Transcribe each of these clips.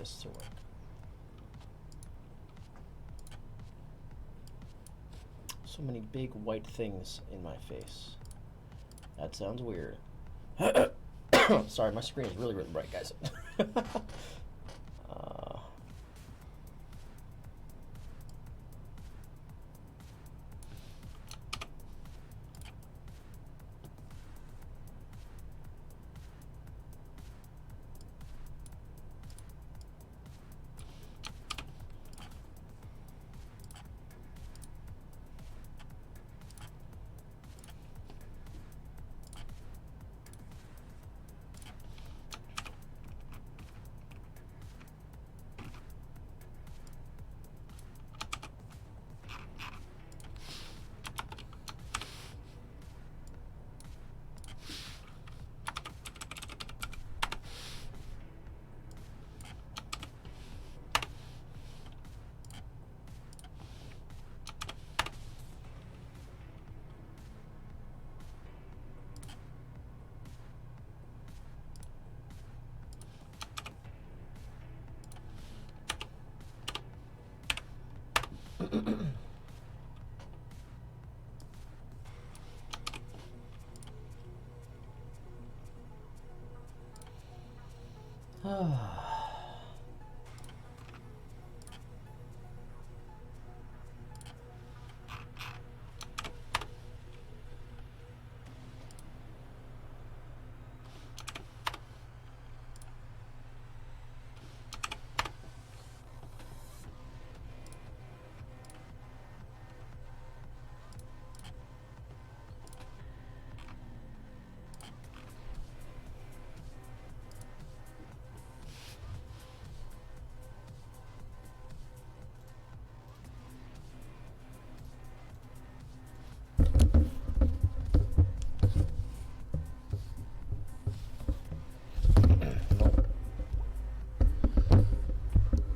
this to work. So many big white things in my face. That sounds weird. Sorry, my screen is really, really bright, guys.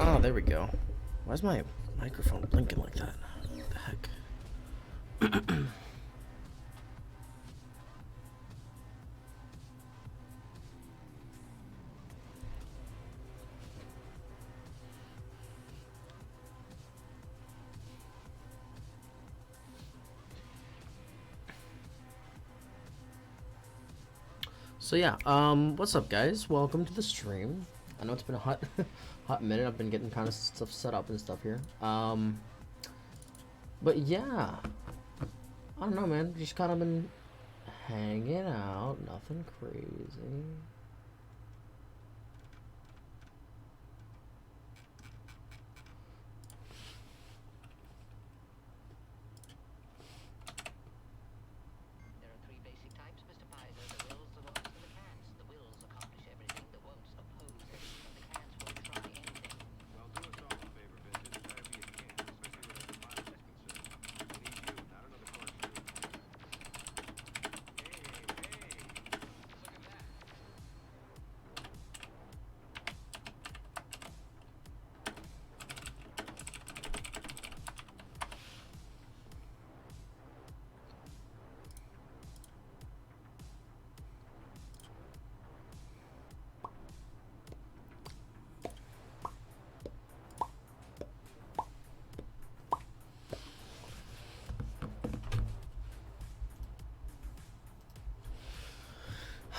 Oh, there we go. Why is my microphone blinking like that? What the heck? So yeah, what's up, guys? Welcome to the stream. I know it's been a hot, hot minute. I've been getting kind of stuff set up and stuff here. But yeah, I don't know, man. Just kind of been hanging out. Nothing crazy.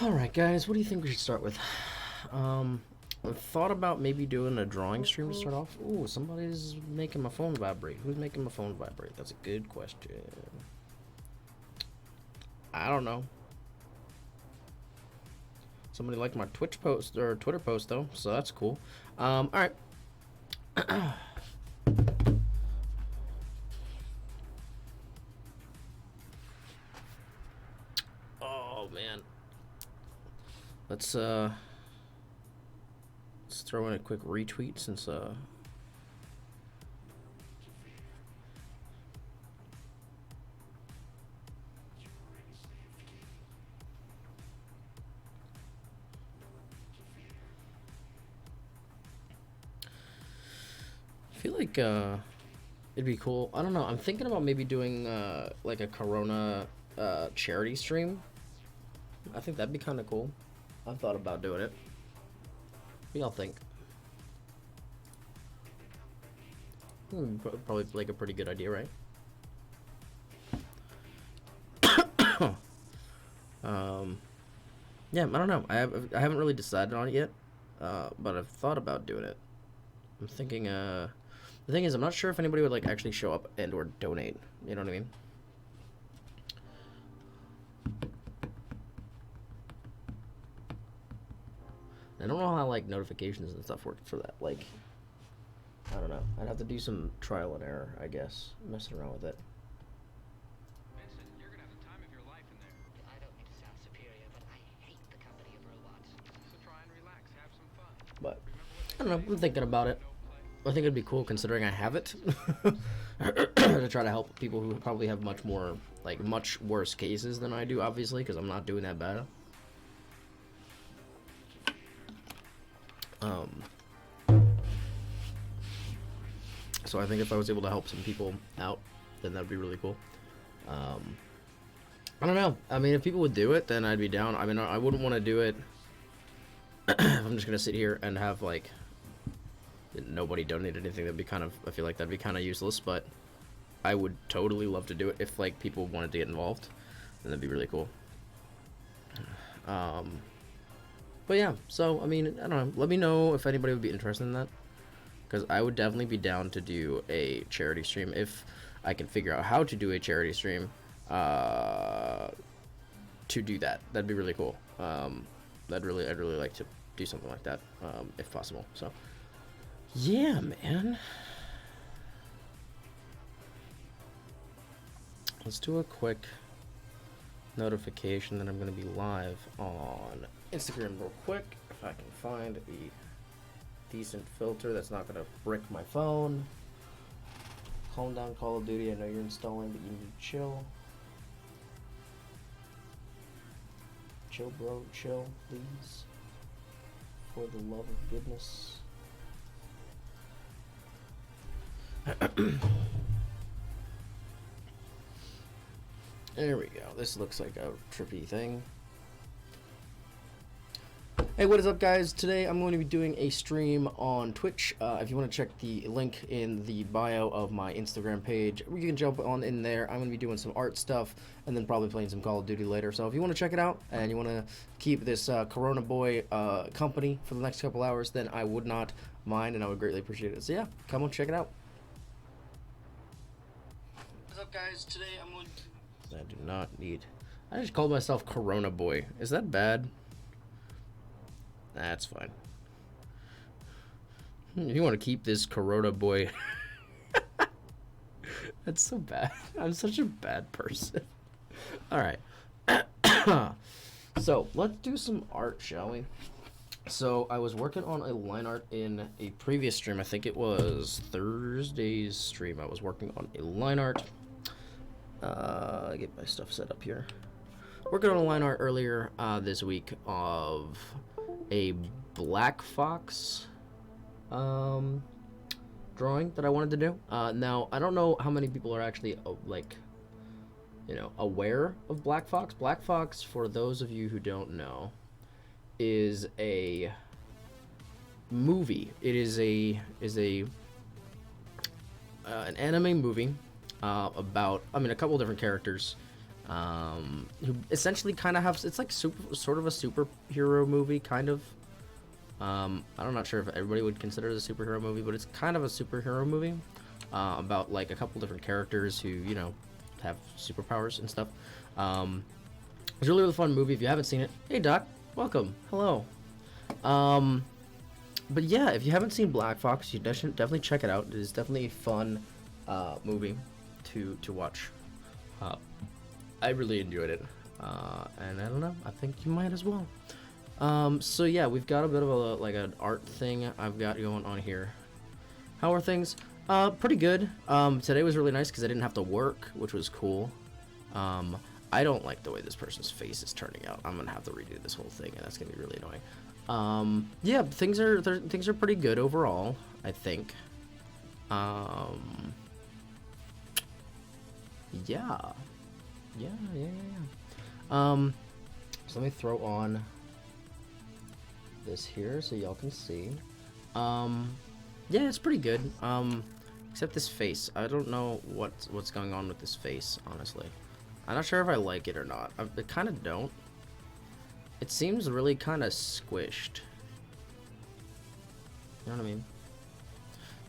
Alright, guys, what do you think we should start with? I thought about maybe doing a drawing stream to start off. Ooh, somebody's making my phone vibrate. Who's making my phone vibrate? That's a good question. I don't know. Somebody liked my Twitch post, or Twitter post, though, so that's cool. Alright. Oh, man. Let's throw in a quick retweet since I feel like it'd be cool. I don't know. I'm thinking about maybe doing like a Corona charity stream. I think that'd be kind of cool. I've thought about doing it. What do y'all think? Probably like a pretty good idea, right? Yeah, I don't know. I haven't really decided on it yet, but I've thought about doing it. I'm thinking. The thing is, I'm not sure if anybody would like actually show up and or donate. You know what I mean? I don't know how like notifications and stuff work for that. Like, I don't know. I'd have to do some trial and error, I guess, messing around with it. Vincent, you're gonna have the time of your life in there. I don't mean to sound superior, but I hate the company of robots. So try and relax, have some fun. But I don't know. I'm thinking about it. I think it'd be cool considering I have it to try to help people who probably have much more, like, much worse cases than I do, obviously, because I'm not doing that bad. So I think if I was able to help some people out, then that'd be really cool. I don't know. I mean, if people would do it, then I'd be down. I mean, I wouldn't want to do it if I'm just gonna sit here and have like nobody donate anything. That'd be kind of, I feel like that'd be kind of useless. But I would totally love to do it if like people wanted to get involved, then that'd be really cool. But yeah, so I mean, I don't know. Let me know if anybody would be interested in that, because I would definitely be down to do a charity stream if I can figure out how to do a charity stream. To do that, that'd be really cool. I'd really like to do something like that, if possible. So, yeah, man. Let's do a quick notification that I'm going to be live on Instagram real quick, if I can find a decent filter that's not going to brick my phone. Calm down, Call of Duty. I know you're installing, but you need to chill. Chill, bro. Chill, please. For the love of goodness. There we go. This looks like a trippy thing. Hey, what is up, guys? Today I'm going to be doing a stream on Twitch. If you want to check the link in the bio of my Instagram page, you can jump on in there. I'm going to be doing some art stuff and then probably playing some Call of Duty later. So if you want to check it out and you want to keep this Corona Boy company for the next couple hours, then I would not mind and I would greatly appreciate it. So yeah, come on, check it out. What's up, guys? Today I'm going to... I do not need... I just called myself Corona Boy. Is that bad? That's fine. You want to keep this Corona Boy. That's so bad. I'm such a bad person. Alright. So, let's do some art, shall we? So, I was working on a line art in a previous stream. I think it was Thursday's stream. I was working on a line art. Get my stuff set up here. Working on a line art earlier this week of a Black Fox drawing that I wanted to do. Now, I don't know how many people are actually like, you know, aware of Black Fox. Black Fox, for those of you who don't know, is a movie. It is an anime movie about, I mean, a couple different characters who essentially kind of have, it's like sort of a superhero movie, kind of. I'm not sure if everybody would consider it a superhero movie, but it's kind of a superhero movie about like a couple different characters who, you know, have superpowers and stuff. It's a really, really fun movie. If you haven't seen it, hey Doc, welcome, hello. But yeah, if you haven't seen Black Fox, you definitely check it out. It is definitely a fun movie to watch. I really enjoyed it, and I don't know, I think you might as well. So yeah, we've got a bit of a like an art thing I've got going on here. How are things? Pretty good. Today was really nice because I didn't have to work, which was cool. I don't like the way this person's face is turning out. I'm gonna have to redo this whole thing, and that's gonna be really annoying. Yeah, things are pretty good overall, I think. Yeah. So let me throw on this here so y'all can see. Yeah, it's pretty good. Except this face. I don't know what's going on with this face, honestly. I'm not sure if I like it or not. I kind of don't. It seems really kind of squished. You know what I mean?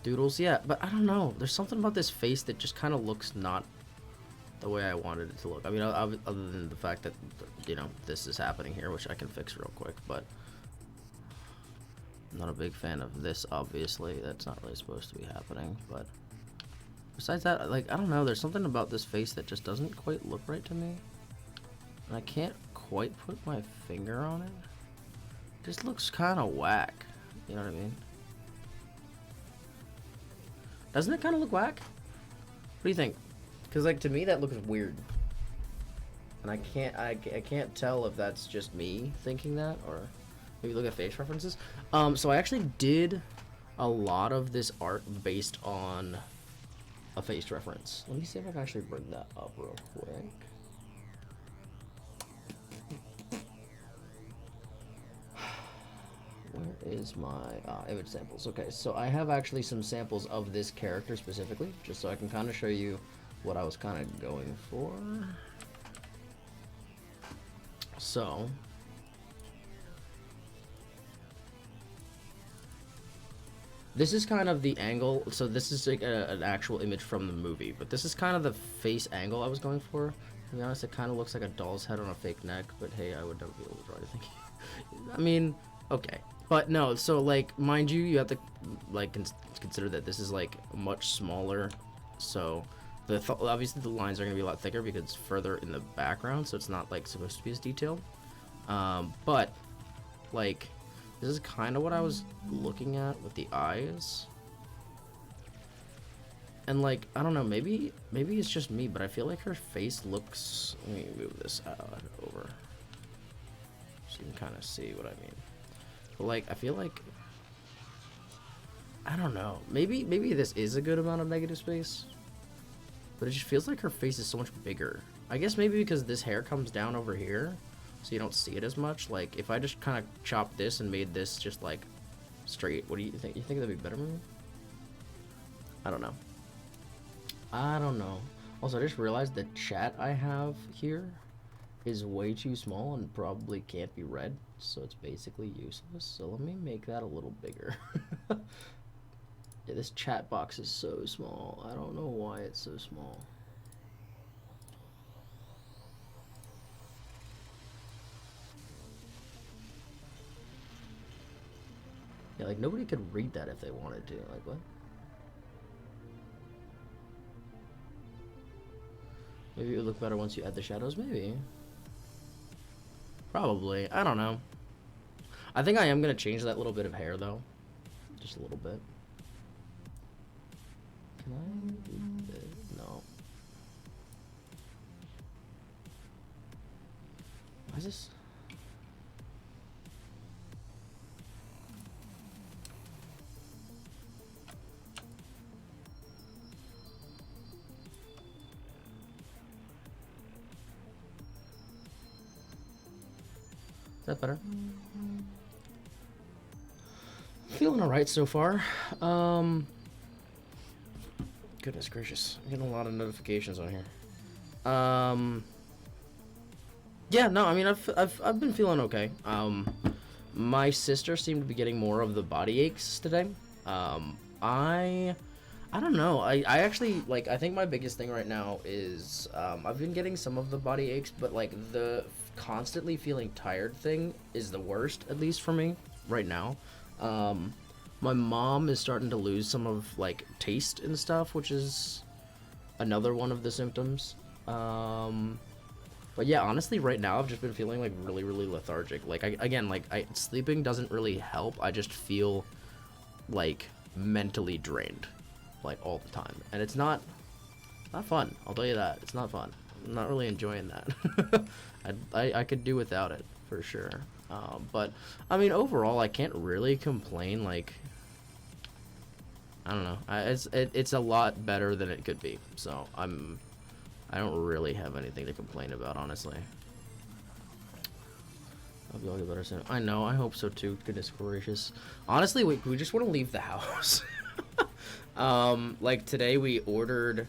Doodles, yeah, but I don't know. There's something about this face that just kind of looks not the way I wanted it to look. I mean, other than the fact that, you know, this is happening here, which I can fix real quick, but I'm not a big fan of this, obviously. That's not really supposed to be happening, but besides that, like, I don't know. There's something about this face that just doesn't quite look right to me. And I can't quite put my finger on it. It just looks kind of whack. You know what I mean? Doesn't it kind of look whack? What do you think? Because, like, to me, that looks weird. And I can't tell if that's just me thinking that, or maybe look at face references. So I actually did a lot of this art based on a face reference. Let me see if I can actually bring that up real quick. Where is my image samples? Okay, so I have actually some samples of this character specifically, just so I can kind of show you what I was kind of going for. So, this is kind of the angle. So this is like an actual image from the movie, but this is kind of the face angle I was going for. To be honest, it kind of looks like a doll's head on a fake neck, but hey, I would never be able to draw anything. I mean, okay. But no, so like, mind you, you have to like consider that this is like much smaller. So obviously the lines are going to be a lot thicker because it's further in the background, so it's not like supposed to be as detailed. But like, this is kind of what I was looking at with the eyes. And like, I don't know, maybe it's just me, but I feel like her face looks, let me move this over so you can kind of see what I mean. But like, I feel like, I don't know, maybe this is a good amount of negative space, but it just feels like her face is so much bigger. I guess maybe because this hair comes down over here, so you don't see it as much. Like, if I just kind of chopped this and made this just like straight, what do you think? You think that'd be better for me? I don't know. I don't know. Also, I just realized the chat I have here is way too small and probably can't be read, so it's basically useless. So let me make that a little bigger. Yeah, this chat box is so small. I don't know why it's so small. Yeah, like nobody could read that if they wanted to. Like, what? Maybe it would look better once you add the shadows, maybe. Probably. I don't know. I think I am going to change that little bit of hair, though. Just a little bit. Can I do this? No. Why is this? Is that better? Feeling alright so far. Goodness gracious, I'm getting a lot of notifications on here. Yeah, no, I mean, I've been feeling okay. My sister seemed to be getting more of the body aches today. I don't know. I actually, like, I think my biggest thing right now is I've been getting some of the body aches, but like the constantly feeling tired thing is the worst, at least for me right now. My mom is starting to lose some of like taste and stuff, which is another one of the symptoms. But yeah, honestly, right now I've just been feeling like really, really lethargic. Like, sleeping doesn't really help. I just feel like mentally drained, like all the time, and it's not fun. I'll tell you that. It's not fun. I'm not really enjoying that. I could do without it for sure. But I mean, overall, I can't really complain. Like, I don't know. It's a lot better than it could be. So I don't really have anything to complain about, honestly. I'll get better soon. I know. I hope so too. Goodness gracious. Honestly, we just want to leave the house. Like today we ordered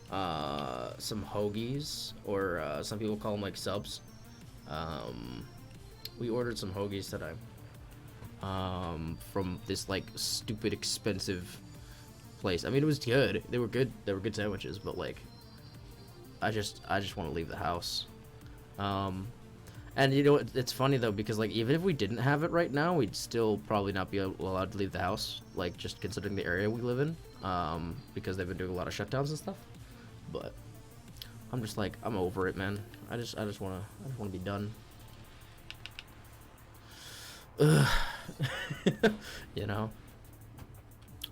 some hoagies, or some people call them like subs. We ordered some hoagies today. From this like stupid expensive place. I mean, it was good. They were good. They were good sandwiches, but like, I just want to leave the house. And you know, it's funny though, because like even if we didn't have it right now, we'd still probably not be allowed to leave the house. Like just considering the area we live in, because they've been doing a lot of shutdowns and stuff. But I'm just like, I'm over it, man. I just wanna be done. Ugh. You know,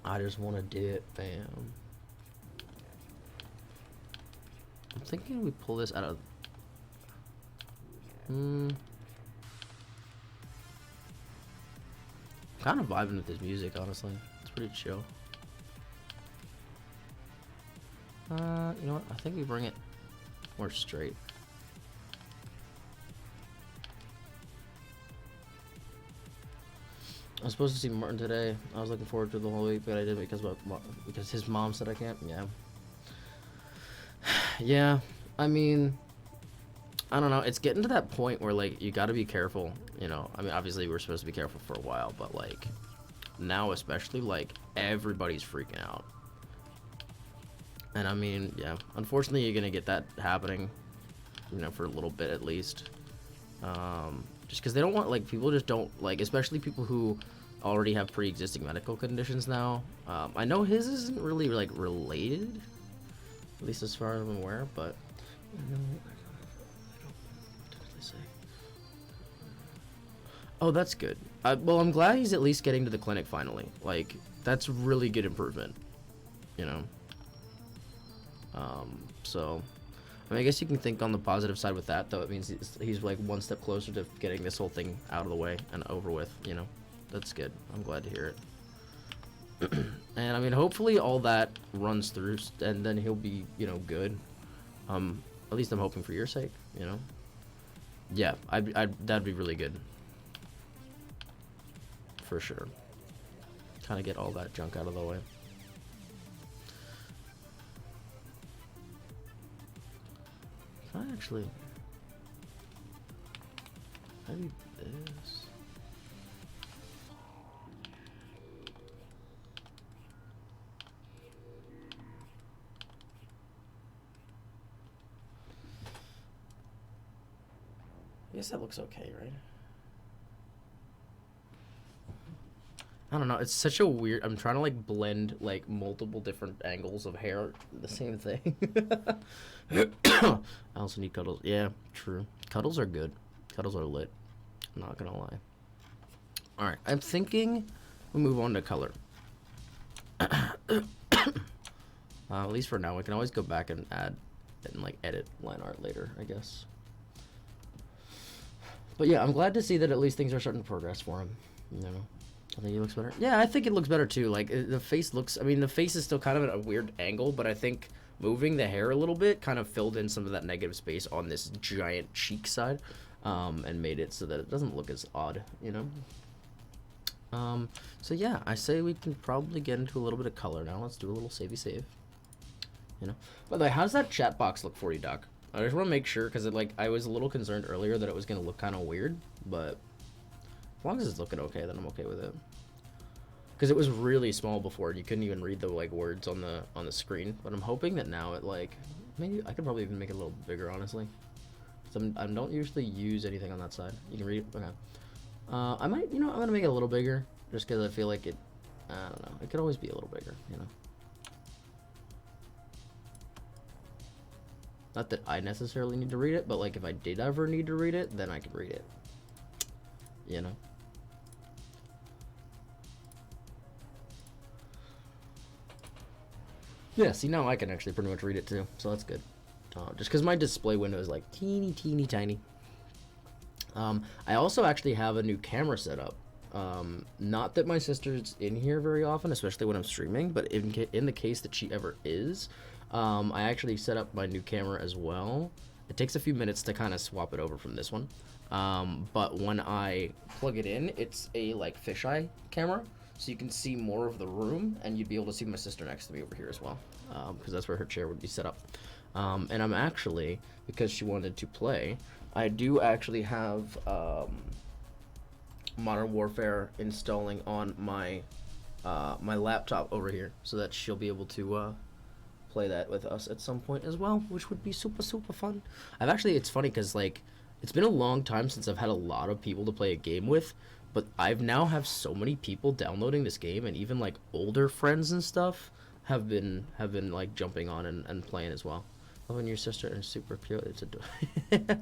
I just want to do it, fam. I'm thinking we pull this out of. Kind of vibing with his music, honestly. It's pretty chill. You know what? I think we bring it more straight. I was supposed to see Martin today. I was looking forward to the whole week, but I didn't because his mom said I can't. Yeah. Yeah. I mean, I don't know. It's getting to that point where like you got to be careful. You know. I mean, obviously we're supposed to be careful for a while, but like now especially, like everybody's freaking out. And I mean, yeah. Unfortunately, you're gonna get that happening. You know, for a little bit at least. Just because they don't want, like, people just don't, like, especially people who already have pre-existing medical conditions now. I know his isn't really, like, related, at least as far as I'm aware, but, you know, oh, that's good. Well, I'm glad he's at least getting to the clinic finally. Like, that's really good improvement, you know? So... I mean, I guess you can think on the positive side with that, though. It means he's like one step closer to getting this whole thing out of the way and over with, you know? That's good. I'm glad to hear it. And, I mean, hopefully all that runs through, and then he'll be, you know, good. At least I'm hoping for your sake, you know? Yeah, that'd be really good. For sure. Kind of get all that junk out of the way. I actually maybe this. I guess that looks okay, right? I don't know. It's such a weird. I'm trying to like blend like multiple different angles of hair. The same thing. I also need cuddles. Yeah, true. Cuddles are good. Cuddles are lit. I'm not gonna lie. All right. I'm thinking we move on to color. At least for now. We can always go back and add and like edit line art later, I guess. But yeah, I'm glad to see that at least things are starting to progress for him. You know. I think he looks better. Yeah, I think it looks better too. Like the face looks. I mean, the face is still kind of at a weird angle, but I think moving the hair a little bit kind of filled in some of that negative space on this giant cheek side, and made it so that it doesn't look as odd, you know. So yeah, I say we can probably get into a little bit of color now. Let's do a little savey save. You know. By the way, how's that chat box look for you, Doc? I just want to make sure because I was a little concerned earlier that it was gonna look kind of weird, but. As long as it's looking okay, then I'm okay with it. Because it was really small before, and you couldn't even read the like words on the screen. But I'm hoping that now it like maybe I could probably even make it a little bigger, honestly. I don't usually use anything on that side. You can read it. Okay. I might, you know, I'm gonna make it a little bigger just because I feel like it. I don't know. It could always be a little bigger, you know. Not that I necessarily need to read it, but like if I did ever need to read it, then I could read it. You know. Yeah, see, now I can actually pretty much read it too, so that's good. Just because my display window is like teeny tiny. I also actually have a new camera set up. Not that my sister's in here very often, especially when I'm streaming, but in the case that she ever is, I actually set up my new camera as well. It takes a few minutes to kind of swap it over from this one. But when I plug it in, it's a like fisheye camera. so you can see more of the room, and you'd be able to see my sister next to me over here as well, because that's where her chair would be set up. And I'm actually, because she wanted to play, I do actually have Modern Warfare installing on my my laptop over here, so that she'll be able to play that with us at some point as well, which would be super fun. I've actually, it's funny because like it's been a long time since I've had a lot of people to play a game with, but I've now have so many people downloading this game, and even like older friends and stuff have been like jumping on and playing as well. Loving your sister and super cute. It's adorable.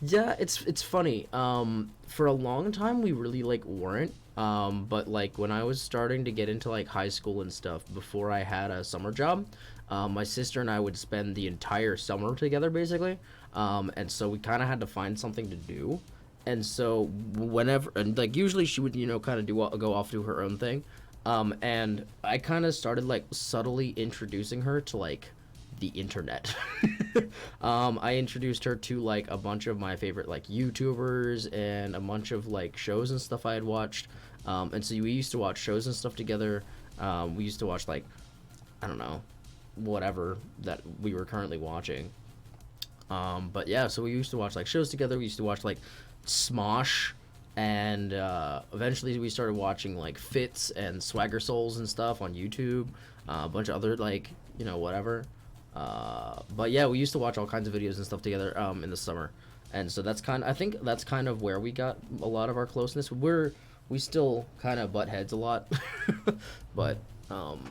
Yeah, it's funny. For a long time we really like weren't. But like when I was starting to get into like high school and stuff, before I had a summer job, my sister and I would spend the entire summer together basically. And so we kind of had to find something to do. And so whenever, and like usually she would, you know, kind of go off do her own thing. And I kind of started like subtly introducing her to like the internet. I introduced her to like a bunch of my favorite like YouTubers and a bunch of like shows and stuff I had watched. And so we used to watch shows and stuff together. We used to watch like, I don't know, whatever that we were currently watching. But yeah, so we used to watch like shows together. We used to watch like Smosh, and eventually we started watching like Fits and Swagger Souls and stuff on YouTube. A bunch of other like, you know, whatever. But yeah, we used to watch all kinds of videos and stuff together in the summer, and so I think that's kind of where we got a lot of our closeness. We still kind of butt heads a lot, but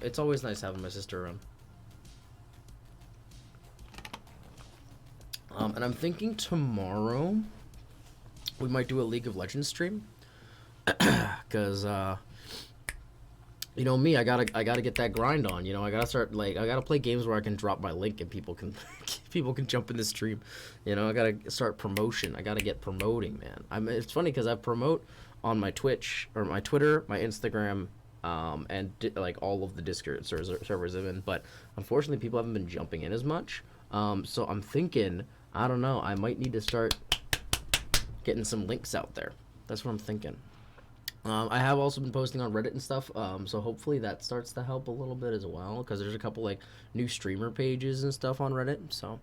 it's always nice having my sister around. And I'm thinking tomorrow we might do a League of Legends stream, because you know me, I gotta get that grind on. You know, I gotta play games where I can drop my link and people can jump in the stream. You know, I gotta start promotion. I gotta get promoting, man. It's funny because I promote on my Twitch or my Twitter, my Instagram, and like all of the Discord servers I'm in. But unfortunately, people haven't been jumping in as much. So I'm thinking, I don't know, I might need to start getting some links out there. That's what I'm thinking. I have also been posting on Reddit and stuff, so hopefully that starts to help a little bit as well, because there's a couple like new streamer pages and stuff on Reddit. So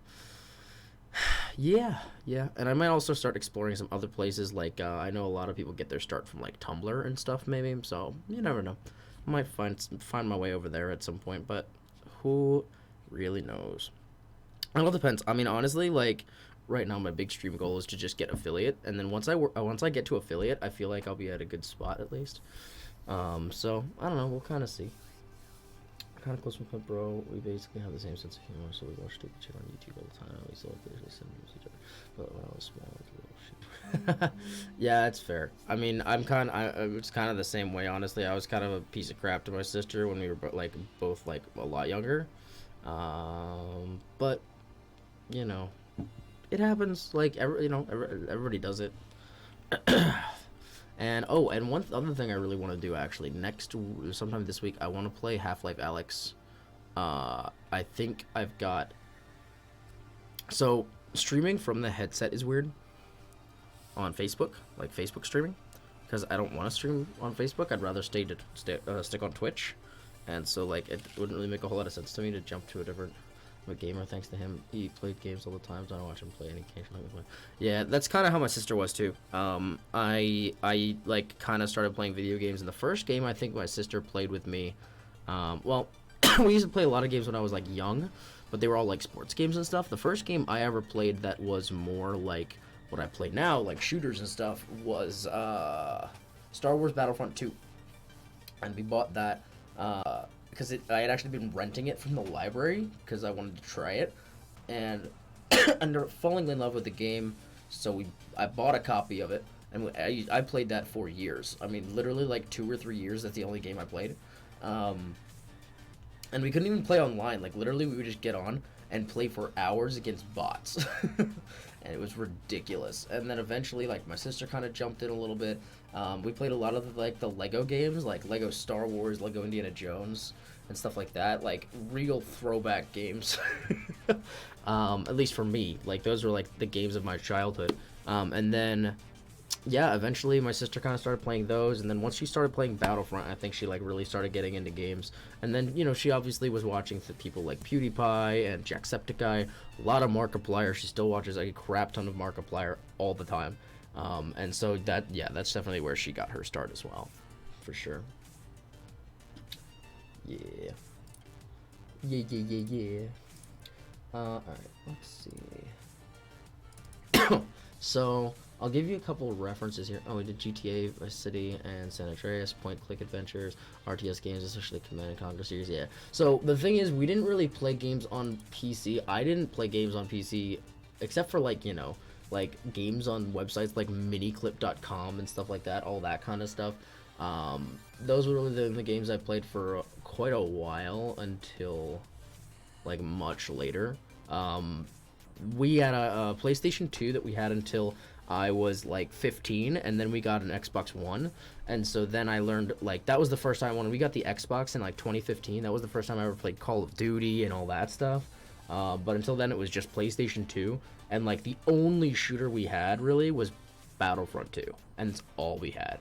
yeah, and I might also start exploring some other places. Like I know a lot of people get their start from like Tumblr and stuff, maybe. So you never know. I might find my way over there at some point, but who really knows? It all depends. I mean, honestly, like right now my big stream goal is to just get affiliate, and then once I get to affiliate, I feel like I'll be at a good spot at least. So I don't know, we'll kind of see. Kind of close with my bro. We basically have the same sense of humor, so we watch stupid shit on YouTube all the time. We still occasionally send news to each other, but when I was small, it was a little shit. Yeah, it's fair. I mean, it's kind of the same way, honestly. I was kind of a piece of crap to my sister when we were both like a lot younger. But you know, it happens. Like everybody does it. And one other thing I really want to do actually sometime this week, I want to play Half-Life Alyx. I think I've got, so streaming from the headset is weird on Facebook, like Facebook streaming, because I don't want to stream on Facebook. I'd rather stick on Twitch, and so like it wouldn't really make a whole lot of sense to me to jump to a different. I'm a gamer, thanks to him. He played games all the time, so I don't watch him play any occasionally. Yeah, that's kind of how my sister was too. I like kind of started playing video games, and the first game I think my sister played with me, well, we used to play a lot of games when I was like young, but they were all like sports games and stuff. The first game I ever played that was more like what I play now, like shooters and stuff, was Star Wars Battlefront 2, and we bought that. Because I had actually been renting it from the library because I wanted to try it, and ended up falling in love with the game. So I bought a copy of it, and I played that for years. I mean, literally like 2 or 3 years. That's the only game I played, and we couldn't even play online. Like literally, we would just get on and play for hours against bots, and it was ridiculous. And then eventually, like my sister kind of jumped in a little bit. We played a lot of the Lego games, like Lego Star Wars, Lego Indiana Jones, and stuff like that. Like real throwback games. At least for me, like those were like the games of my childhood. And then yeah, eventually my sister kind of started playing those, and then once she started playing Battlefront, I think she like really started getting into games. And then she obviously was watching people like PewDiePie and Jacksepticeye, a lot of Markiplier. She still watches like a crap ton of Markiplier all the time, and so that's definitely where she got her start as well, for sure. Yeah, yeah. All right, let's see. So I'll give you a couple of references here. Oh, we did GTA, Vice City, and San Andreas, point-click adventures, RTS games, especially Command and Conquer series. Yeah. So the thing is, we didn't really play games on PC. I didn't play games on PC, except for like like games on websites like miniclip.com and stuff like that, all that kind of stuff. Those were really the games I played for quite a while until like much later. We had a PlayStation 2 that we had until I was like 15, and then we got an Xbox One, and so then I learned, like, that was the first time when we got the Xbox in like 2015. That was the first time I ever played Call of Duty and all that stuff. But until then, it was just PlayStation 2, and like the only shooter we had really was Battlefront 2, and it's all we had.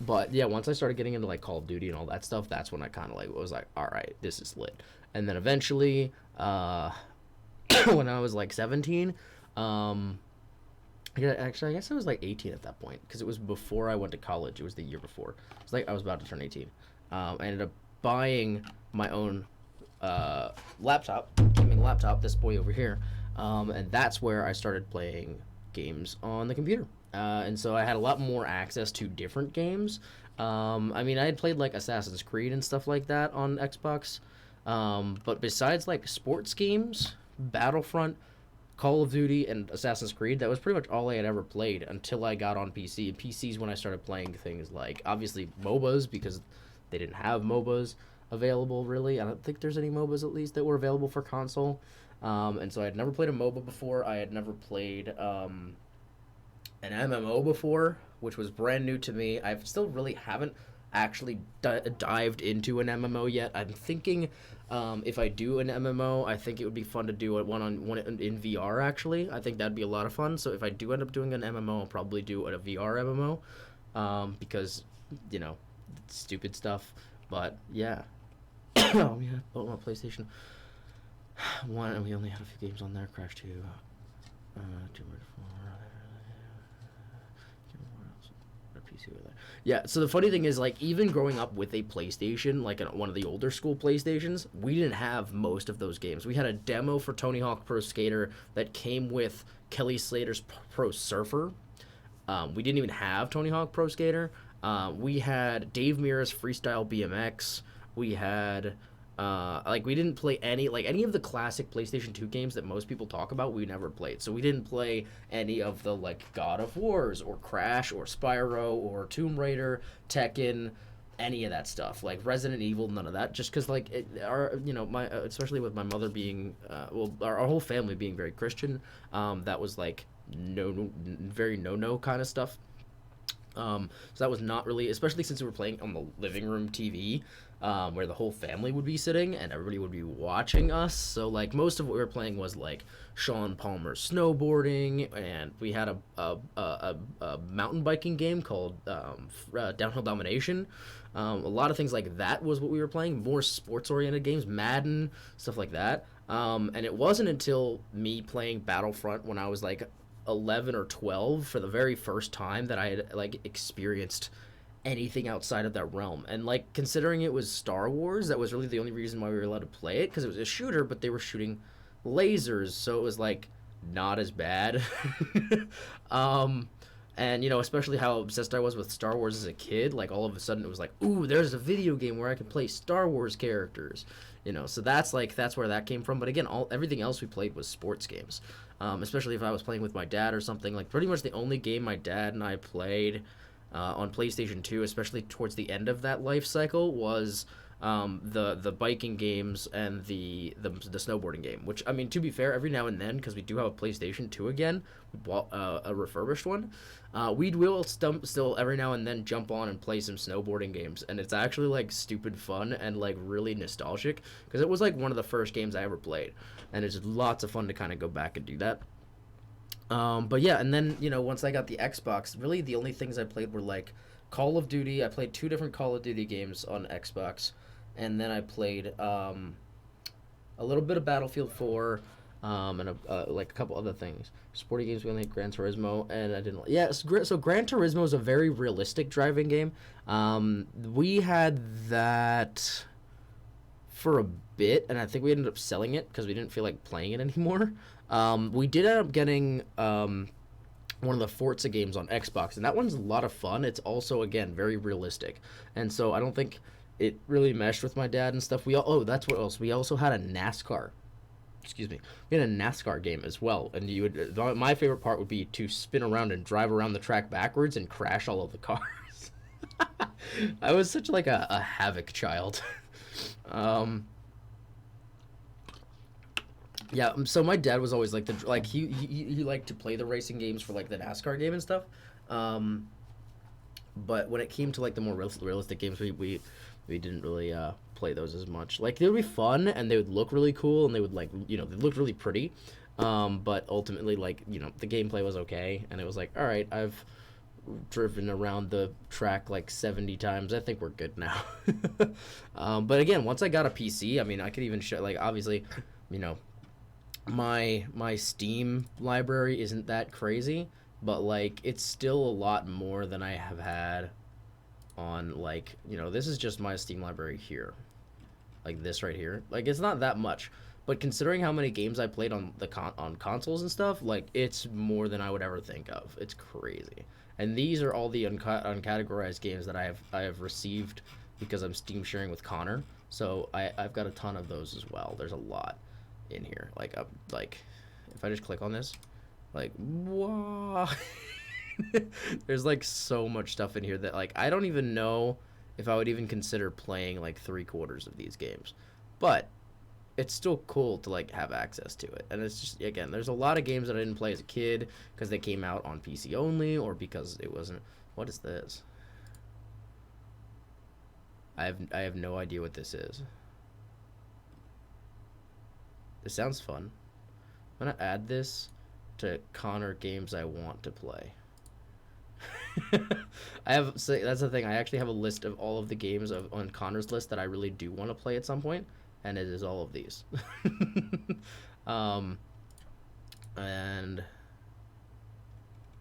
But yeah, once I started getting into like Call of Duty and all that stuff, that's when I kind of like was like, all right, this is lit. And then eventually, when I was like 17, actually, I guess I was like 18 at that point, because it was before I went to college. It was the year before. It's like I was about to turn 18. I ended up buying my own laptop, gaming laptop, this boy over here, and that's where I started playing games on the computer. And so I had a lot more access to different games. I mean, I had played like Assassin's Creed and stuff like that on Xbox, but besides like sports games, Battlefront, Call of Duty, and Assassin's Creed, that was pretty much all I had ever played until I got on PC. And PC's when I started playing things like, obviously, MOBAs, because they didn't have MOBAs available, really. I don't think there's any MOBAs, at least, that were available for console. And so I had never played a MOBA before. I had never played an MMO before, which was brand new to me. I still really haven't actually dived into an MMO yet. I'm thinking if I do an MMO, I think it would be fun to do one in VR, actually. I think that'd be a lot of fun. So if I do end up doing an MMO, I'll probably do a VR MMO, because, stupid stuff. But, yeah. Oh, yeah, oh, my PlayStation 1, and we only had a few games on there. Crash 2, Tomb Raider 4, PC with that. Yeah, so the funny thing is, like, even growing up with a PlayStation, like one of the older school PlayStations, we didn't have most of those games. We had a demo for Tony Hawk Pro Skater that came with Kelly Slater's Pro Surfer. We didn't even have Tony Hawk Pro Skater. We had Dave Mirra's Freestyle BMX. We had we didn't play any of the classic PlayStation 2 games that most people talk about. We never played. So we didn't play any of the like God of Wars or Crash or Spyro or Tomb Raider, Tekken, any of that stuff. Like Resident Evil, none of that. Just because my especially with my mother being our whole family being very Christian, that was like very no kind of stuff. So that was not really, especially since we were playing on the living room TV, where the whole family would be sitting and everybody would be watching us. So like most of what we were playing was like Sean Palmer's snowboarding, and we had a mountain biking game called Downhill Domination. A lot of things like that was what we were playing. More sports oriented games, Madden, stuff like that. And it wasn't until me playing Battlefront when I was like 11 or 12 for the very first time that I had like experienced anything outside of that realm. And like considering it was Star Wars, that was really the only reason why we were allowed to play it, because it was a shooter, but they were shooting lasers, so it was like not as bad. And especially how obsessed I was with Star Wars as a kid, like all of a sudden it was like, ooh, there's a video game where I can play Star Wars characters, so that's where that came from. But again, everything else we played was sports games. Especially if I was playing with my dad or something. Like pretty much the only game my dad and I played on PlayStation 2, especially towards the end of that life cycle, was the biking games and the snowboarding game. Which, I mean, to be fair, every now and then, because we do have a PlayStation 2 again, we bought a refurbished one, we will still every now and then jump on and play some snowboarding games, and it's actually like stupid fun and like really nostalgic, because it was like one of the first games I ever played, and it's lots of fun to kind of go back and do that. But yeah, and then once I got the Xbox, really the only things I played were like Call of Duty. I played two different Call of Duty games on Xbox, and then I played a little bit of Battlefield 4, and like a couple other things. Sporty games, we only had Gran Turismo, and I didn't. Yeah, so Gran Turismo is a very realistic driving game. We had that for a bit, and I think we ended up selling it because we didn't feel like playing it anymore. We did end up getting one of the Forza games on Xbox, and that one's a lot of fun. It's also, again, very realistic, and so I don't think it really meshed with my dad and stuff. That's what else. We also had a NASCAR. Excuse me. We had a NASCAR game as well, and my favorite part would be to spin around and drive around the track backwards and crash all of the cars. I was such like a havoc child. um, yeah, so my dad was always like he liked to play the racing games for like the NASCAR game and stuff. Um, but when it came to like the more realistic games, we didn't really play those as much. Like they would be fun and they would look really cool and they would they looked really pretty. But ultimately the gameplay was okay and it was like, all right, I've driven around the track like 70 times. I think we're good now. But again, once I got a PC, I mean, I could even show like obviously, my Steam library isn't that crazy, but like it's still a lot more than I have had on this is just my Steam library here. Like this right here. Like it's not that much. But considering how many games I played on on consoles and stuff, like it's more than I would ever think of. It's crazy. And these are all the uncategorized games that I have received because I'm Steam sharing with Connor. So I've got a ton of those as well. There's a lot in here. Like if I just click on this, like wow. There's like so much stuff in here that like I don't even know if I would even consider playing like 3/4 of these games. But it's still cool to like have access to it. And it's just, again, there's a lot of games that I didn't play as a kid because they came out on PC only or because it wasn't. What is this? I have no idea what this is. This sounds fun. I'm gonna add this to Connor games I want to play. That's the thing. I actually have a list of all of the games on Connor's list that I really do want to play at some point, and it is all of these. And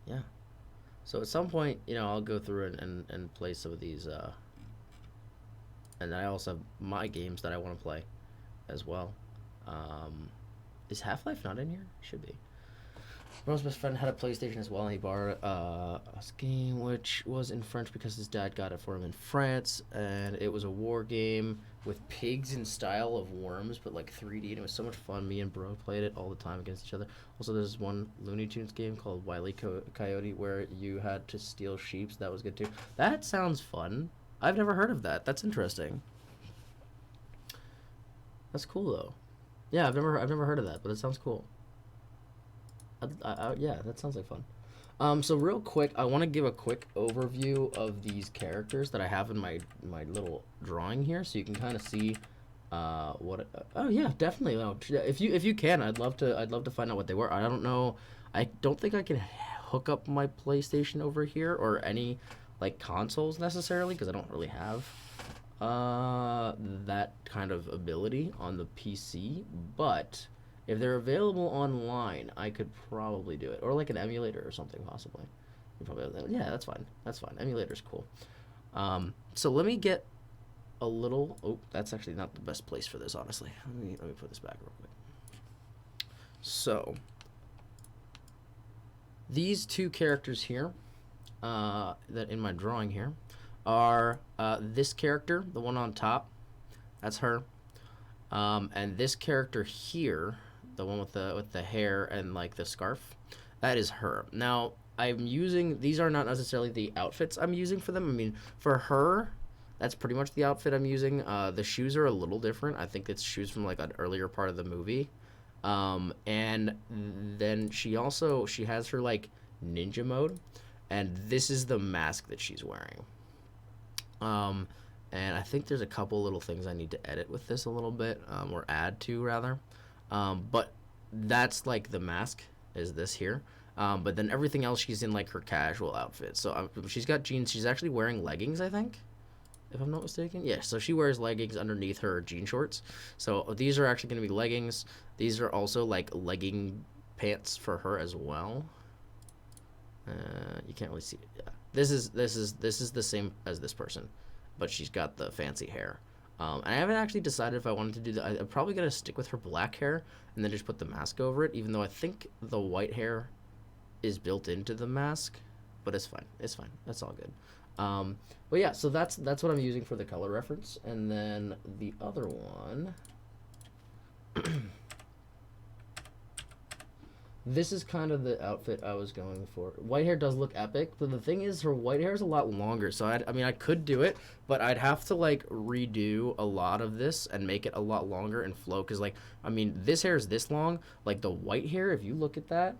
yeah, so at some point, I'll go through and play some of these. And I also have my games that I want to play as well. Is Half-Life not in here? Should be. Rome's best friend had a PlayStation as well, and he borrowed a game which was in French because his dad got it for him in France, and it was a war game with pigs in style of worms, but like 3D, and it was so much fun. Me and bro played it all the time against each other. Also, there's one Looney Tunes game called Wile E. Coyote where you had to steal sheep, so that was good too. That sounds fun. I've never heard of that. That's interesting. That's cool though. Yeah, I've never heard of that, but it sounds cool. Yeah, that sounds like fun. So real quick, I want to give a quick overview of these characters that I have in my little drawing here, so you can kind of see what. Oh yeah, definitely. No, if you can, I'd love to find out what they were. I don't know. I don't think I can hook up my PlayStation over here or any like consoles necessarily because I don't really have that kind of ability on the PC, but if they're available online, I could probably do it, or like an emulator or something possibly. Yeah, that's fine. That's fine. Emulator's cool. So let me get a little. Oh, that's actually not the best place for this, honestly. Let me put this back real quick. So these two characters here, that in my drawing here, are this character, the one on top. That's her. And this character here, the one with the hair and like the scarf, that is her. Now these are not necessarily the outfits I'm using for them. I mean, for her, that's pretty much the outfit I'm using. The shoes are a little different. I think it's shoes from like an earlier part of the movie. And then she has her like ninja mode, and this is the mask that she's wearing. And I think there's a couple little things I need to edit with this a little bit, or add to rather. But that's like the mask is this here. But then everything else, she's in like her casual outfit. So she's got jeans. She's actually wearing leggings, I think, if I'm not mistaken. Yeah, so she wears leggings underneath her jean shorts. So these are actually going to be leggings. These are also like legging pants for her as well. You can't really see it. Yeah. This is the same as this person, but she's got the fancy hair. And I haven't actually decided if I wanted to do that. I'm probably gonna stick with her black hair and then just put the mask over it, even though I think the white hair is built into the mask. But it's fine. It's fine. That's all good. But yeah, so that's what I'm using for the color reference. And then the other one. This is kind of the outfit I was going for. White hair does look epic, but the thing is, her white hair is a lot longer. So I mean, I could do it, but I'd have to like redo a lot of this and make it a lot longer and flow. Cause like, I mean, this hair is this long. Like the white hair, if you look at that,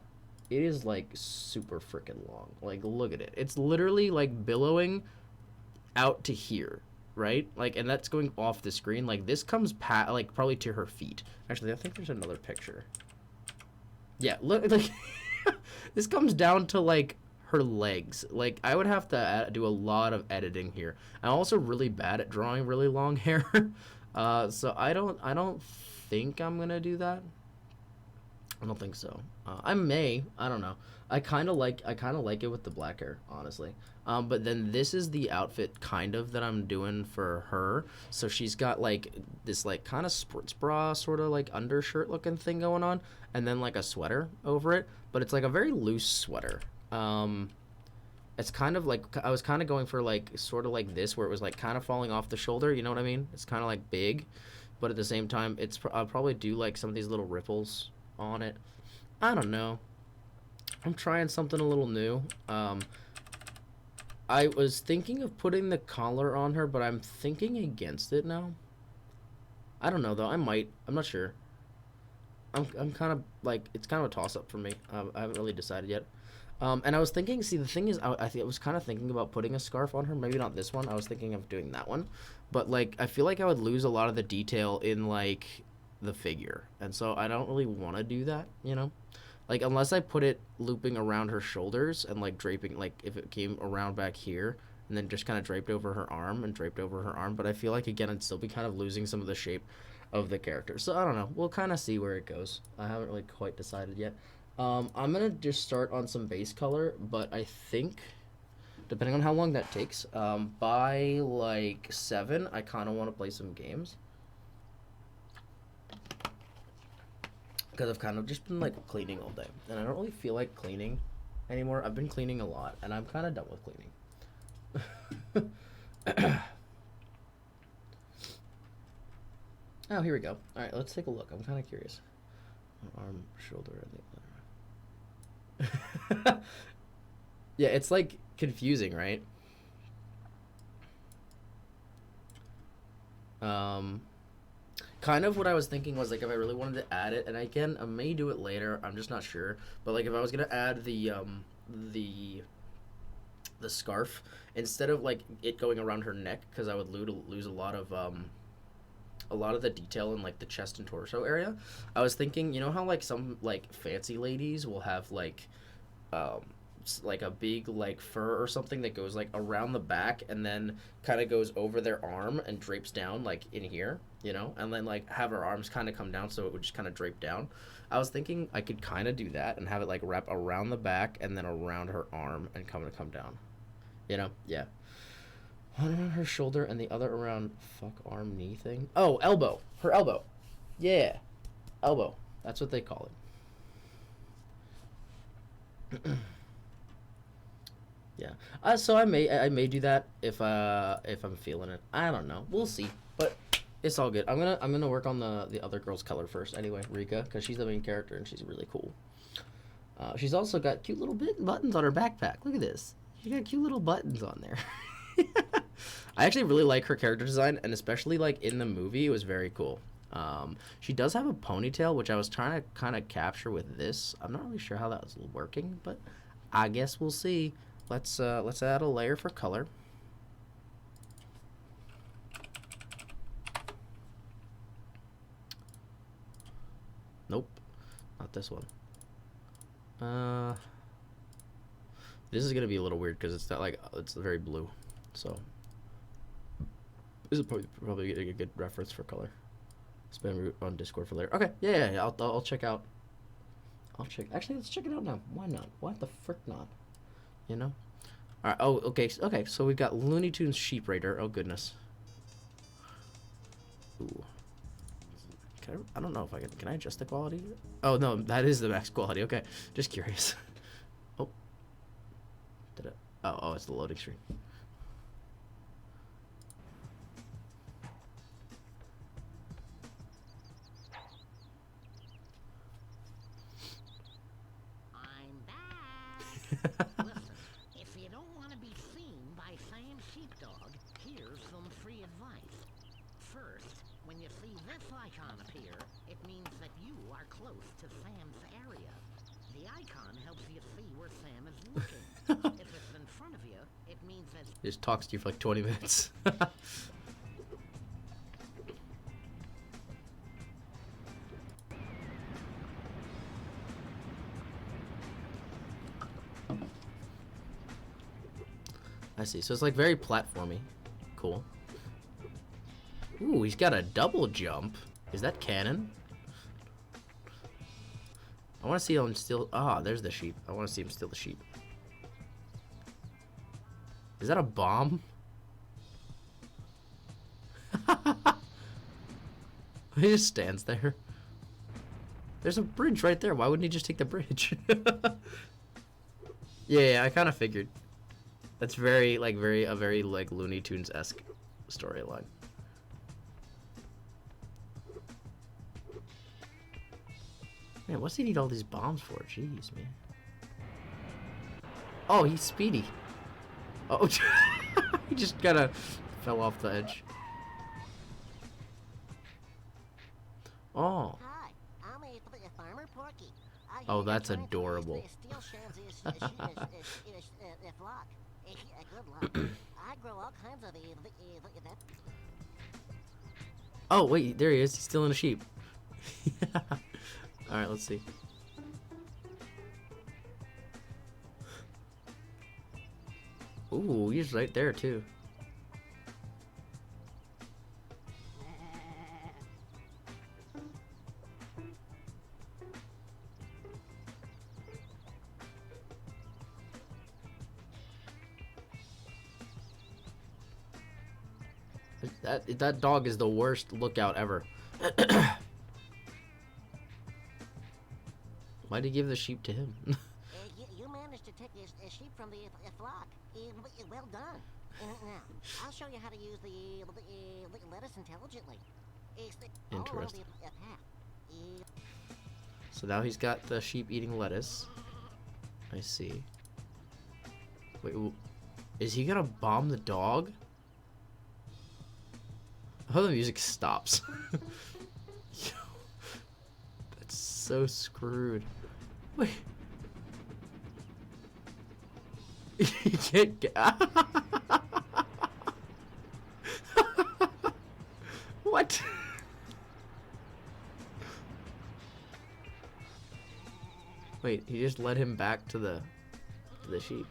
it is like super freaking long. Like, look at it. It's literally like billowing out to here, right? Like, and that's going off the screen. Like this comes like probably to her feet. Actually, I think there's another picture. Yeah, look, like, this comes down to, like, her legs. Like, I would have to do a lot of editing here. I'm also really bad at drawing really long hair. So I don't think I'm gonna do that. I don't think so. I may. I don't know. I kind of like it with the black hair, honestly. But then this is the outfit kind of that I'm doing for her. So she's got like this like kind of sports bra sort of like undershirt looking thing going on, and then like a sweater over it. But it's like a very loose sweater. It's kind of like I was kind of going for like sort of like this where it was like kind of falling off the shoulder. You know what I mean? It's kind of like big, but at the same time, I'll probably do like some of these little ripples on it. I don't know. I'm trying something a little new. I was thinking of putting the collar on her, but I'm thinking against it now. I don't know though. I might. I'm not sure. I'm kind of like it's kind of a toss up for me. I haven't really decided yet. And I was thinking. See, the thing is, I was kind of thinking about putting a scarf on her. Maybe not this one. I was thinking of doing that one, but like I feel like I would lose a lot of the detail in like the figure, and so I don't really want to do that. You know. Like, unless I put it looping around her shoulders and, like, draping, like, if it came around back here and then just kind of draped over her arm and draped over her arm. But I feel like, again, I'd still be kind of losing some of the shape of the character. So, I don't know. We'll kind of see where it goes. I haven't really quite decided yet. I'm going to just start on some base color, but I think, depending on how long that takes, by, like, 7, I kind of want to play some games. Because I've kind of just been like cleaning all day, and I don't really feel like cleaning anymore. I've been cleaning a lot, and I'm kind of done with cleaning. Oh, here we go. All right, let's take a look. I'm kind of curious. Arm, shoulder, and the other. Yeah, it's like confusing, right? Kind of what I was thinking was like if I really wanted to add it, and again I may do it later, I'm just not sure. But like if I was gonna add the scarf instead of like it going around her neck, because I would lose a lot of the detail in like the chest and torso area. I was thinking, you know how like some like fancy ladies will have like a big like fur or something that goes like around the back and then kind of goes over their arm and drapes down like in here, you know, and then like have her arms kind of come down so it would just kind of drape down. I was thinking I could kind of do that and have it like wrap around the back and then around her arm and come down, you know. Yeah, one around her shoulder and the other around arm knee thing. Oh, elbow, her elbow. Yeah, elbow, that's what they call it. Yeah. So I may do that if I'm feeling it. I don't know. We'll see. But it's all good. I'm gonna work on the other girl's color first anyway, Rika, because she's the main character and she's really cool. She's also got cute little buttons on her backpack. Look at this. She got cute little buttons on there. I actually really like her character design, and especially like in the movie, it was very cool. She does have a ponytail, which I was trying to kind of capture with this. I'm not really sure how that was working, but I guess we'll see. Let's add a layer for color. Nope, not this one. This is gonna be a little weird because it's not like it's very blue, so this is probably a good reference for color. Spam root on Discord for later. Okay, yeah. I'll check out. I'll check. Actually, let's check it out now. Why not? Why the frick not? You know. All right. Oh, okay. Okay. So we've got Looney Tunes Sheep Raider. Oh goodness. Ooh. I don't know if I can. Can I adjust the quality? Oh no, that is the max quality. Okay, just curious. Oh. Did it? Oh, it's the loading screen. I'm back. Listen, if you don't want to be seen by Sam Sheepdog, here's some free advice. First, when you see this icon appear, it means that you are close to Sam's area. The icon helps you see where Sam is looking. If it's in front of you, it means that He just talks to you for like 20 minutes. I see. So it's like very platformy. Cool. Ooh, he's got a double jump. Is that canon? I want to see him steal. Ah, there's the sheep. I want to see him steal the sheep. Is that a bomb? He just stands there. There's a bridge right there. Why wouldn't he just take the bridge? Yeah, I kind of figured. That's very like Looney Tunes-esque storyline. Man, what's he need all these bombs for? Jeez, man. Oh, he's speedy. Oh, he just kind of fell off the edge. Oh. Hi, I'm a farmer Porky. Oh, that's adorable. Good luck. I grow all kinds of Oh, wait, there he is. He's stealing a sheep. Alright, let's see. Ooh, he's right there, too. That dog is the worst lookout ever. Why'd he give the sheep to him? You managed to take a sheep from the flock. Well done. Now, I'll show you how to use the lettuce intelligently. Interesting. So now he's got the sheep eating lettuce. I see. Wait, is he gonna bomb the dog? I hope the music stops. Yo, that's so screwed. Wait. You can't get. What? Wait, he just led him back to the sheep.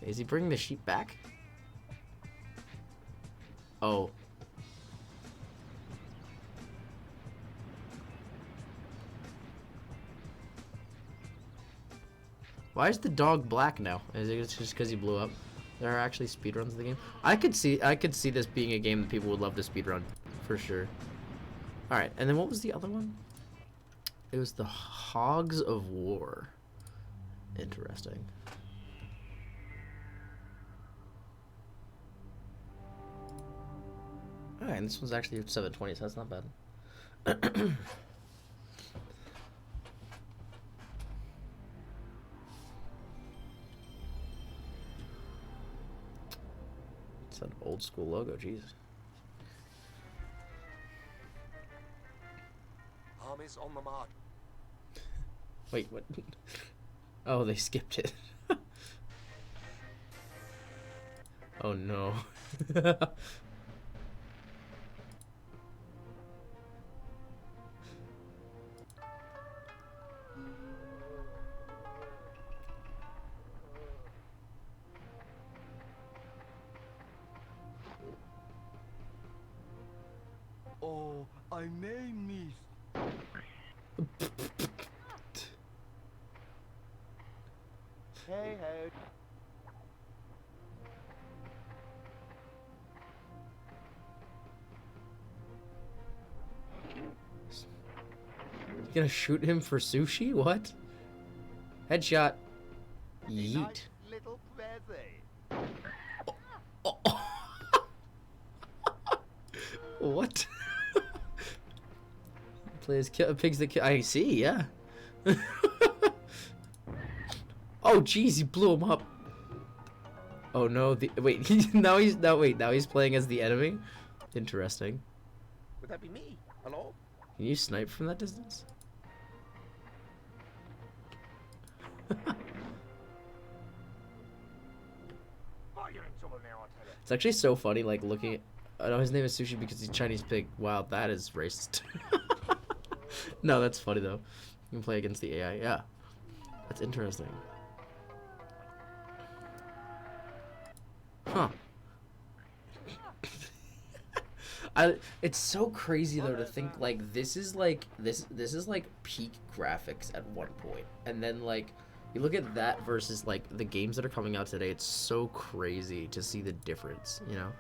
Is he bringing the sheep back? Oh. Why is the dog black now? Is it just because he blew up? There are actually speedruns of the game. I could see this being a game that people would love to speedrun, for sure. All right, and then what was the other one? It was the Hogs of War. Interesting. All right, and this one's actually 720, so that's not bad. It's an old school logo, Jesus. Armies on the march. Wait, what? Oh, they skipped it. Oh no. My name is. Hey, hey. You gonna shoot him for sushi? What? Headshot. Yeet. Nice little present. What? Plays pigs that kill. I see, yeah. Oh, jeez, he blew him up. Oh no, wait, now he's playing as the enemy. Interesting. Would that be me? Hello? Can you snipe from that distance? Oh, you're in trouble now, I'll tell you. It's actually so funny, like, looking at... I know his name is Sushi because he's Chinese pig. Wow, that is racist. No, that's funny, though. You can play against the AI. Yeah. That's interesting. Huh. It's so crazy, though, to think, like, this is like peak graphics at one point. And then, like, you look at that versus, like, the games that are coming out today, it's so crazy to see the difference, you know?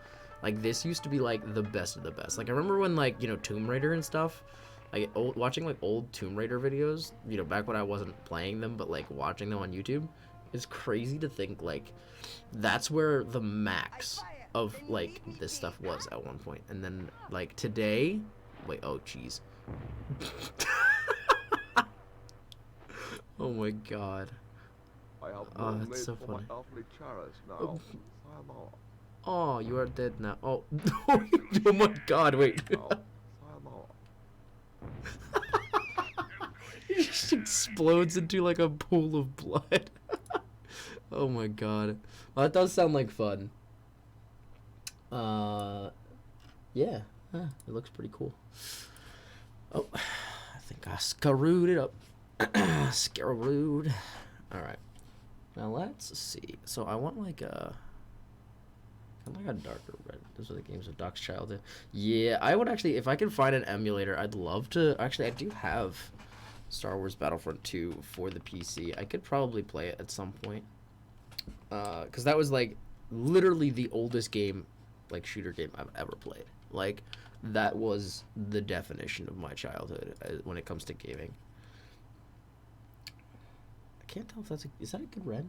Like, this used to be, like, the best of the best. Like, I remember when, like, you know, Tomb Raider and stuff, like, watching, like, old Tomb Raider videos, you know, back when I wasn't playing them, but, like, watching them on YouTube, it's crazy to think, like, that's where the max of, like, this stuff was at one point. And then, like, today, wait, oh, jeez. Oh, my God. I have Oh, no that's need so for funny. my earthly cherish now. Sayonara. Oh, you are dead now. Oh, oh my God, wait. Now, sayonara. He just explodes into like a pool of blood. Oh my God. Well, that does sound like fun. Yeah. Huh, it looks pretty cool. Oh, I think I screwed it up. Screwed. Alright. Now let's see. So I want like a... kind of like a darker red. Those are the games of Doc's childhood. Yeah, I would actually, if I could find an emulator, I'd love to. Actually, I do have Star Wars Battlefront 2 for the PC. I could probably play it at some point. Because that was like literally the oldest game, like shooter game I've ever played. Like, that was the definition of my childhood when it comes to gaming. I can't tell if that's is that a good red?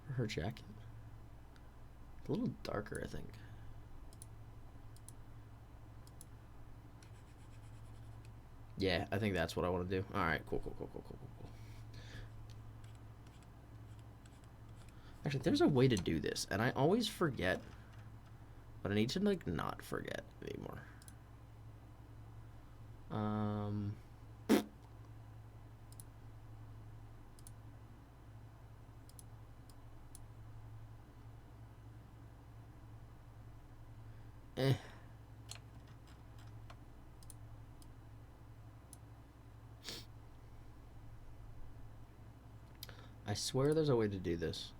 For her jacket? A little darker, I think. Yeah, I think that's what I want to do. All right, cool. Actually, there's a way to do this, and I always forget, but I need to like not forget anymore. I swear there's a way to do this.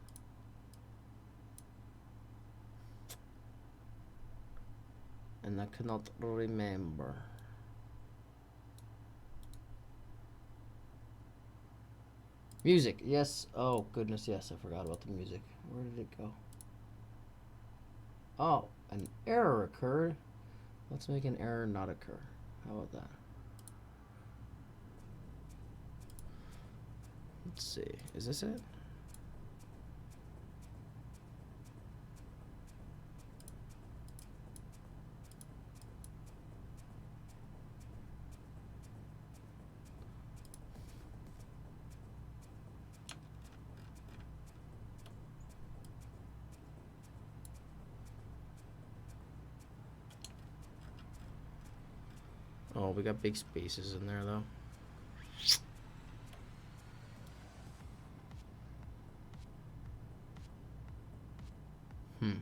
And I cannot remember. Music, yes. Oh, goodness, yes. I forgot about the music. Where did it go? Oh, an error occurred. Let's make an error not occur. How about that? Let's see. Is this it? Oh, we got big spaces in there, though. You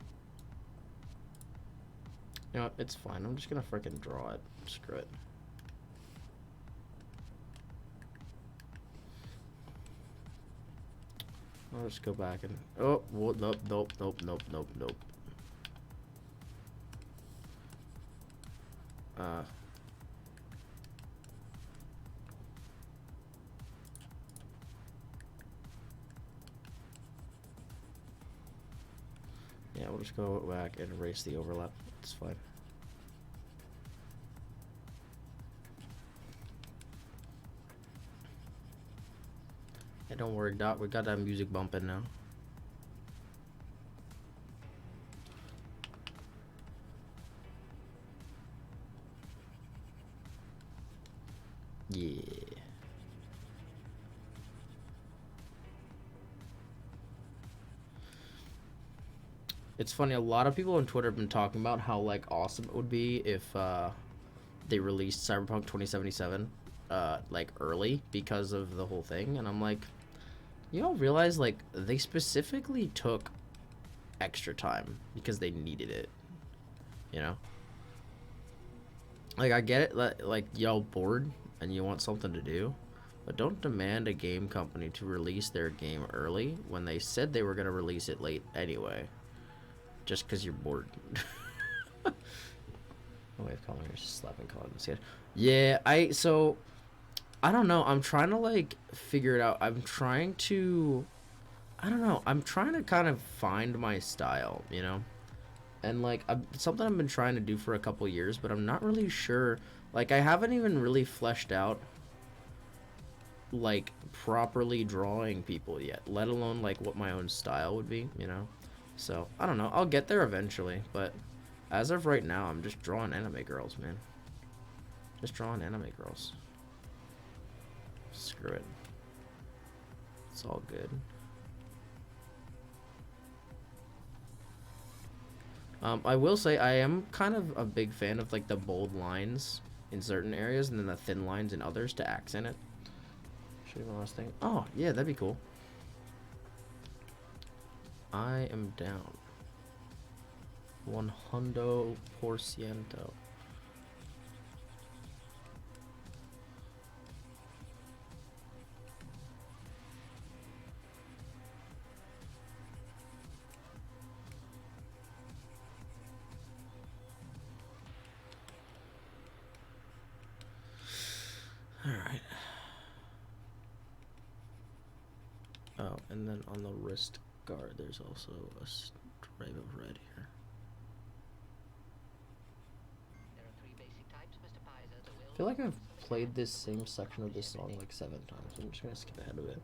know what? It's fine. I'm just gonna freaking draw it. Screw it. I'll just go back and... Oh, well, nope. Yeah, we'll just go back and erase the overlap. It's fine. Hey, don't worry, Doc. We got that music bumping now. Yeah. It's funny, a lot of people on Twitter have been talking about how like awesome it would be if they released Cyberpunk 2077 like early because of the whole thing, and I'm like, you all realize like they specifically took extra time because they needed it, you know? Like I get it, like y'all bored and you want something to do, but don't demand a game company to release their game early when they said they were going to release it late anyway. Just because you're bored. No way of calling her slapping Colin in the head. Yeah, I don't know. I'm trying to like figure it out. I'm trying to kind of find my style, you know? And like something I've been trying to do for a couple years, but I'm not really sure. Like I haven't even really fleshed out like properly drawing people yet, let alone like what my own style would be, you know? So, I don't know. I'll get there eventually, but as of right now, I'm just drawing anime girls, man. Just drawing anime girls. Screw it. It's all good. I will say I am kind of a big fan of like the bold lines in certain areas and then the thin lines in others to accent it. Show you one last thing. Oh, yeah, that'd be cool. I am down. 100%. All right. Oh, and then on the wrist guard, there's also a stripe of red here. There are 3 basic types, Mr. Pizer. I feel like I've played this same section of this song like 7 times. I'm just gonna skip ahead of it.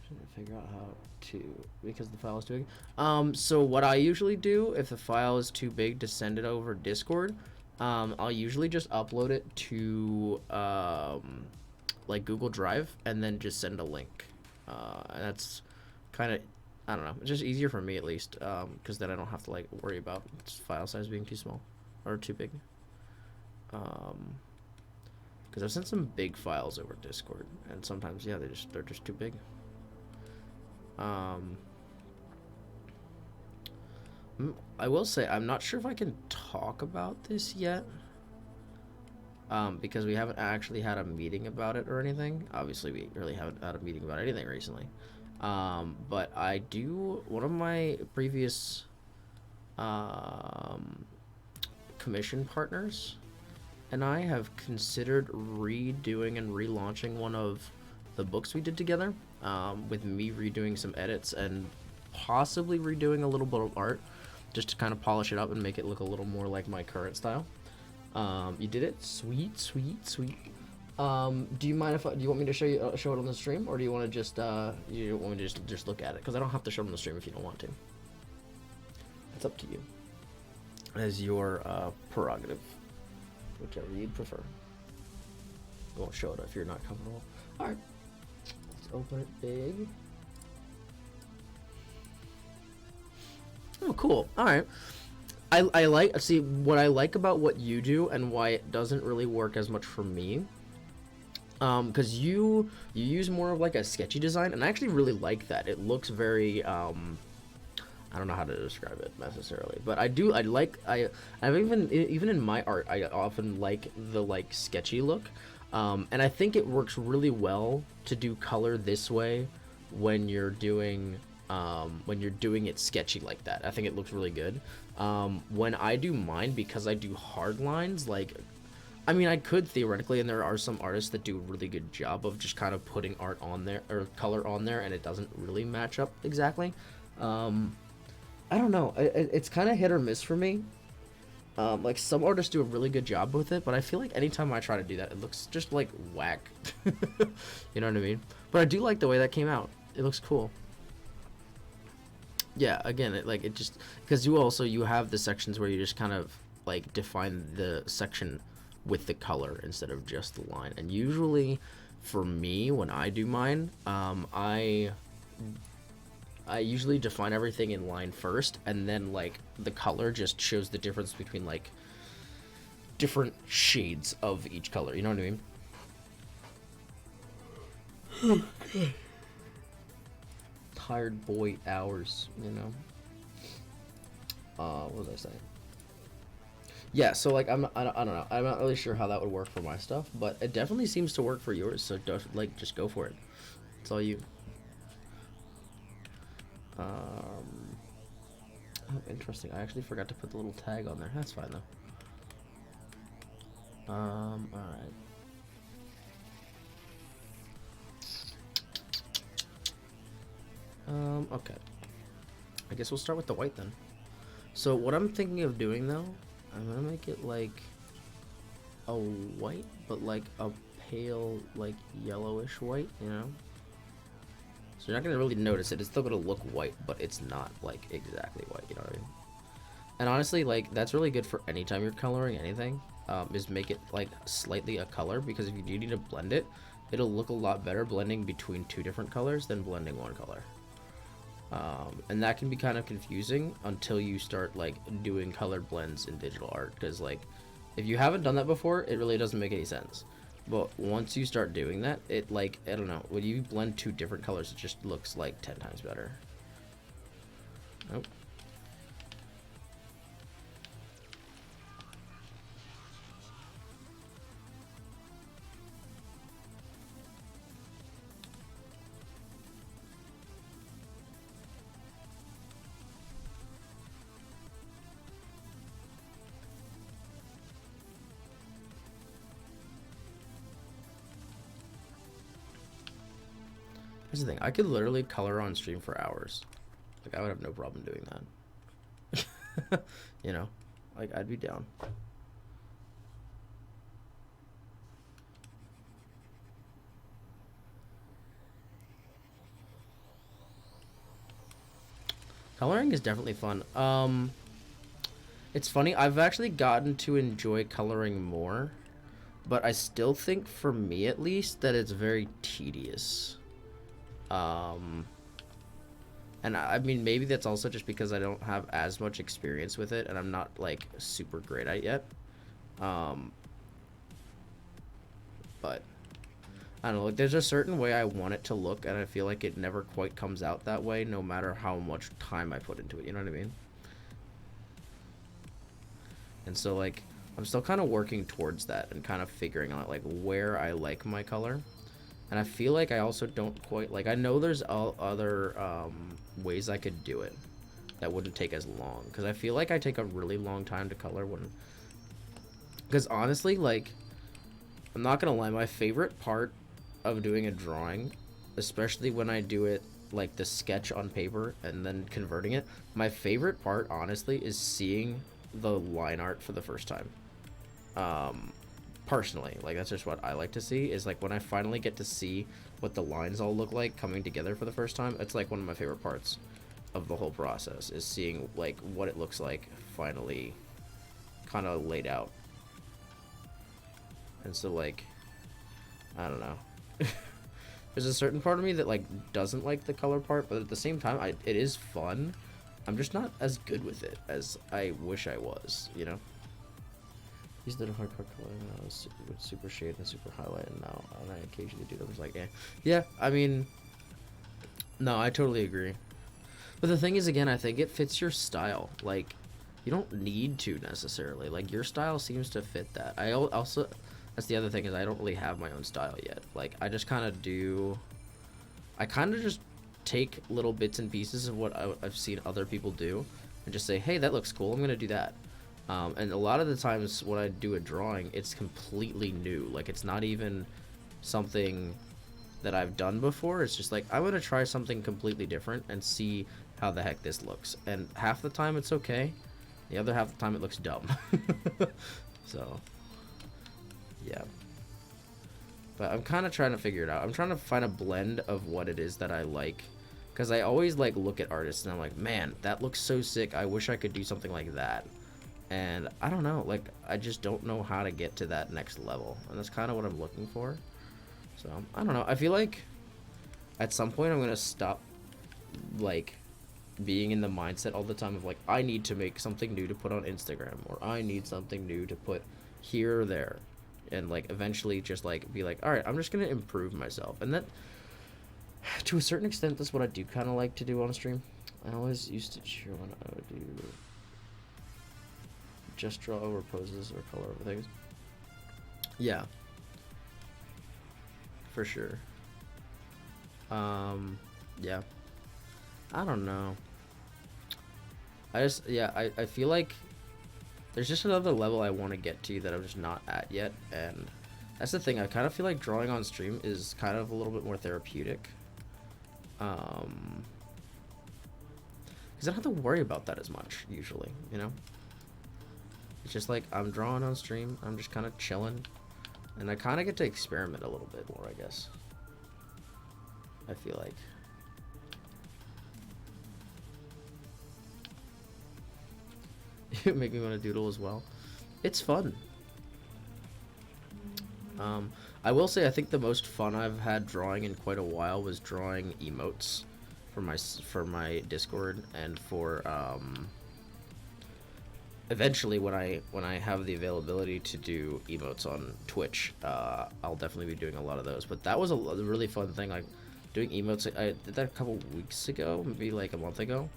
Just gonna figure out how to, because the file is too big. So what I usually do if the file is too big to send it over Discord, I'll usually just upload it to like Google Drive and then just send a link. And that's kind of, I don't know, it's just easier for me at least, because then I don't have to like worry about file size being too small or too big. Because I've sent some big files over Discord, and sometimes yeah, they're just too big. I will say I'm not sure if I can talk about this yet. Because we haven't actually had a meeting about it or anything. Obviously, we really haven't had a meeting about anything recently. But I do, one of my previous commission partners and I have considered redoing and relaunching one of the books we did together, with me redoing some edits and possibly redoing a little bit of art just to kind of polish it up and make it look a little more like my current style. You did it? Sweet, sweet, sweet. Do you mind if do you want me to show it on the stream, or do you want to just you want me to just look at it? Because I don't have to show it on the stream if you don't want to. It's up to you. As your prerogative, whichever you'd prefer. I won't show it if you're not comfortable. All right, let's open it big. Oh, cool. All right. I like, see, what I like about what you do and why it doesn't really work as much for me, because you use more of like a sketchy design, and I actually really like that. It looks very, I don't know how to describe it necessarily, but I've even in my art, I often like the like sketchy look, and I think it works really well to do color this way when you're doing it sketchy like that. I think it looks really good. When I do mine, because I do hard lines, like, I mean, I could theoretically, and there are some artists that do a really good job of just kind of putting art on there, or color on there, and it doesn't really match up exactly. I don't know. It's kind of hit or miss for me. Like some artists do a really good job with it, but I feel like anytime I try to do that, it looks just like whack. You know what I mean? But I do like the way that came out. It looks cool. Yeah, again, it just because you have the sections where you just kind of like define the section with the color instead of just the line. And usually, for me, when I do mine, I usually define everything in line first, and then like the color just shows the difference between like different shades of each color. You know what I mean? Tired boy hours, you know. What was I saying? Yeah, so like I don't know. I'm not really sure how that would work for my stuff, but it definitely seems to work for yours. So like just go for it. It's all you. Oh, interesting. I actually forgot to put the little tag on there. That's fine though. All right. Okay. I guess we'll start with the white then. So what I'm thinking of doing though, I'm gonna make it like a white, but like a pale, like yellowish white, you know? So you're not gonna really notice it. It's still gonna look white, but it's not like exactly white, you know what I mean? And honestly, like that's really good for anytime you're coloring anything, is make it like slightly a color, because if you do need to blend it, it'll look a lot better blending between two different colors than blending one color. And that can be kind of confusing until you start like doing colored blends in digital art, because like if you haven't done that before, it really doesn't make any sense. But once you start doing that, it like, I don't know, when you blend two different colors, it just looks like 10 times better. Nope. Here's the thing, I could literally color on stream for hours. Like, I would have no problem doing that. You know? Like, I'd be down. Coloring is definitely fun. It's funny, I've actually gotten to enjoy coloring more, but I still think, for me at least, that it's very tedious. And I mean, maybe that's also just because I don't have as much experience with it, and I'm not like super great at it yet. But I don't know, like there's a certain way I want it to look, and I feel like it never quite comes out that way, no matter how much time I put into it. You know what I mean? And so like I'm still kind of working towards that and kind of figuring out like where I like my color. And I feel like I also don't quite, like, I know there's other ways I could do it that wouldn't take as long. Because I feel like I take a really long time to color when... Because honestly, like, I'm not going to lie, my favorite part of doing a drawing, especially when I do it, like, the sketch on paper and then converting it, my favorite part, honestly, is seeing the line art for the first time. Personally, like that's just what I like to see, is like when I finally get to see what the lines all look like coming together for the first time. It's like one of my favorite parts of the whole process, is seeing like what it looks like finally kind of laid out. And so like, I don't know. There's a certain part of me that like doesn't like the color part, but at the same time it is fun. I'm just not as good with it as I wish I was, you know? Used the hardcore coloring with super shade and super highlight, and now I occasionally do them. It's like, eh. Yeah, I mean, no, I totally agree. But the thing is, again, I think it fits your style. Like, you don't need to necessarily. Like, your style seems to fit that. I also, that's the other thing, is I don't really have my own style yet. Like, I just kind of do, I kind of just take little bits and pieces of what I've seen other people do and just say, hey, that looks cool, I'm going to do that. And a lot of the times when I do a drawing, it's completely new. Like, it's not even something that I've done before. It's just like, I'm going to try something completely different and see how the heck this looks. And half the time it's okay, the other half the time it looks dumb. So, yeah. But I'm kind of trying to figure it out. I'm trying to find a blend of what it is that I like. Because I always, like, look at artists and I'm like, man, that looks so sick. I wish I could do something like that. And I don't know. Like, I just don't know how to get to that next level. And that's kind of what I'm looking for. So, I don't know. I feel like at some point I'm going to stop, like, being in the mindset all the time of, like, I need to make something new to put on Instagram. Or I need something new to put here or there. And, like, eventually just, like, be like, alright, I'm just going to improve myself. And that, to a certain extent, that's what I do kind of like to do on a stream. I always used to cheer when I would do just draw over poses or color over things. Yeah. For sure. Yeah. I don't know. I feel like there's just another level I want to get to that I'm just not at yet, and that's the thing. I kind of feel like drawing on stream is kind of a little bit more therapeutic. Because I don't have to worry about that as much, usually, you know? It's just like, I'm drawing on stream, I'm just kind of chilling, and I kind of get to experiment a little bit more, I guess. I feel like. You make me want to doodle as well. It's fun. I will say I think the most fun I've had drawing in quite a while was drawing emotes for my Discord, and for eventually when I have the availability to do emotes on Twitch, I'll definitely be doing a lot of those. But that was a really fun thing, like doing emotes. I did that a couple weeks ago, maybe like a month ago,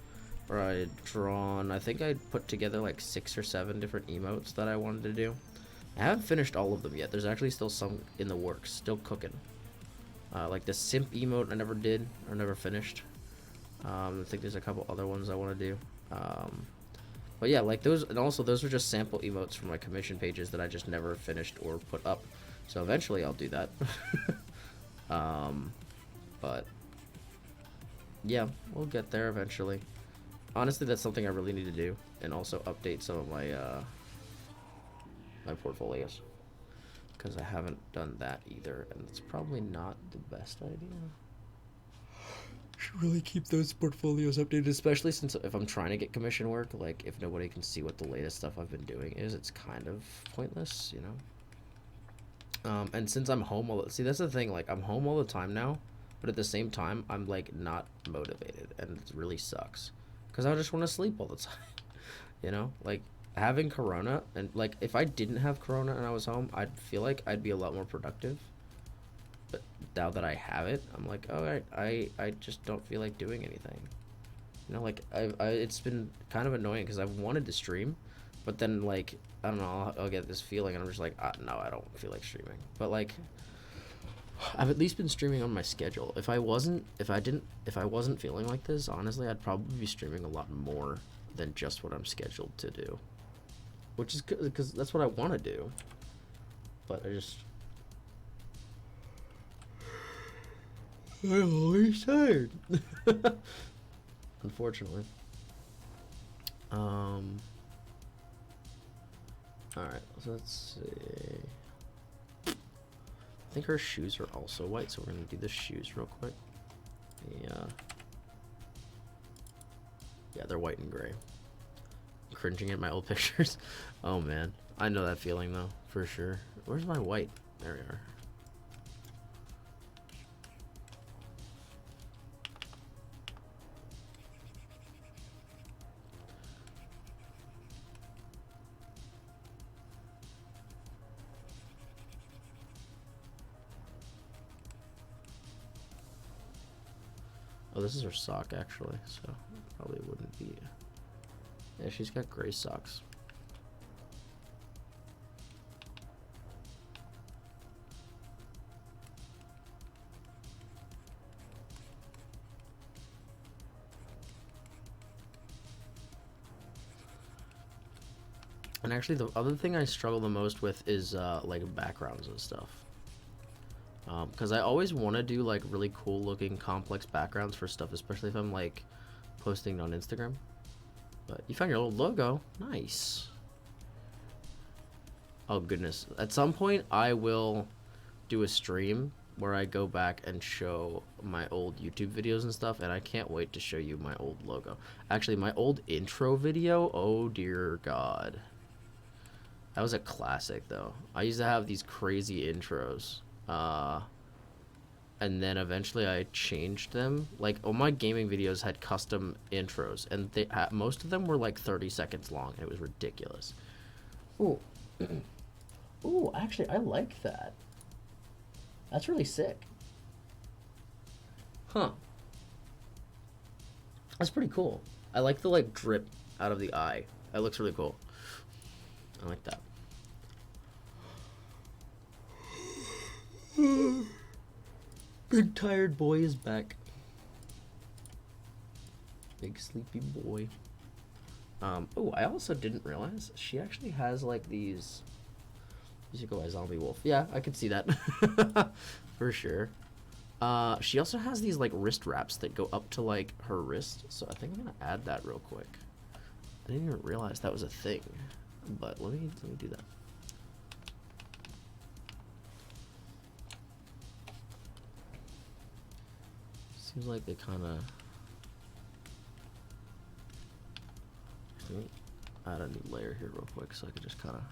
where I drawn, I think I put together like 6 or 7 different emotes that I wanted to do. I haven't finished all of them yet. There's actually still some in the works, still cooking. Like the simp emote I never did, or never finished. I think there's a couple other ones I want to do. But yeah, like those, and also those are just sample emotes from my commission pages that I just never finished or put up. So eventually I'll do that. But yeah, we'll get there eventually. Honestly, that's something I really need to do, and also update some of my my portfolios, because I haven't done that either, and it's probably not the best idea. Should really keep those portfolios updated, especially since if I'm trying to get commission work, like if nobody can see what the latest stuff I've been doing is, it's kind of pointless, you know. And since I'm home see, that's the thing, like I'm home all the time now, but at the same time I'm like not motivated, and it really sucks, because I just want to sleep all the time. You know, like having corona, and like if I didn't have corona and I was home, I'd feel like I'd be a lot more productive. But now that I have it, I'm like, all right, I just don't feel like doing anything. You know, like it's been kind of annoying because I've wanted to stream, but then like I don't know, I'll get this feeling and I'm just like, no, I don't feel like streaming. But like I've at least been streaming on my schedule. If I wasn't feeling like this, honestly, I'd probably be streaming a lot more than just what I'm scheduled to do, which is because that's what I want to do. But I'm always tired. Unfortunately. All right, so let's see. I think her shoes are also white, so we're gonna do the shoes real quick. Yeah, they're white and gray. I'm cringing at my old pictures. Oh man, I know that feeling though, for sure. Where's my white? There we are. Oh, this is her sock actually, so probably wouldn't be. Yeah, she's got gray socks. And actually, the other thing I struggle the most with is like backgrounds and stuff. Because I always want to do like really cool looking complex backgrounds for stuff, especially if I'm like posting it on Instagram. But you found your old logo. Nice. Oh goodness. At some point I will do a stream where I go back and show my old YouTube videos and stuff, and I can't wait to show you my old logo. Actually, my old intro video, oh dear God. That was a classic though. I used to have these crazy intros. And then eventually I changed them. Like, all my gaming videos had custom intros, and they most of them were like 30 seconds long. It was ridiculous. Ooh. Ooh, actually, I like that. That's really sick. Huh. That's pretty cool. I like the, like, drip out of the eye. That looks really cool. I like that. Big tired boy is back. Big sleepy boy. Oh, I also didn't realize she actually has like these. You should go by Zombie Wolf. Yeah, I could see that. For sure. She also has these like wrist wraps that go up to like her wrist. So I think I'm gonna add that real quick. I didn't even realize that was a thing. But let me do that. Seems like they kind of. Let me add a new layer here real quick so I can just kind of.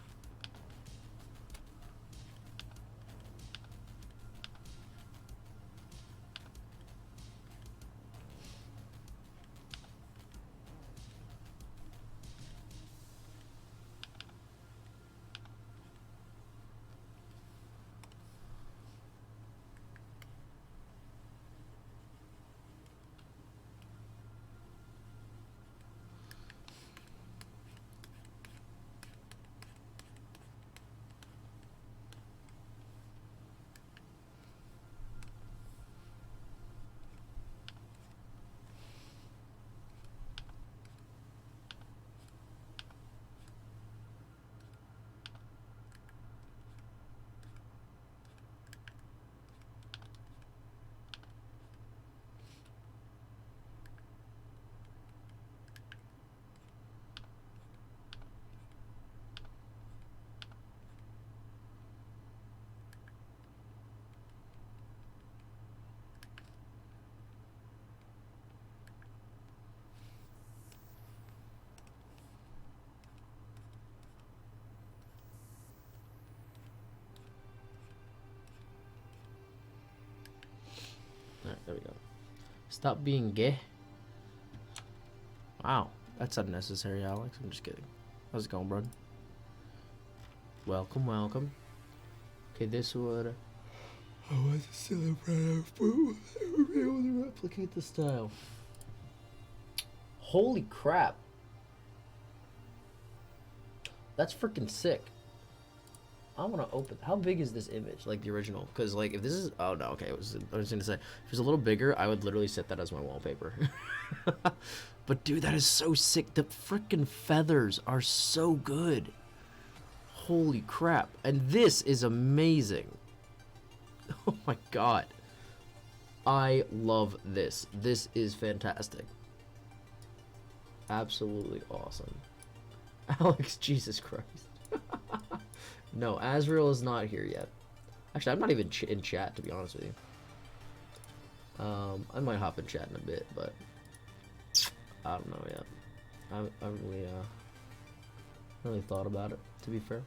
Alright, there we go. Stop being gay. Wow, that's unnecessary, Alex. I'm just kidding. How's it going, bud? Welcome, welcome. Okay, this would. I was a celebrate food. Be able to replicate the style. Holy crap! That's freaking sick. I want to open. How big is this image? Like the original? Because like if this is. Oh no. Okay. I was gonna say if it was a little bigger, I would literally set that as my wallpaper. But dude, that is so sick. The freaking feathers are so good. Holy crap! And this is amazing. Oh my god. I love this. This is fantastic. Absolutely awesome. Alex, Jesus Christ. No, Azrael is not here yet. Actually, I'm not even in chat, to be honest with you. I might hop in chat in a bit, but I don't know yet. I haven't really thought about it, to be fair.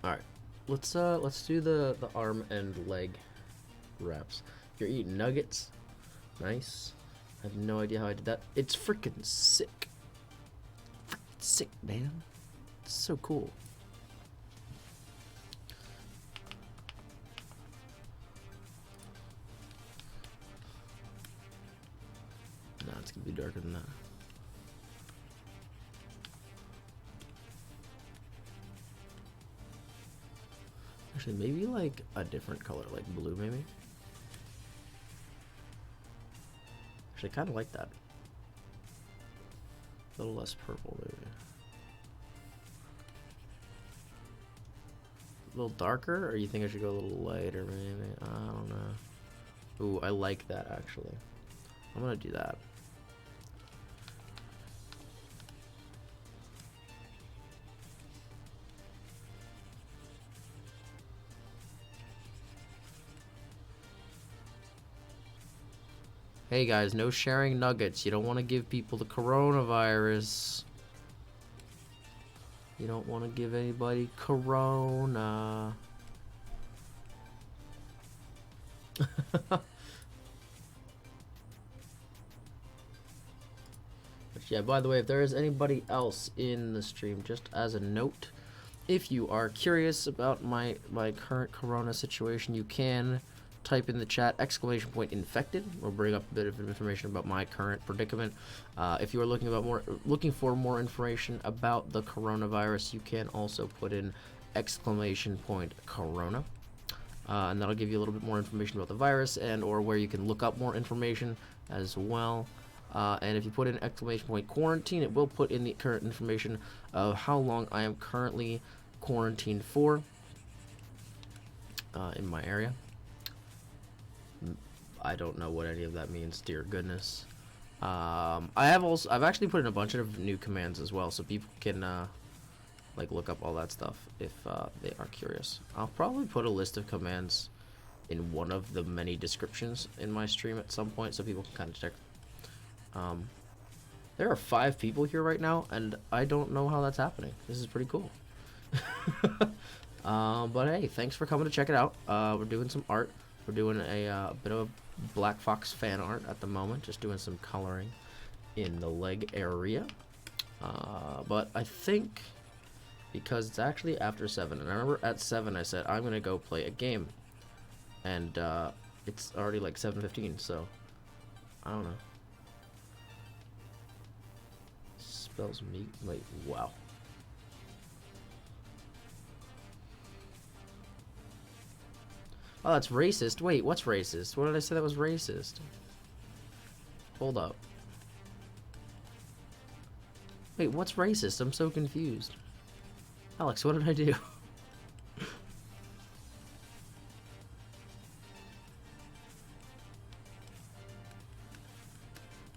Alright, let's do the arm and leg wraps. You're eating nuggets. Nice. I have no idea how I did that. It's freaking sick. Freaking sick, man. It's so cool. Nah, it's gonna be darker than that. Actually, maybe like a different color, like blue, maybe. Actually, I kind of like that. A little less purple, maybe. A little darker, or you think I should go a little lighter, maybe? I don't know. Ooh, I like that, actually. I'm gonna do that. Hey guys, no sharing nuggets. You don't want to give people the coronavirus. You don't want to give anybody corona. But yeah, by the way, if there is anybody else in the stream, just as a note, if you are curious about my current corona situation, you can type in the chat !infected. We'll bring up a bit of information about my current predicament. If you are looking for more information about the coronavirus, you can also put in !corona, and that'll give you a little bit more information about the virus and or where you can look up more information as well. And if you put in !quarantine, it will put in the current information of how long I am currently quarantined for in my area. I don't know what any of that means, dear goodness. I've actually put in a bunch of new commands as well, so people can like look up all that stuff if they are curious. I'll probably put a list of commands in one of the many descriptions in my stream at some point, so people can kind of check. There are 5 people here right now, and I don't know how that's happening. This is pretty cool. But hey, thanks for coming to check it out. We're doing some art. We're doing a bit of Black Fox fan art at the moment, just doing some coloring in the leg area. But I think because it's actually after 7, and I remember at 7 I said I'm gonna go play a game, and it's already like 7:15, so I don't know. Spells me like wow. Oh, that's racist. Wait, what's racist? What did I say that was racist? Hold up. Wait, what's racist? I'm so confused. Alex, what did I do?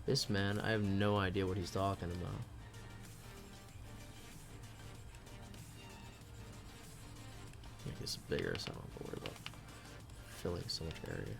This man, I have no idea what he's talking about. Make this bigger so I don't have to worry about filling so much area.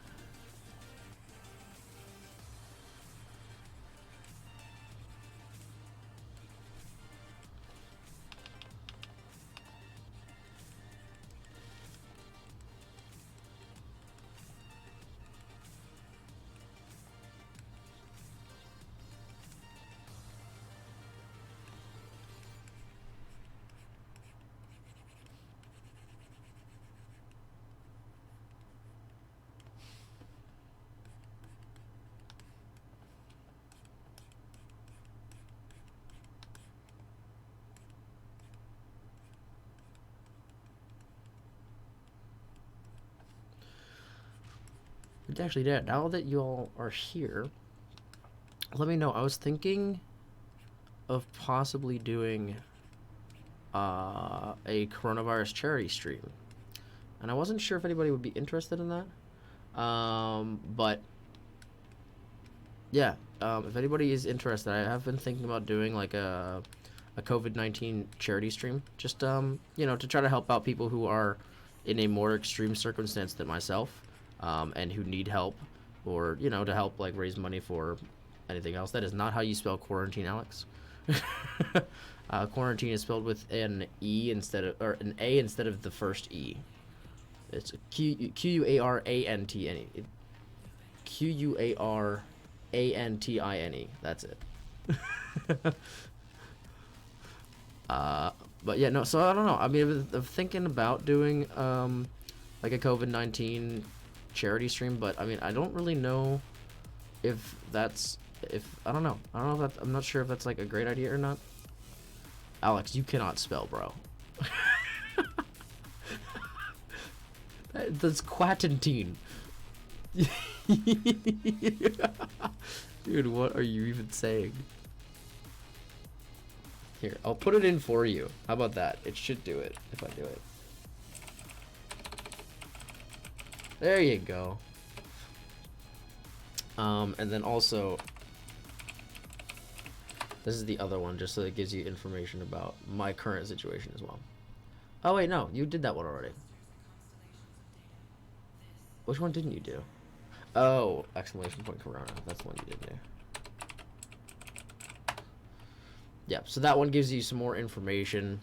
Actually, Dad, now that you all are here, let me know. I was thinking of possibly doing a coronavirus charity stream, and I wasn't sure if anybody would be interested in that. But yeah, if anybody is interested, I have been thinking about doing like a COVID-19 charity stream, just you know, to try to help out people who are in a more extreme circumstance than myself. And who need help, or, you know, to help, like, raise money for anything else. That is not how you spell quarantine, Alex. Quarantine is spelled with an E instead of, or an A instead of the first E. It's Q-U-A-R-A-N-T-N-E. Q-U-A-R-A-N-T-I-N-E. That's it. But yeah, no, so I don't know. I mean, I'm thinking about doing, like a COVID-19 charity stream, but I mean, I don't really know if that's, I don't know if that, I'm not sure if that's like a great idea or not. Alex, you cannot spell, bro. That's quatantine. Dude, what are you even saying? Here, I'll put it in for you. How about that? It should do it if I do it. There you go. And then also, this is the other one, just so it gives you information about my current situation as well. Oh wait, no, you did that one already. Which one didn't you do? Oh, exclamation point Corona. That's the one you did do. Yeah, so that one gives you some more information.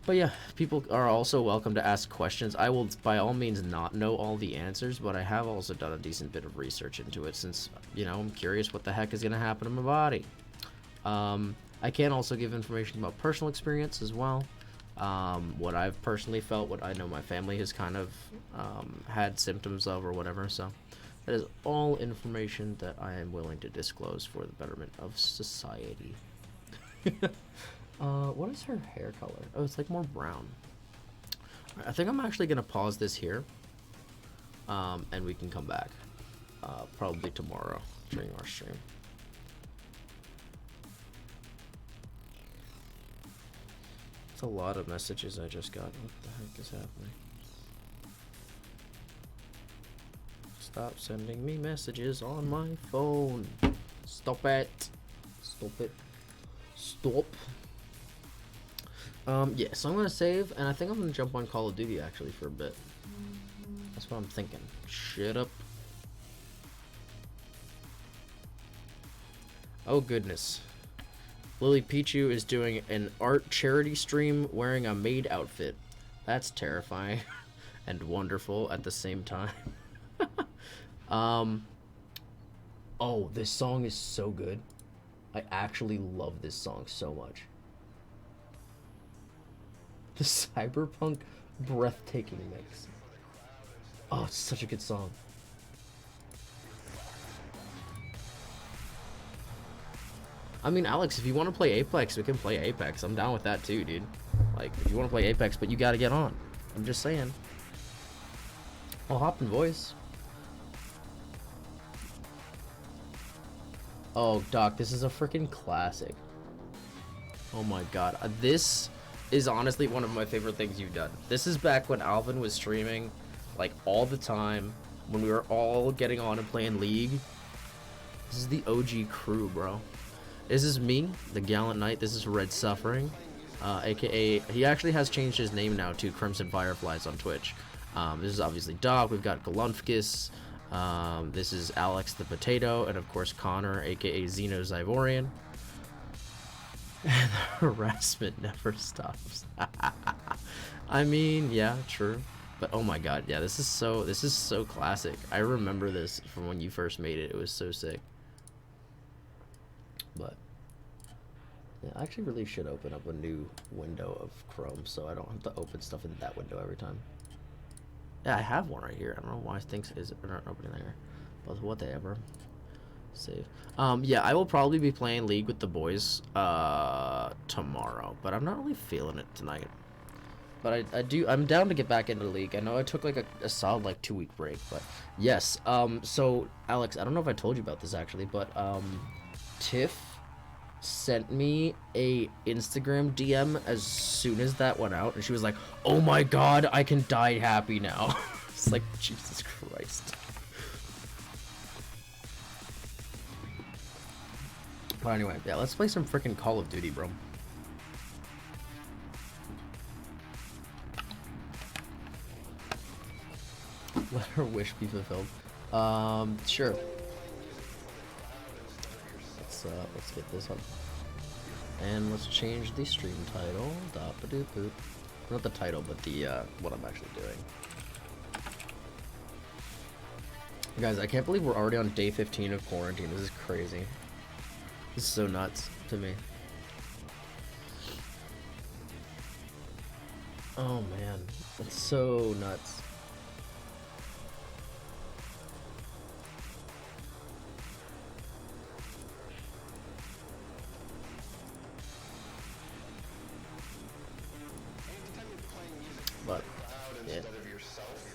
But yeah, people are also welcome to ask questions. I will, by all means, not know all the answers, but I have also done a decent bit of research into it since, you know, I'm curious what the heck is going to happen to my body. I can also give information about personal experience as well. What I've personally felt, what I know my family has kind of had symptoms of or whatever. So that is all information that I am willing to disclose for the betterment of society. What is her hair color? Oh, it's like more brown. I think I'm actually gonna pause this here, and we can come back probably tomorrow during our stream. It's a lot of messages I just got. What the heck is happening? Stop sending me messages on my phone. Stop it. Stop it. Stop. Yeah, so I'm gonna save, and I think I'm gonna jump on Call of Duty actually for a bit. That's what I'm thinking. Shut up. Oh goodness. Lily Pichu is doing an art charity stream wearing a maid outfit. That's terrifying and wonderful at the same time. Oh, this song is so good. I actually love this song so much. The cyberpunk breathtaking mix. Oh, it's such a good song. I mean, Alex, if you want to play Apex, we can play Apex. I'm down with that too, dude. Like, if you want to play Apex, but you gotta get on. I'm just saying. I'll hop in voice. Oh, Doc, this is a freaking classic. Oh my god. This is honestly one of my favorite things you've done. This is back when Alvin was streaming, like, all the time. When we were all getting on and playing League. This is the OG crew, bro. This is me, the Gallant Knight. This is Red Suffering. AKA, he actually has changed his name now to Crimson Fireflies on Twitch. This is obviously Doc. We've got Galunfkis. This is Alex the Potato, and of course Connor, aka Xeno Zyvorian. And the harassment never stops. I mean, yeah, true. But oh my god, yeah, this is so classic. I remember this from when you first made it. It was so sick. But yeah, I actually really should open up a new window of Chrome so I don't have to open stuff in that window every time. Yeah, I have one right here. I don't know why things is not opening there, but whatever. Save. Yeah, I will probably be playing League with the boys tomorrow, but I'm not really feeling it tonight. But I'm down to get back into League. I know I took like a solid like 2-week break, but yes. So Alex, I don't know if I told you about this actually, but Tiff sent me a Instagram DM as soon as that went out, and she was like, "Oh my god, I can die happy now." It's like, Jesus Christ. But anyway, yeah, let's play some freaking Call of Duty, bro. Let her wish be fulfilled. Sure. Let's get this up. And let's change the stream title. Da-ba-doop-boop. Not the title, but the what I'm actually doing. Guys, I can't believe we're already on day 15 of quarantine. This is crazy. This is so nuts to me. Oh man, it's so nuts. But yeah,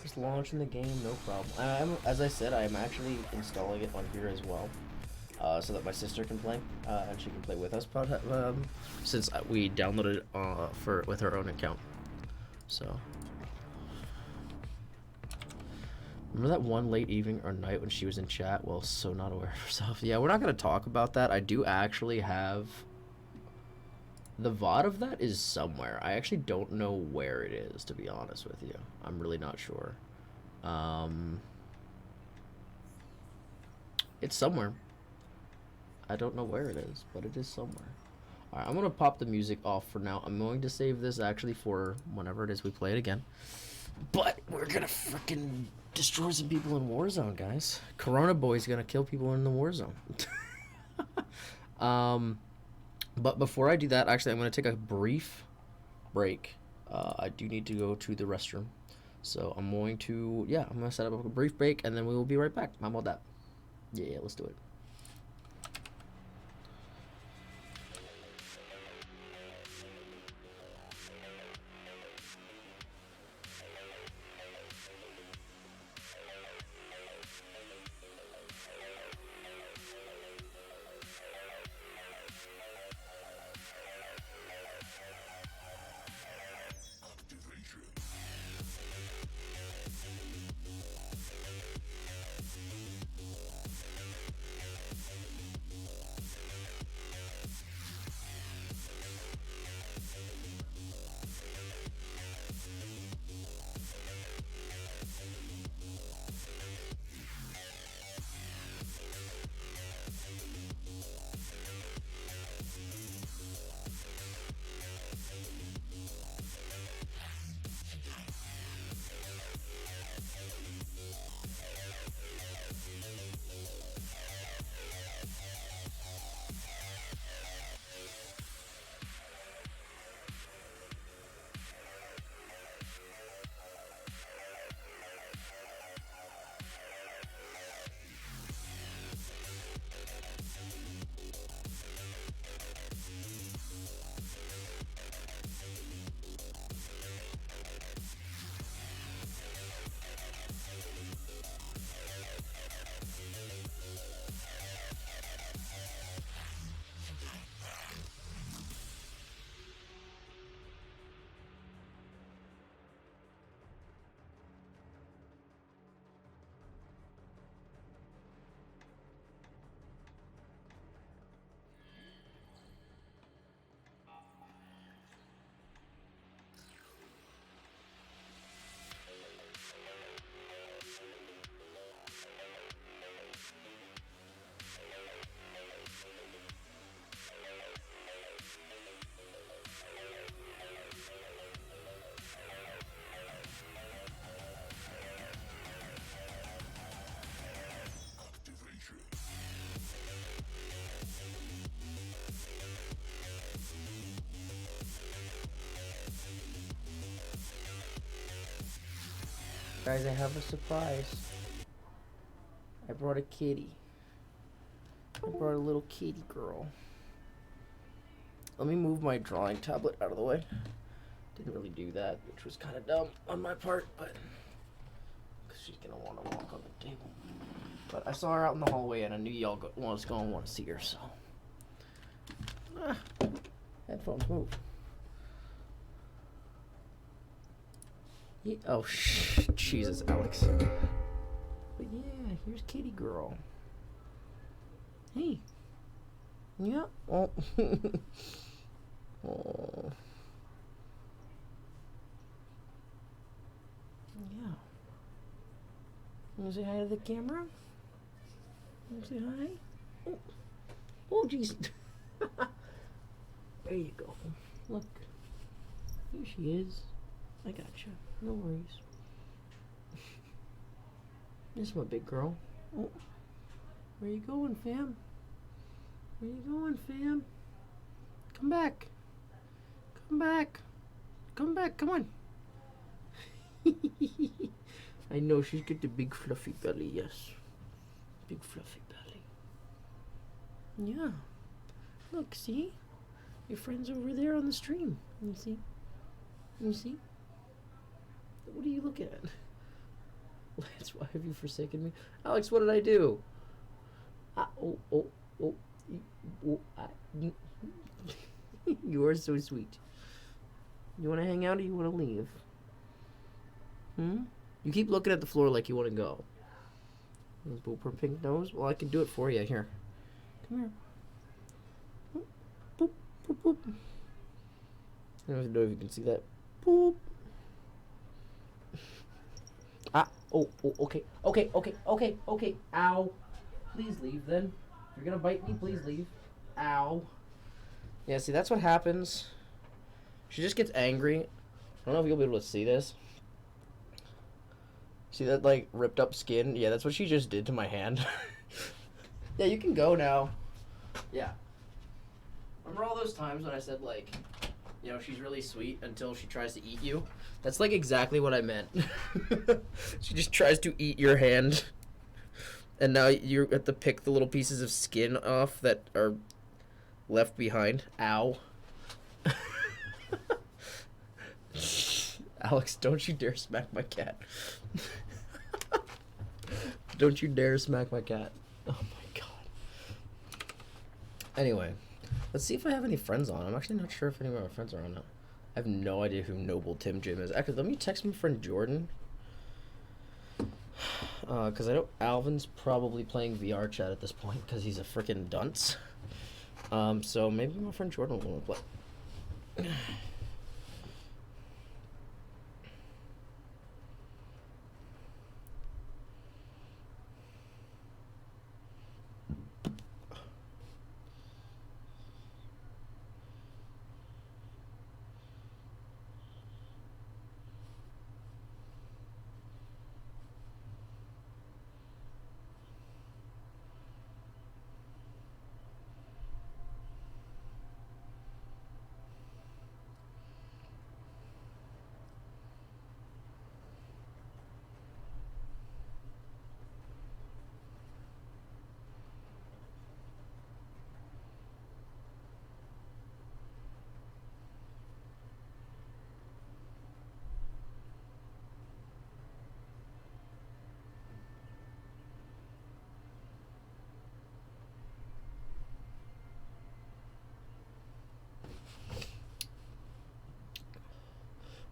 just launching the game, no problem. As I said, I'm actually installing it on here as well. so that my sister can play, and she can play with us. But since we downloaded with her own account, so. Remember that one late evening or night when she was in chat? Well, so not aware of herself. Yeah, we're not gonna talk about that. I do actually have the VOD of that is somewhere. I actually don't know where it is, to be honest with you. I'm really not sure. It's somewhere. I don't know where it is, but it is somewhere. Alright, I'm going to pop the music off for now. I'm going to save this actually for whenever it is we play it again. But we're going to freaking destroy some people in Warzone, guys. Corona Boy's going to kill people in the Warzone. But before I do that, actually, I'm going to take a brief break. I do need to go to the restroom. So I'm going to, I'm going to set up a brief break, and then we will be right back. How about that? Yeah, let's do it. Guys, I have a surprise. I brought a kitty. I brought a little kitty girl. Let me move my drawing tablet out of the way. Didn't really do that, which was kind of dumb on my part, but because she's gonna want to walk on the table. But I saw her out in the hallway, and I knew y'all was gonna want to see her, so. Headphones move. Yeah, oh, Jesus, Alex. But yeah, here's Kitty Girl. Hey. Yeah. Oh. Oh. Yeah. You wanna say hi to the camera? You wanna say hi? Oh, oh jeez. There you go. Look. Here she is. I gotcha. No worries. This is my big girl. Oh. Where you going, fam? Where you going, fam? Come back. Come back. Come back. Come on. I know she's got the big fluffy belly, yes. Big fluffy belly. Yeah. Look, see? Your friend's over there on the stream. You see? You see? What are you looking at? Lance, why have you forsaken me? Alex, what did I do? Oh. You, you are so sweet. You want to hang out or you want to leave? Hmm? You keep looking at the floor like you want to go. Boop her pink nose. Well, I can do it for you. Here. Come here. Boop, boop, boop. I don't know if you can see that. Boop. Ah. Oh, okay. Okay. Ow. Please leave then. If you're gonna bite me, please leave. Ow. Yeah, see, that's what happens. She just gets angry. I don't know if you'll be able to see this. See that, like, ripped up skin? Yeah, that's what she just did to my hand. Yeah, you can go now. Yeah. Remember all those times when I said, like, you know, she's really sweet until she tries to eat you? That's, like, exactly what I meant. She just tries to eat your hand. And now you have to pick the little pieces of skin off that are left behind. Ow. Alex, don't you dare smack my cat. Don't you dare smack my cat. Oh my god. Anyway, let's see if I have any friends on. I'm actually not sure if any of my friends are on now. I have no idea who Noble Tim Jim is. Actually, let me text my friend Jordan. Because I know Alvin's probably playing VR chat at this point because he's a freaking dunce. So maybe my friend Jordan will want to play.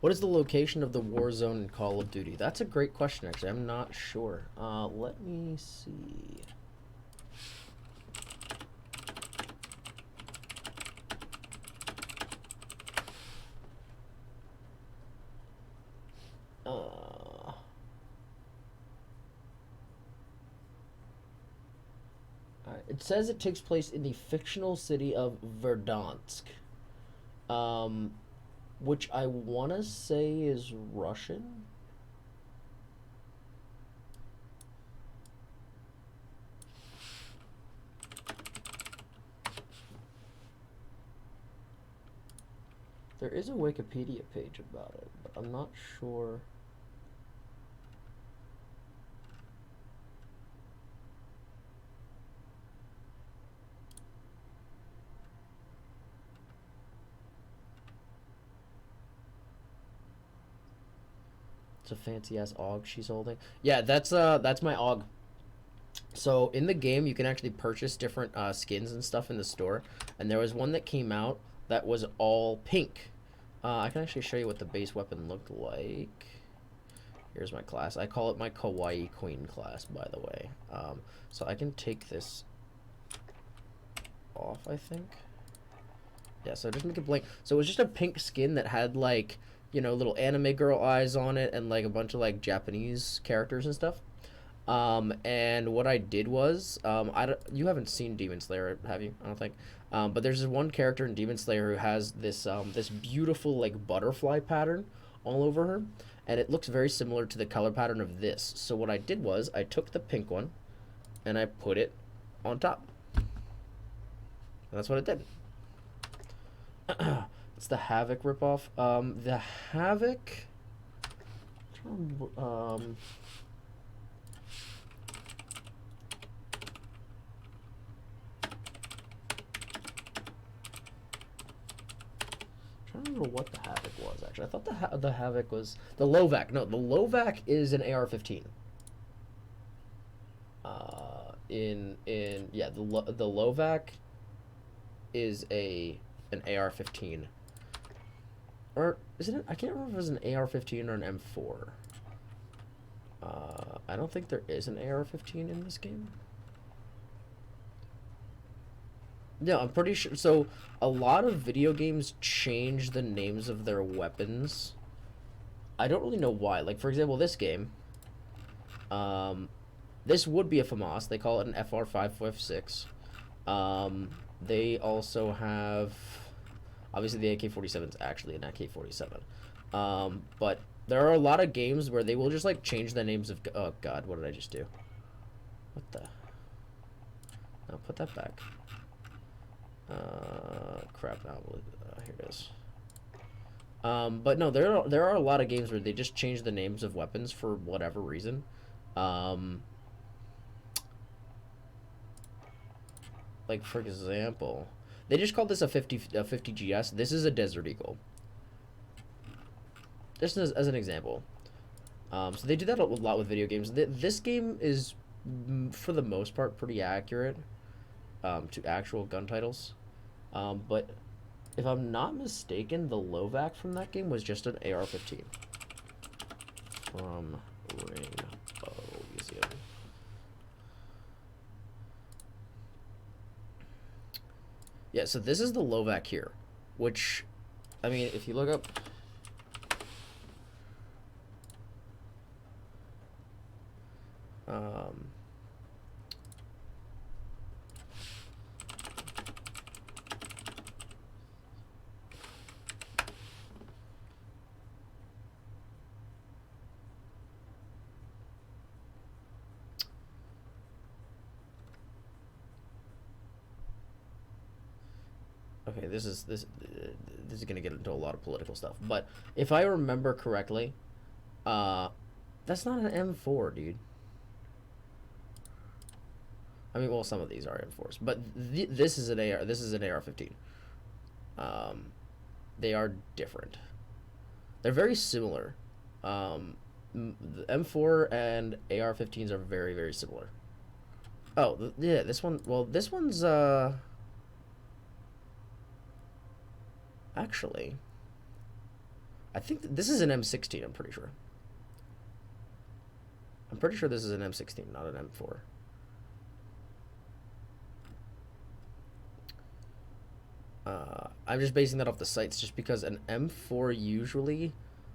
What is the location of the war zone in Call of Duty? That's a great question, actually. I'm not sure. Let me see. Alright, it says it takes place in the fictional city of Verdansk. Which I want to say is Russian. There is a Wikipedia page about it, but I'm not sure. It's a fancy ass AUG she's holding. Yeah, that's my AUG. So in the game, you can actually purchase different skins and stuff in the store, and there was one that came out that was all pink. I can actually show you what the base weapon looked like. Here's my class. I call it my Kawaii Queen class, by the way. So I can take this off, I think. Yeah, so just make it blank. So it was just a pink skin that had, like, you know, little anime girl eyes on it and, like, a bunch of, like, Japanese characters and stuff. And what I did was, you haven't seen Demon Slayer, have you? I don't think. But there's this one character in Demon Slayer who has this, this beautiful, like, butterfly pattern all over her. And it looks very similar to the color pattern of this. So what I did was, I took the pink one, and I put it on top. And that's what it did. It's the Havoc ripoff. The Havoc... trying to remember what the Havoc was, actually. I thought the Havoc was... the Lovac. No, the Lovac is an AR-15. Yeah, the Lovac is an AR-15. Or isn't it? I can't remember if it was an AR-15 or an M4. I don't think there is an AR-15 in this game. No, I'm pretty sure. So, a lot of video games change the names of their weapons. I don't really know why. Like, for example, this game. This would be a FAMAS. They call it an FR556. They also have... Obviously, the AK-47 is actually an AK-47. But there are a lot of games where they will just, like, change the names of... Oh, God, what did I just do? What the... No, put that back. Crap, now here it is. But no, there are a lot of games where they just change the names of weapons for whatever reason. Like, for example, they just called this a 50 GS. This is a Desert Eagle. Just as an example. So they do that a lot with video games. This game is, for the most part, pretty accurate to actual gun titles. But if I'm not mistaken, the Lovac from that game was just an AR-15 from Rainbow Museum. Yeah, so this is the Lovac here, which, I mean, if you look up... Okay, this is gonna get into a lot of political stuff, but if I remember correctly, that's not an M4, dude. I mean, well, some of these are M4s, but this is an AR. This is an AR-15. They are different. They're very similar. The M4 and AR-15s are very, very similar. Oh, yeah, this one. Well, this one's actually, I think this is an M16, I'm pretty sure. I'm pretty sure this is an M16, not an M4. I'm just basing that off the sights, just because an M4 usually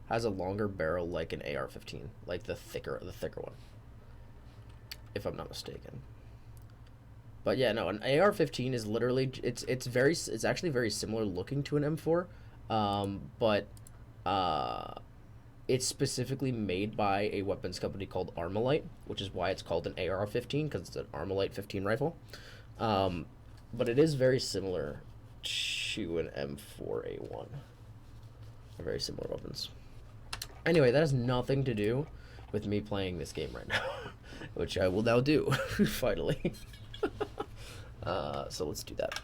has a longer barrel like an AR-15, like the thicker one, if I'm not mistaken. But yeah, no, an AR-15 is literally, it's actually very similar looking to an M4, but it's specifically made by a weapons company called Armalite, which is why it's called an AR-15, because it's an Armalite 15 rifle. But it is very similar to an M4A1. They're very similar weapons. Anyway, that has nothing to do with me playing this game right now, which I will now do, finally. So let's do that.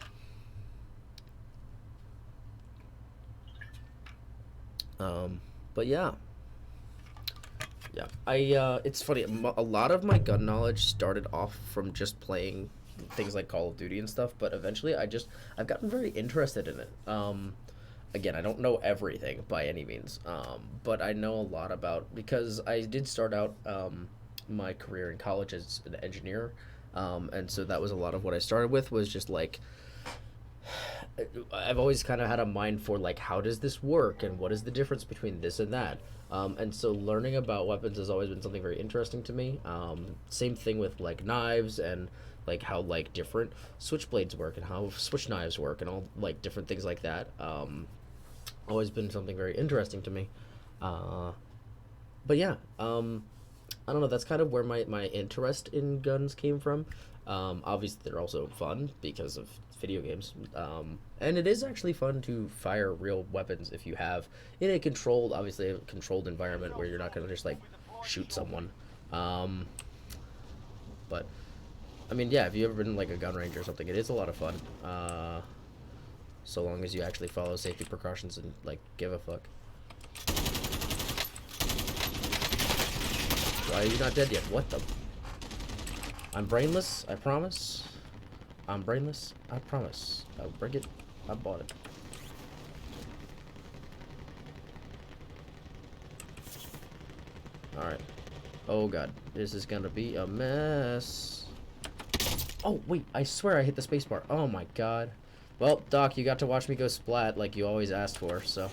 But yeah, it's funny. A lot of my gun knowledge started off from just playing things like Call of Duty and stuff, but eventually I've gotten very interested in it. Again, I don't know everything by any means, but I know a lot about, because I did start out my career in college as an engineer, and so that was a lot of what I started with, was just like, I've always kind of had a mind for like, how does this work and what is the difference between this and that, and so learning about weapons has always been something very interesting to me. Same thing with like knives, and like how like different switchblades work and how switch knives work and all like different things like that. Always been something very interesting to me. But yeah, I don't know, that's kind of where my interest in guns came from. Obviously they're also fun because of video games, and it is actually fun to fire real weapons if you have, in a controlled, obviously a controlled environment where you're not going to just like shoot someone. But I mean, yeah, if you've ever been in like a gun range or something, it is a lot of fun, so long as you actually follow safety precautions and like give a fuck. Why are you not dead yet? What the? I'm brainless, I promise. I'm brainless. I promise. I'll bring it. I bought it. Alright. Oh god. This is gonna be a mess. Oh, wait. I swear I hit the spacebar. Oh my god. Well, Doc, you got to watch me go splat like you always asked for, so.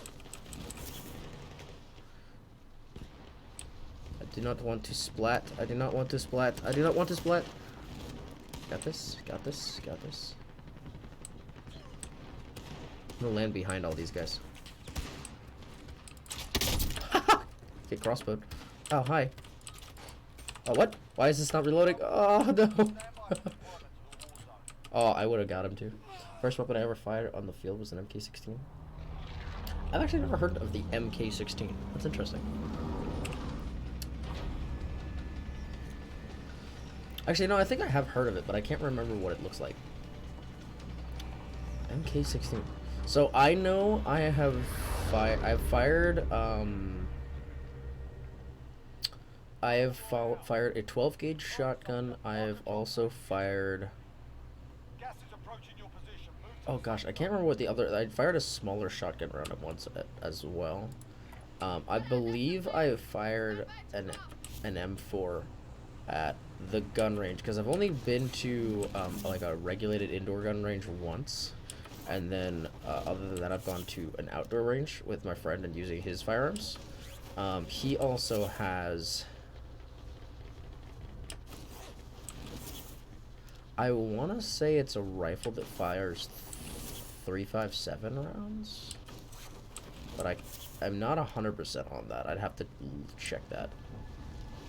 I do not want to splat. I do not want to splat. I do not want to splat. Got this. Got this. Got this. I'm gonna land behind all these guys. Get crossbowed. Oh, hi. Oh, what? Why is this not reloading? Oh, no. Oh, I would have got him too. First weapon I ever fired on the field was an MK16. I've actually never heard of the MK16. That's interesting. Actually, no, I think I have heard of it, but I can't remember what it looks like. MK16. So I know I have I've fired I have fired a 12 gauge shotgun. I have also fired. Oh gosh, I can't remember what the other. I fired a smaller shotgun round at once as well. I believe I have fired an M4 at the gun range because I've only been to like a regulated indoor gun range once, and then other than that, I've gone to an outdoor range with my friend and using his firearms. He also has. I want to say it's a rifle that fires 357 rounds, but I'm not 100% on that. I'd have to check that,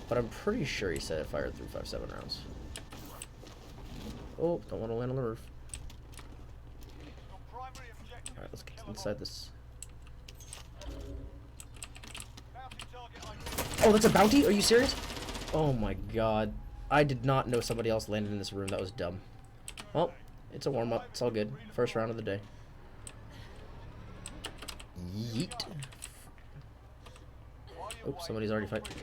but I'm pretty sure he said it fired 357 rounds. Oh, don't want to land on the roof. Alright, let's get inside this. Oh, that's a bounty? Are you serious? Oh my god. I did not know somebody else landed in this room. That was dumb. Well, it's a warm-up. It's all good. First round of the day. Yeet. Oops, somebody's already fighting.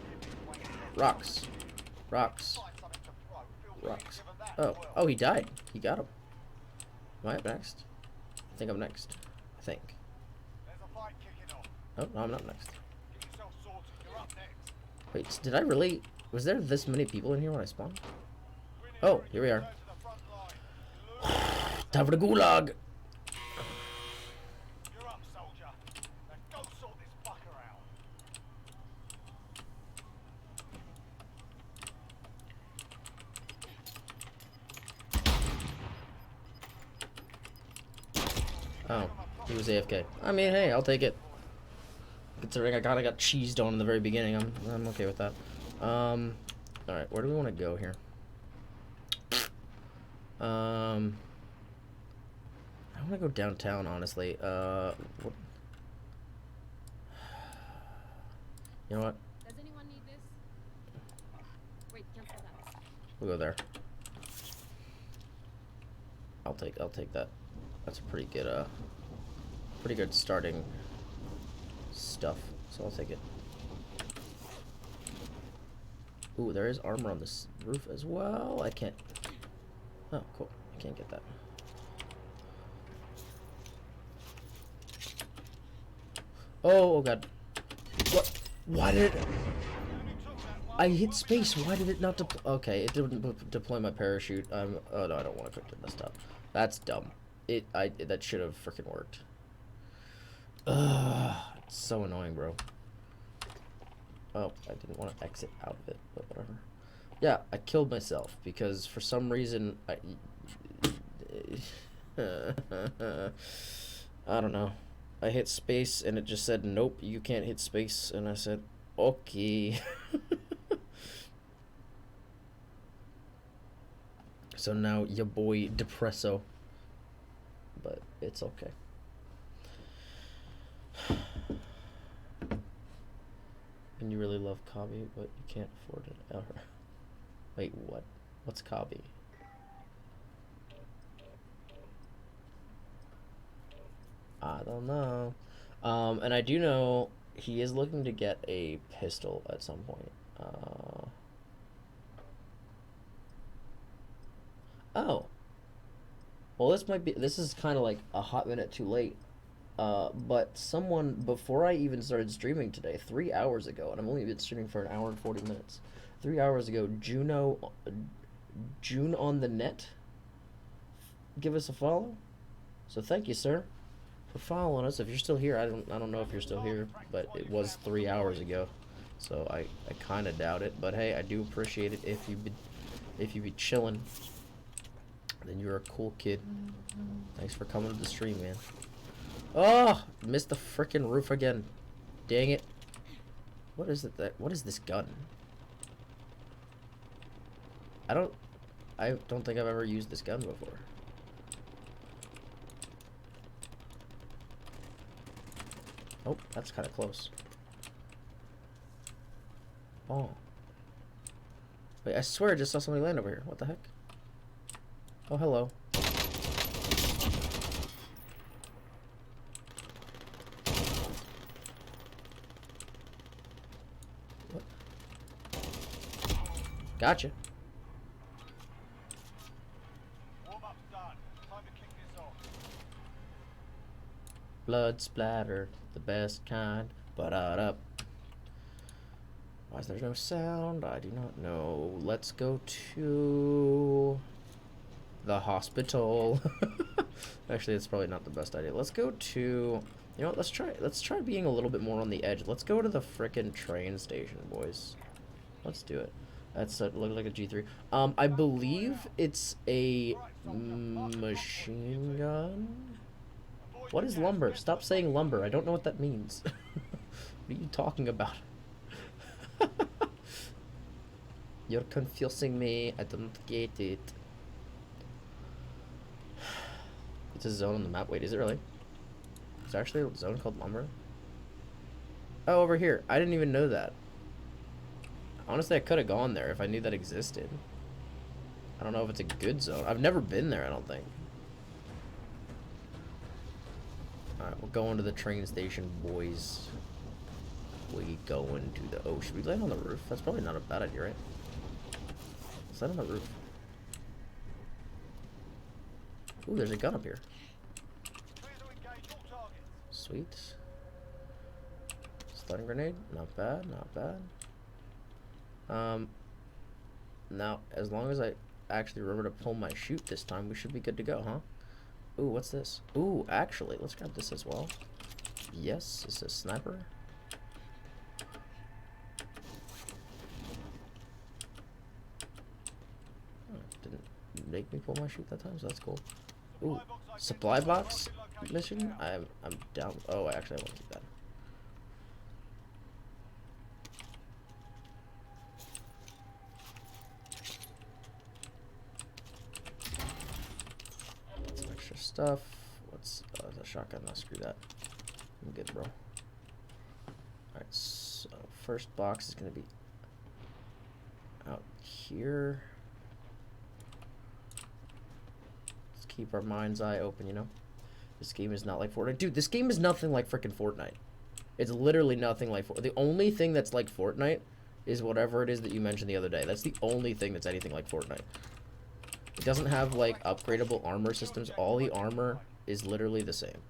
Rocks. Rocks. Rocks. Oh, he died. He got him. Am I up next? I think I'm next. I think. Oh, no, I'm not next. Wait, did I really... Was there this many people in here when I spawned? Oh, here we are. Time for the gulag! Oh, he was AFK. I mean, hey, I'll take it. Considering I kinda got cheesed on in the very beginning, I'm okay with that. Alright, where do we want to go here? I want to go downtown, honestly. What? You know what? Does anyone need this? Wait, cancel that. We'll go there. I'll take that. That's a pretty good starting stuff. So I'll take it. Ooh, there is armor on this roof as well. I can't. Oh, cool. I can't get that. Oh god. What? Why did it... I hit space. Why did it not deploy? Okay, it didn't deploy my parachute. Oh no, I don't want to put this stuff. That's dumb. That should have freaking worked. Ugh, it's so annoying, bro. Oh, I didn't want to exit out of it, but whatever. Yeah, I killed myself because for some reason I don't know. I hit space and it just said, nope, you can't hit space. And I said, okay. So now your boy Depresso. But it's okay. And you really love Kabi, but you can't afford it ever. Wait, what? What's Kabi? I don't know. And I do know he is looking to get a pistol at some point. Oh. Well, this is kind of like a hot minute too late. But someone, before I even started streaming today, 3 hours ago, and I've only been streaming for an hour and 40 minutes. 3 hours ago, June on the net, give us a follow. So thank you, sir, for following us. If you're still here, I don't know if you're still here, but it was 3 hours ago, so I kind of doubt it. But hey, I do appreciate it if you be chilling. Then you're a cool kid. Thanks for coming to the stream, man. Oh, missed the frickin' roof again. Dang it. What is it what is this gun? I don't think I've ever used this gun before. Oh, that's kind of close. Oh. Wait, I swear I just saw somebody land over here. What the heck? Oh, hello. What? Gotcha. Warm-up's done. Time to kick this off. Blood splatter, the best kind. But up. Why is there no sound? I do not know. Let's go to the hospital. Actually, it's probably not the best idea. Let's go to, you know what, let's try being a little bit more on the edge. Let's go to the frickin' train station, boys. Let's do it. That's look like a G3. I believe it's a machine gun. What is lumber? Stop saying lumber. I don't know what that means. What are you talking about? You're confusing me. I don't get it. It's a zone on the map. Wait, is it really? Is there actually a zone called lumber? Oh, over here. I didn't even know that. Honestly, I could have gone there if I knew that existed. I don't know if it's a good zone. I've never been there, I don't think. Alright, we'll go into the train station, boys. We going to the... Oh, should we land on the roof? That's probably not a bad idea, right? Let's land on the roof. Ooh, there's a gun up here. Sweet. Stun grenade. Not bad, not bad. Now, as long as I actually remember to pull my chute this time, we should be good to go, huh? Ooh, what's this? Ooh, actually, let's grab this as well. Yes, it's a sniper. Didn't make me pull my chute that time, so that's cool. Ooh, supply box mission? I'm down. Oh, actually, I want to keep that. Some extra stuff. What's the shotgun? Now screw that. I'm good, bro. Alright, so first box is gonna be out here. Keep our mind's eye open, you know. This game is not like Fortnite. Dude, this game is nothing like freaking Fortnite. It's literally nothing like Fortnite. The only thing that's like Fortnite is whatever it is that you mentioned the other day. That's the only thing that's anything like Fortnite. It doesn't have like upgradable armor systems. All the armor is literally the same.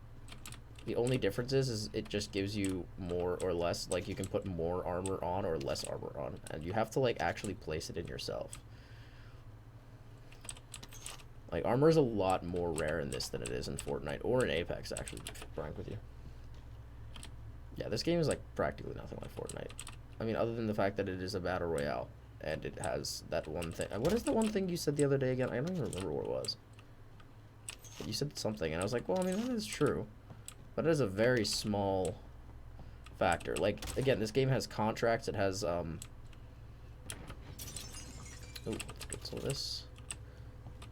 The only difference is it just gives you more or less, like you can put more armor on or less armor on, and you have to like actually place it in yourself. Like, armor is a lot more rare in this than it is in Fortnite, or in Apex, actually, to be frank with you. Yeah, this game is, like, practically nothing like Fortnite. I mean, other than the fact that it is a battle royale, and it has that one thing. What is the one thing you said the other day again? I don't even remember what it was. But you said something, and I was like, well, I mean, that is true. But it is a very small factor. Like, again, this game has contracts. It has, Oh, let's get some of this.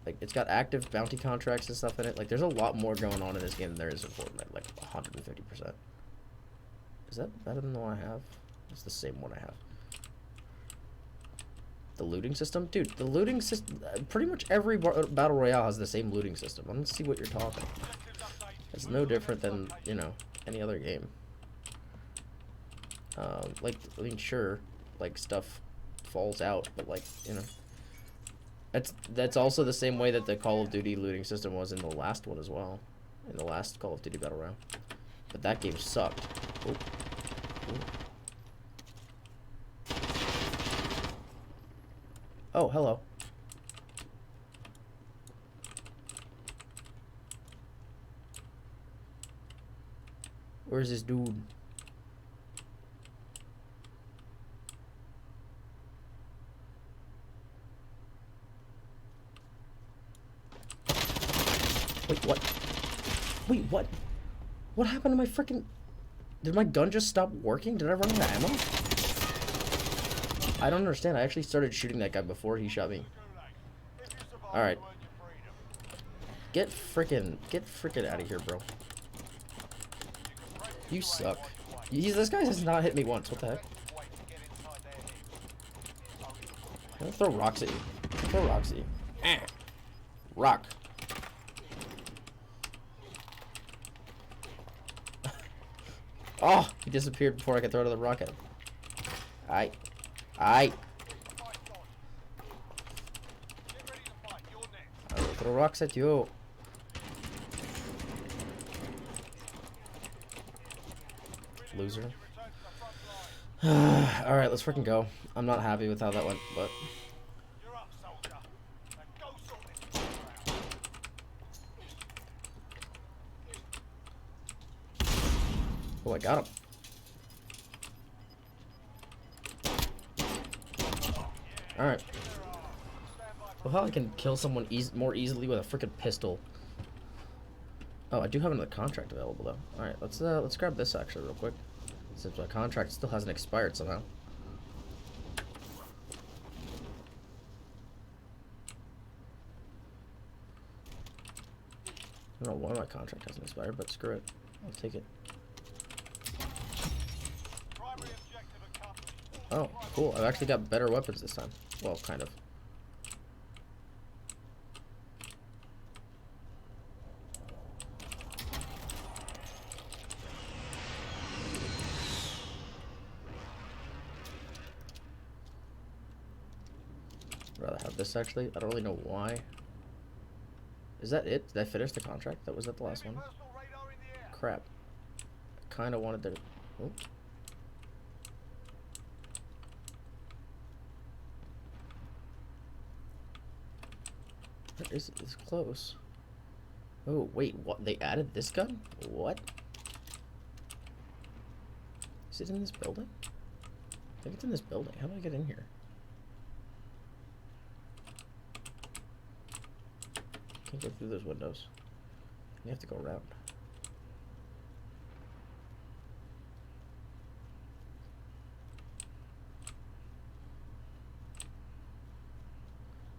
Like, it's got active bounty contracts and stuff in it. Like, there's a lot more going on in this game than there is in Fortnite. Like, 150%. Is that better than the one I have? It's the same one I have. The looting system? Dude, the looting system... Pretty much every Battle Royale has the same looting system. Let's see what you're talking about. It's no different than, you know, any other game. Like, I mean, sure, like, stuff falls out, but, like, you know... That's also the same way that the Call of Duty looting system was in the last one as well, in the last Call of Duty Battle Royale. But that game sucked. Oh. Oh, hello. Where's this dude? Wait, what? Wait, what? What happened to my freaking... Did my gun just stop working? Did I run out of ammo? I don't understand. I actually started shooting that guy before he shot me. Alright. Get freaking out of here, bro. You suck. This guy has not hit me once. What the heck? I'm gonna throw rocks at you. Throw rocks at you. Rock. Oh, he disappeared before I could throw another rock at him. I will throw rocks at you. Loser. Alright, let's freaking go. I'm not happy with how that went, but... You're up, soldier. Now go sort this out. Oh, I got him. Alright. Well, how I can kill someone more easily with a freaking pistol. Oh, I do have another contract available though. Alright, let's grab this actually real quick. Since my contract still hasn't expired somehow. I don't know why my contract hasn't expired, but screw it. I'll take it. Primary objective accomplished. Oh, cool. I've actually got better weapons this time. Well, kind of. I'd rather have this actually. I don't really know why. Is that it? Did I finish the contract? Was that the last one? Personal radar in the air. Crap. I kind of wanted to... Oh. Where is it? It's close. Oh, wait, what? They added this gun? What? Is it in this building? I think it's in this building. How do I get in here? Can't go through those windows. You have to go around.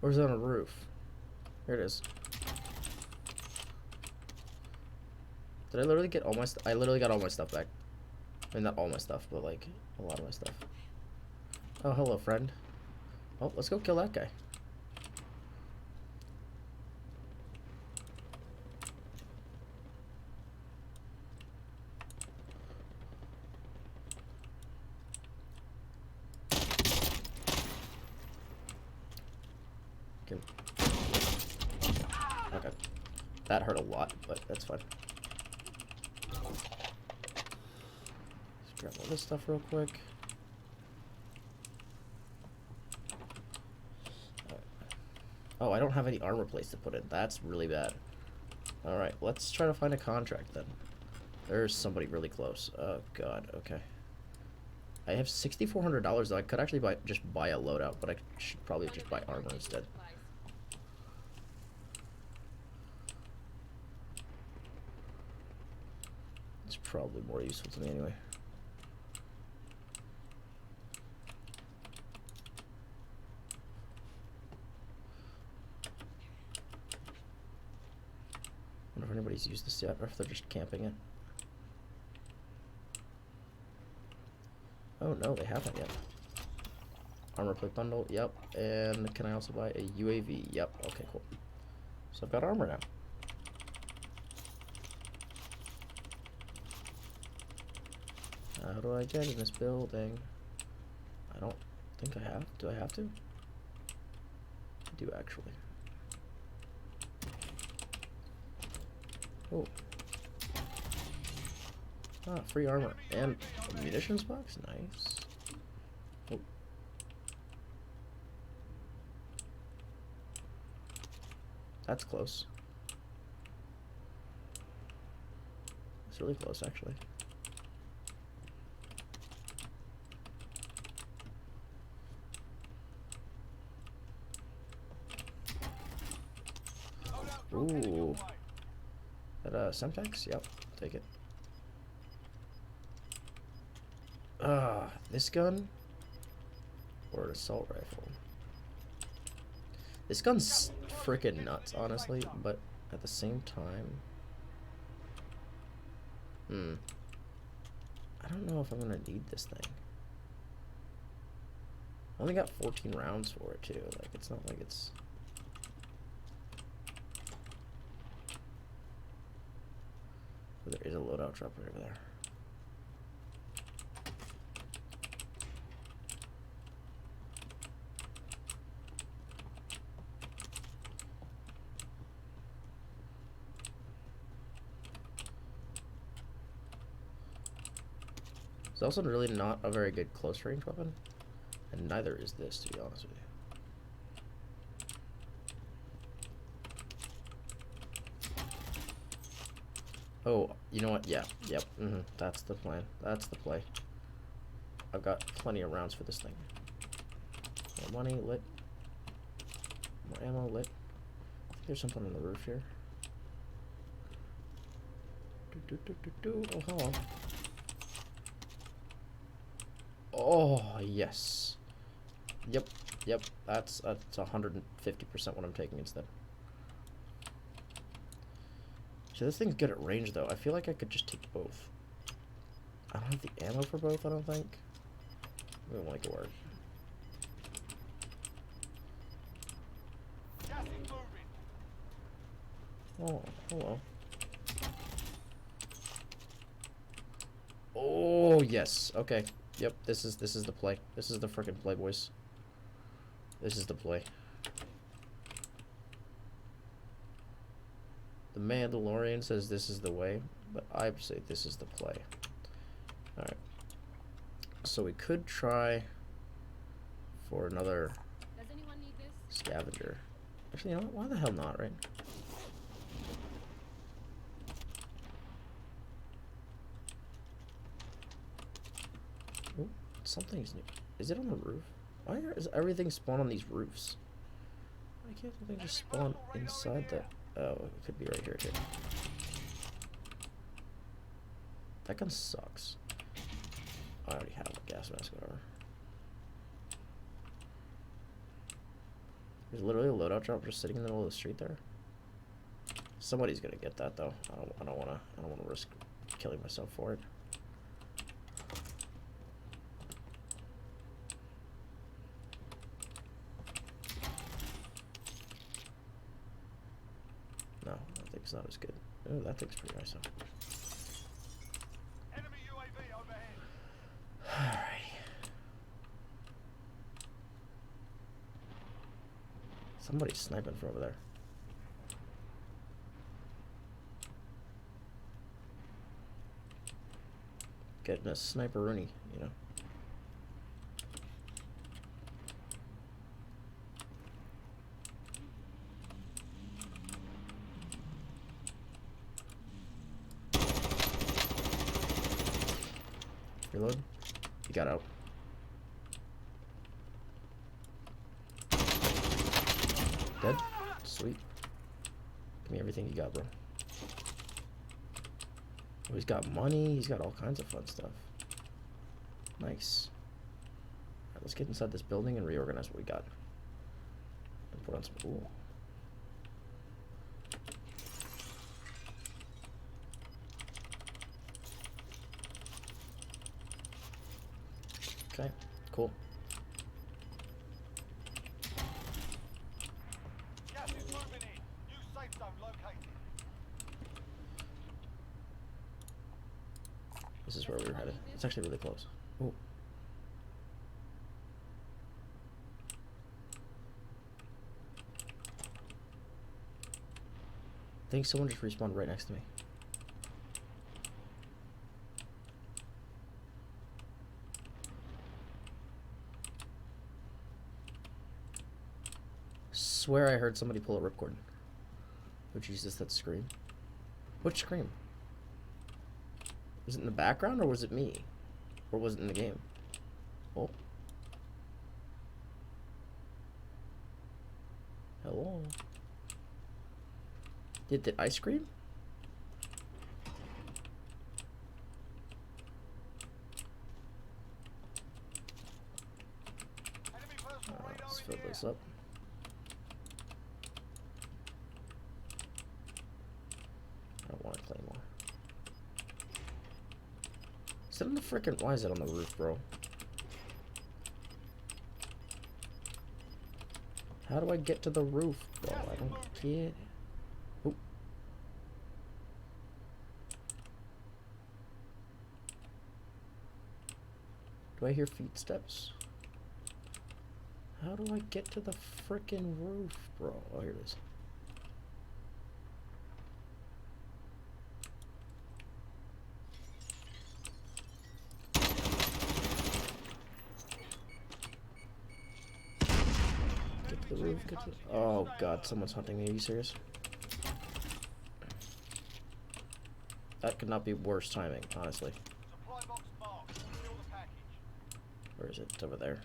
Or is it on a roof? Here it is. Did I literally get all my stuff? I literally got all my stuff back. I mean, not all my stuff, but like a lot of my stuff. Oh, hello, friend. Oh, let's go kill that guy. Okay. That hurt a lot, but that's fine. Let's grab all this stuff real quick. Alright. Oh, I don't have any armor plates to put in. That's really bad. Alright, let's try to find a contract then. There's somebody really close. Oh god, okay. I have $6,400 though. I could actually just buy a loadout, but I should probably just buy armor instead. It's probably more useful to me anyway. I wonder if anybody's used this yet, or if they're just camping it. Oh no, they haven't yet. Armor plate bundle, yep. And can I also buy a UAV? Yep, okay, cool. So I've got armor now. How do I get in this building? I don't think I have. Do I have to? do actually? Oh. Ah, free armor and a munitions box? Nice. Oh. That's close. It's really close, actually. Ooh. That Semtex? Yep, take it. This gun or an assault rifle? This gun's freaking nuts, honestly, but at the same time, I don't know if I'm gonna need this thing. I only got 14 rounds for it too. Like, it's not like it's. Oh, there is a loadout drop right over there. It's also really not a very good close range weapon, and neither is this, to be honest with you. Oh, you know what? Yeah, yep. That's the plan. That's the play. I've got plenty of rounds for this thing. More money lit. More ammo lit. I think there's something on the roof here. Oh, hello. Oh, yes. Yep, yep. That's 150% what I'm taking instead. So this thing's good at range, though. I feel like I could just take both. I don't have the ammo for both, I don't think. We won't make it work. Gas is moving. Oh, hello. Oh, yes. Okay. Yep, this is the play. This is the frickin' play, boys. This is the play. The Mandalorian says this is the way, but I say this is the play. Alright. So we could try for another Does anyone need this? scavenger. Actually, you know what? Why the hell not, right? Ooh, something's new. Is it on the roof? Why is everything spawn on these roofs? Why can't something just spawn inside the... Oh, it could be right here, too. That gun sucks. I already have a gas mask, whatever. There's literally a loadout drop just sitting in the middle of the street there. Somebody's gonna get that though. I don't wanna risk killing myself for it. No, that thing's not as good. Oh, that thing's pretty nice though. Enemy UAV overhead. Alright. Somebody's sniping from over there. Getting a sniper-rooney, you know. Reload. He got out. Dead? Sweet. Give me everything you got, bro. Oh, he's got money. He's got all kinds of fun stuff. Nice. Alright, let's get inside this building and reorganize what we got. And put on some... Ooh. Okay, cool. Gas is moving in. New safe zone located. This is where we were headed. It's actually really close. Ooh. think someone just respawned right next to me. Swear I heard somebody pull a ripcord. Oh Jesus, that scream. Which scream? Was it in the background or was it me? Or was it in the game? Oh. Hello. Did I scream? Enemy personal radar Let's in fill the air. this up. I don't want to claymore. Is it on the frickin'? Why is it on the roof, bro? How do I get to the roof, bro? I don't get. Oh. Do I hear feet steps? How do I get to the frickin' roof, bro? Oh, here it is. Get to the roof, get to the... Oh god, someone's hunting me. Are you serious? That could not be worse timing, honestly. Supply box marked. Secure the package. Where is it? It's over there.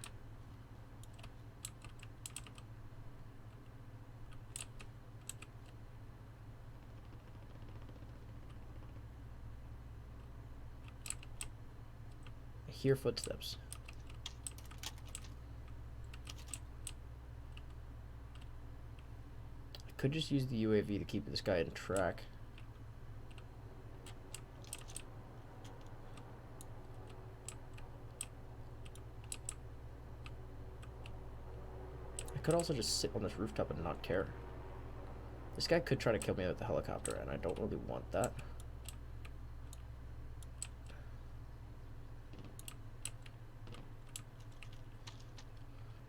I hear footsteps. I could just use the UAV to keep this guy in track. I could also just sit on this rooftop and not care. This guy could try to kill me with the helicopter, and I don't really want that.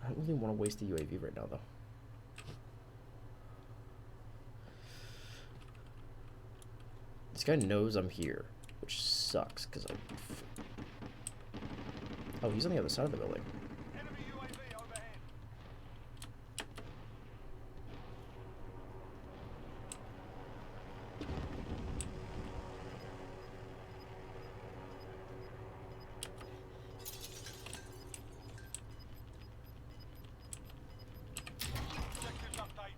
I don't really want to waste the UAV right now, though. This guy knows I'm here, which sucks, because I'm... Oh, he's on the other side of the building. Enemy UAV overhead. Objectives updated. Enemy UAV overhead.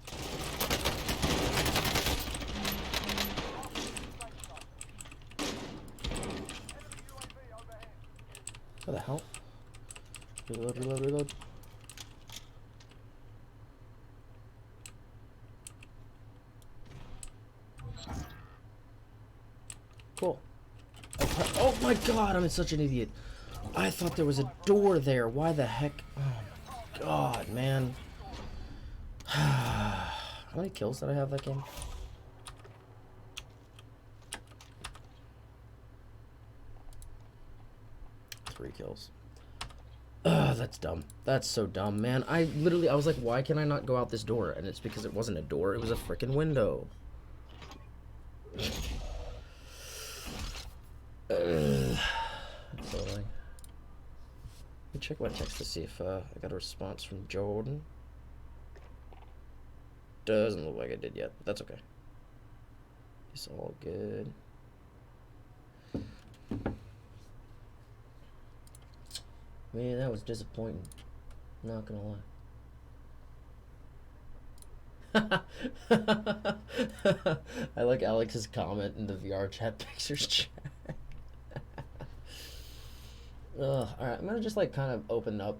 What the hell? Reload, reload, reload. Cool. Oh my god, I'm such an idiot. I thought there was a door there. Why the heck? Oh my god, man. How many kills did I have that game? Three kills. Ugh, that's dumb. That's so dumb, man. I was like, why can I not go out this door? And it's because it wasn't a door, it was a freaking window. That's so annoying. Let me check my text to see if I got a response from Jordan. Doesn't look like I did yet, but that's okay. It's all good. Man, that was disappointing. Not gonna lie. I like Alex's comment in the VR chat pictures chat. Alright, I'm gonna just like kind of open up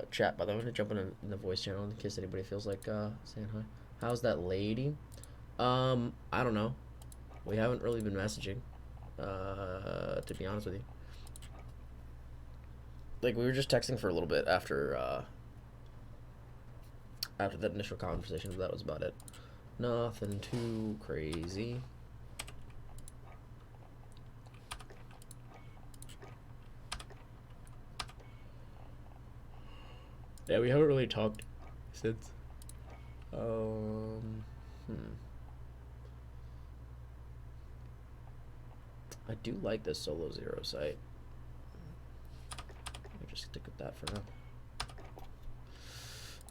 chat, by the way. I'm gonna jump in the voice channel in case anybody feels like saying hi. How's that lady? I don't know. We haven't really been messaging, to be honest with you. Like, we were just texting for a little bit after that initial conversation, but that was about it. Nothing too crazy. Yeah, we haven't really talked since. I do like this solo zero sight. I'll just stick with that for now.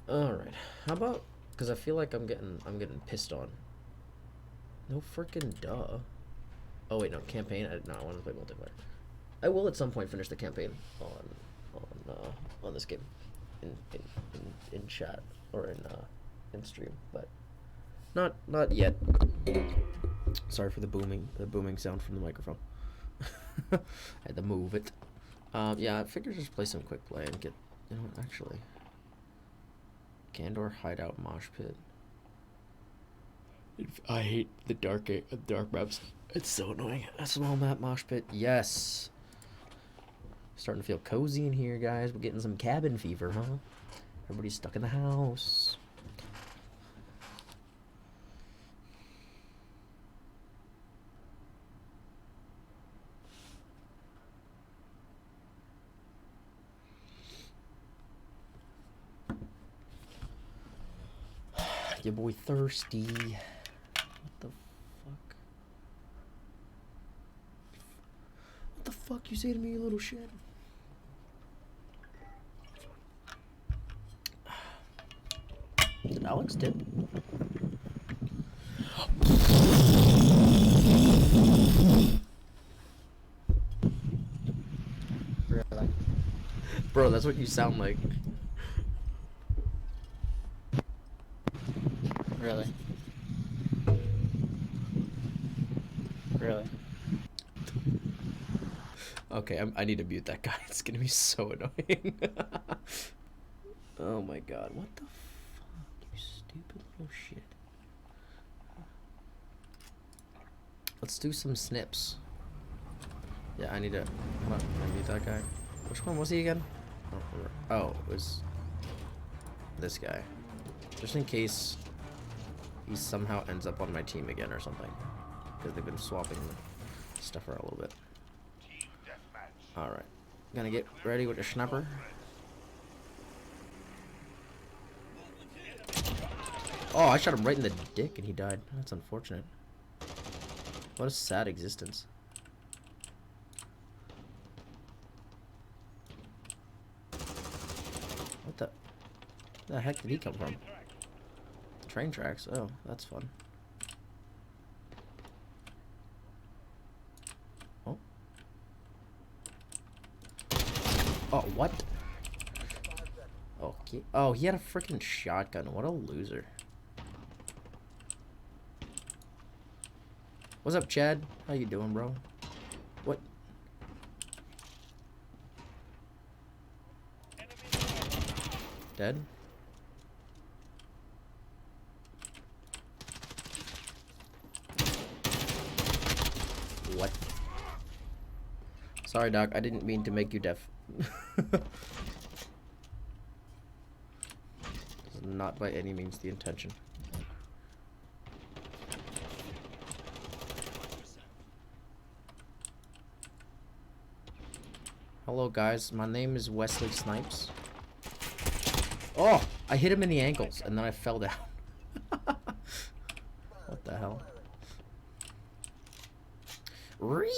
Alright. How about, because I feel like I'm getting pissed on. No freaking duh. Oh wait, no, campaign. No, I want to play multiplayer. I will at some point finish the campaign on this game, in chat or in stream, but not yet. Sorry for the booming sound from the microphone. I had to move it. Yeah, I figured just play some quick play and get, you know, actually. Gandor hideout mosh pit. I hate the dark maps. It's so annoying. A small map mosh pit. Yes. Starting to feel cozy in here, guys. We're getting some cabin fever, huh? Everybody's stuck in the house. Your boy thirsty. What the fuck? What the fuck you say to me, you little shit? Did Alex tip? Really? Bro, that's what you sound like. Really? Really? Okay, I need to mute that guy. It's gonna be so annoying. Oh my god, what the fuck, you stupid little shit. Let's do some snips. Yeah, I need to. Hold on, can I mute that guy? Which one was he again? I don't remember. Oh, it was this guy. Just in case he somehow ends up on my team again or something. Because they've been swapping the stuff around a little bit. Alright. Gonna get ready with the sniper. Oh, I shot him right in the dick and he died. That's unfortunate. What a sad existence. What the heck did he come from? Train tracks? Oh, that's fun. Oh. Oh, what? Okay. Oh, he had a freaking shotgun. What a loser. What's up, Chad? How you doing, bro? What? Dead? What? Sorry, Doc. I didn't mean to make you deaf. Not by any means the intention. Hello, guys. My name is Wesley Snipes. Oh! I hit him in the ankles, and then I fell down. What the hell? Ree!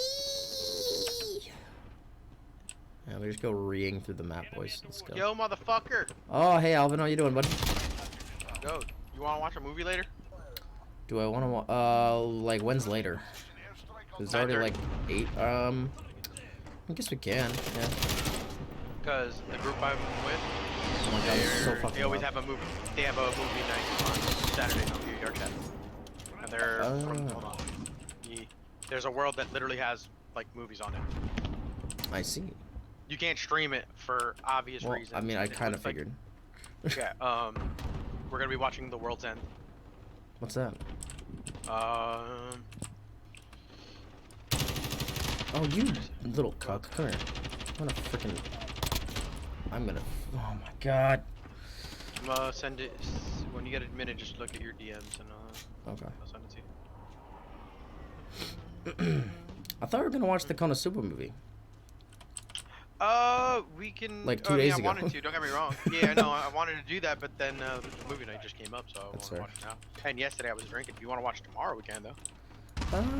Yeah, we just go reeing through the map, boys. Let's go. Yo, motherfucker! Oh, hey, Alvin. How you doing, bud? Yo, you wanna watch a movie later? Do I want to, like, when's later? It's already, like, 8, I guess we can, yeah. Because the group I'm with, Oh my god, it's so fucking they always loud. have a movie. They have a movie night on Saturday on New York. And they're from, hold on. There's a world that literally has like movies on it. I see. You can't stream it for obvious Well, reasons. I mean, I It kind of looks like- figured. Yeah. We're gonna be watching The World's End. What's that? Um. Oh, you little cuck. Come here. I'm gonna freaking. I'm gonna. Oh my god. I'm gonna send it when you get a minute. Just look at your DMs and Okay. I'll send it to you. I thought we were gonna watch the Konosuba movie. We can. Like 2 days yeah, ago. I wanted to. Don't get me wrong. Yeah, no, I wanted to do that, but then the movie night just came up, so I want That's to fair. watch it now. And yesterday I was drinking. If you want to watch tomorrow, we can though.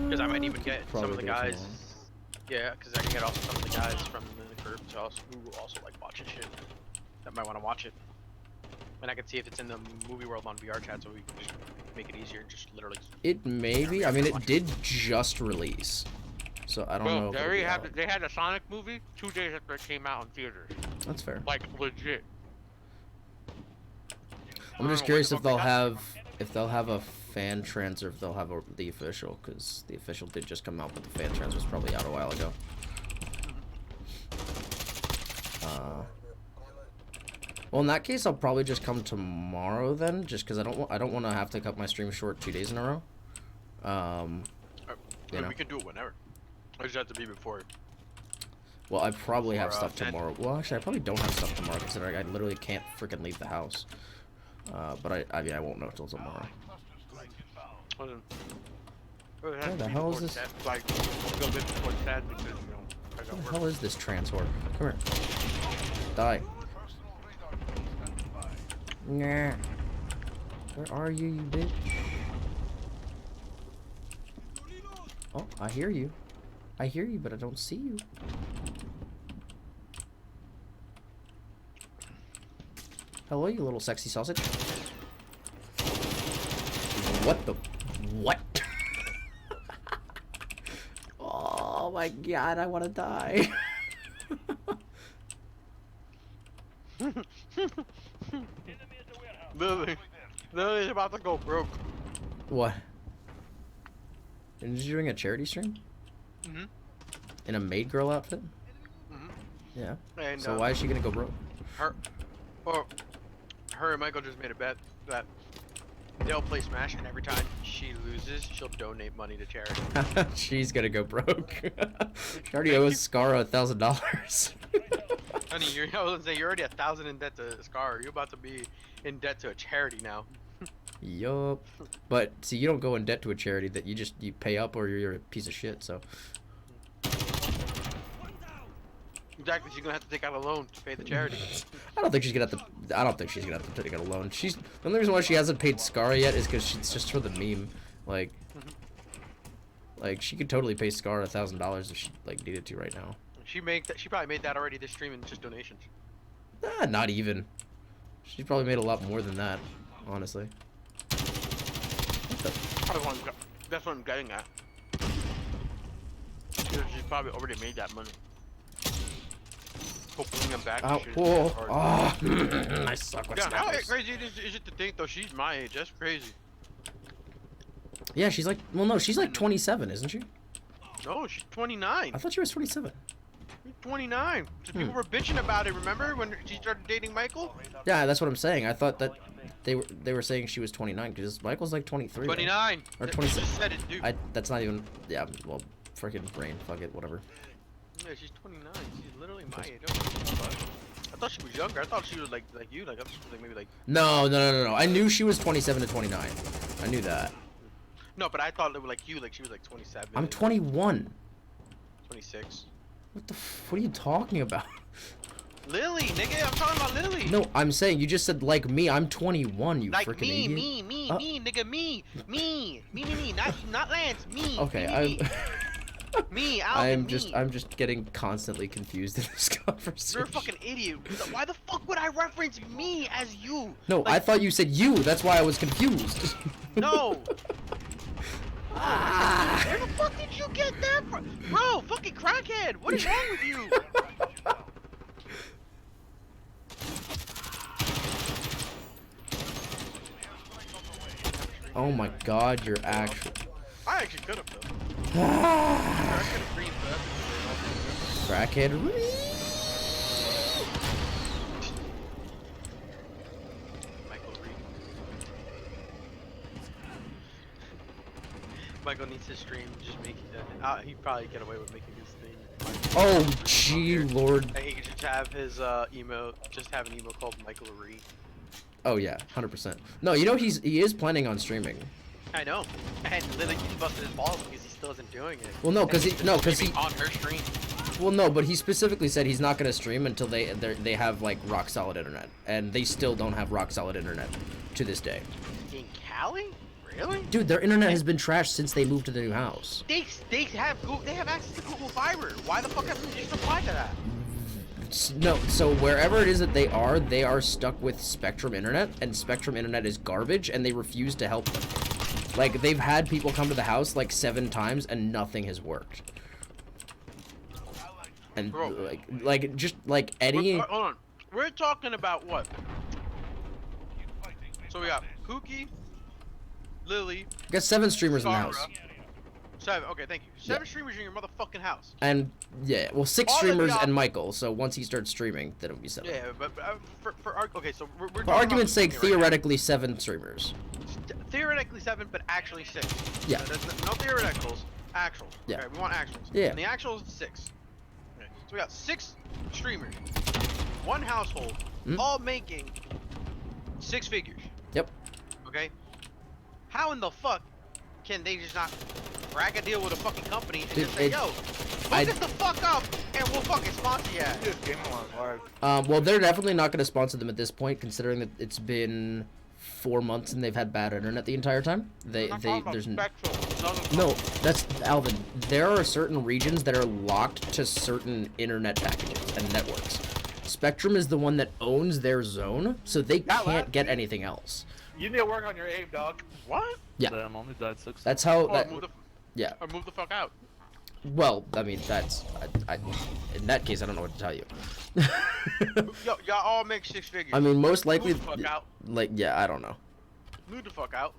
Because I might even get some of probably the do guys tomorrow. Yeah, because I can get also some of the guys from the group to also, who also like watching shit that might want to watch it. And I can see if it's in the movie world on VR chat, so we can just make it easier and just literally. It may be. I mean, it did just release, so I don't know. If it'll be out. They had a Sonic movie 2 days after it came out in theaters. That's fair. Like legit. I'm just curious if they'll have a fan trans or if they'll have the official, because the official did just come out, but the fan trans was probably out a while ago. Well, in that case, I'll probably just come tomorrow then, just because I don't want to have to cut my stream short 2 days in a row. You know. We can do it whenever. I just have to be before. Well, I probably have Before, stuff tomorrow. Well, actually, I probably don't have stuff tomorrow, considering I literally can't freaking leave the house. But I mean, I won't know till tomorrow. Where the hell is this? Like, go bit before sad because, you know, I got What the work. hell is this trans whore? Come here. Die. Nah. Where are you, you bitch? Oh, I hear you. I hear you, but I don't see you. Hello, you little sexy sausage. What the? What? Oh my god, I want to die. Lily's about to go broke. What? And you doing a charity stream? Mhm. In a maid girl outfit? Mhm. Yeah. And So why is she gonna go broke? her and Michael just made a bet that they'll play Smash, and every time she loses, she'll donate money to charity. She's gonna go broke. She already owes Scara $1,000. Honey, I was gonna say you're already 1,000 in debt to Scar. You're about to be in debt to a charity now. Yup. But see, you don't go in debt to a charity. That you pay up, or you're a piece of shit. So Exactly, she's gonna have to take out a loan to pay the charity. I don't think she's gonna have to. I don't think she's gonna have to take out a loan. The only reason why she hasn't paid Scara yet is because it's just for the meme. Like she could totally pay Scara $1,000 if she needed to right now. She probably made that already this stream in just donations. Not even. She probably made a lot more than that, honestly. That's what I'm getting at. She's probably already made that money. Hopefully I'm back. Oh, she should- whoa. or- Oh, I suck with Yeah, how snappers. crazy is it to think though? She's my age. That's crazy. Yeah, she's like, well, no, she's like 27, isn't she? No, she's 29. I thought she was 27. She's 29. So people were bitching about it. Remember when she started dating Michael? Yeah, that's what I'm saying. I thought that they were saying she was 29 because Michael's like 23. right? 29. Or You 26. just said it, dude. That's not even. Yeah, well, freaking brain. Fuck it, whatever. Yeah, she's 29. She's literally my age. I thought she was younger. I thought she was like you. Like I thought she was like maybe like. No. I knew she was 27 to 29. I knew that. No, but I thought it was like you. Like she was like 27. I'm 21. 26. What are you talking about? Lily, nigga, I'm talking about Lily. No, I'm saying you just said like me. I'm 21. You Like freaking me, idiot. me, Uh, nigga, me, not Lance, me. Okay, me, Alvin, I'm just getting constantly confused in this conversation. You're a fucking idiot. Why the fuck would I reference me as you? No, Like, I thought you said you. That's why I was confused. No. Where the fuck did you get that from? Bro, fucking crackhead. What is wrong with you? Oh my god, you're actually. I actually could have though. I could have breathed that. Crackhead. Michael Reed. Michael needs his stream. Just make it. He'd probably get away with making his thing. Oh, gee, Lord. And he could just have his email. Just have an email called Michael Reed. Oh yeah, 100%. No, you know he is planning on streaming. I know. And Lily busted his balls because he still isn't doing it. Well, no, And because he's he streaming on her stream. Well, no, but he specifically said he's not gonna stream until they have like rock solid internet, and they still don't have rock solid internet to this day. In Cali? Really? Dude, their internet has been trashed since they moved to the new house. They have access to Google Fiber. Why the fuck haven't they just applied to that? No, so wherever it is that they are stuck with Spectrum Internet, and Spectrum Internet is garbage, and they refuse to help them. Like, they've had people come to the house like 7 times, and nothing has worked. And Bro. like just like Eddie. Hold on. We're talking about what? So we got Pookie, Lily, Got 7 streamers in the Sarah. house, 7. Okay, thank you. 7 streamers in your motherfucking house. and yeah, well, 6 All of streamers y'all- and Michael. So once he starts streaming, then it'll be 7. Yeah, but okay, so we're For talking argument's about sake, Pookie right now. theoretically 7 streamers. Theoretically 7, but actually 6. Yeah. No theoreticals, actuals. Yeah. Okay, we want actuals. Yeah. And the actuals 6. Okay. So we got 6 streamers, 1 household, Mm. all making 6 figures. Yep. Okay. How in the fuck can they just not crack a deal with a fucking company and Dude, just say, it- yo, I- hook us the fuck up and we'll fucking sponsor you? Just game on live. Well, they're definitely not going to sponsor them at this point, considering that it's been 4 months and they've had bad internet the entire time. There's no, that's Alvin. There are certain regions that are locked to certain internet packages and networks. Spectrum is the one that owns their zone, so they can't get anything else. You need to work on your aim, dog. What? Yeah. Damn, only died 6. That's how. Oh, That, move the, yeah. or move the fuck out. Well, I mean, that's. In that case, I don't know what to tell you. Yo, y'all all make 6 figures. I mean, most likely. Move the fuck out. Like, yeah, I don't know. Move the fuck out.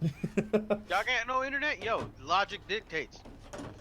Y'all got no internet? Yo, logic dictates.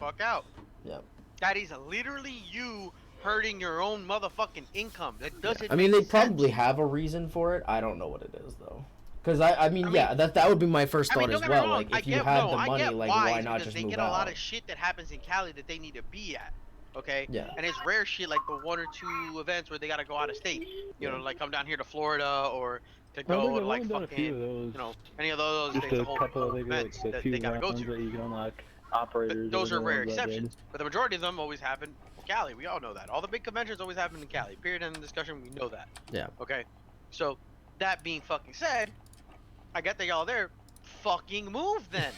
Fuck out. Yeah. That is literally you hurting your own motherfucking income. That doesn't I mean, make they probably sense. have a reason for it. I don't know what it is though. Because I mean, I mean- yeah, that would be my first I mean, thought don't as get me well. wrong, Like, I if you get, had no, the I money, get like, why, why is not because just they move get a lot out? of shit that happens in Cali that they need to be at. Okay? Yeah. And it's rare shit like the 1 or 2 events where they gotta go out of state. You know, like come down here to Florida or to go to like fucking, you know, any of those Just things, a the whole couple of events like the that few they gotta go rounds to. that you can unlock operators. But those or are rare whatever that exceptions. did. But the majority of them always happen in Cali. We all know that. All the big conventions always happen in Cali. Period. End of discussion. We know that. Yeah. Okay. So, that being fucking said, I get that y'all there. Fucking move then.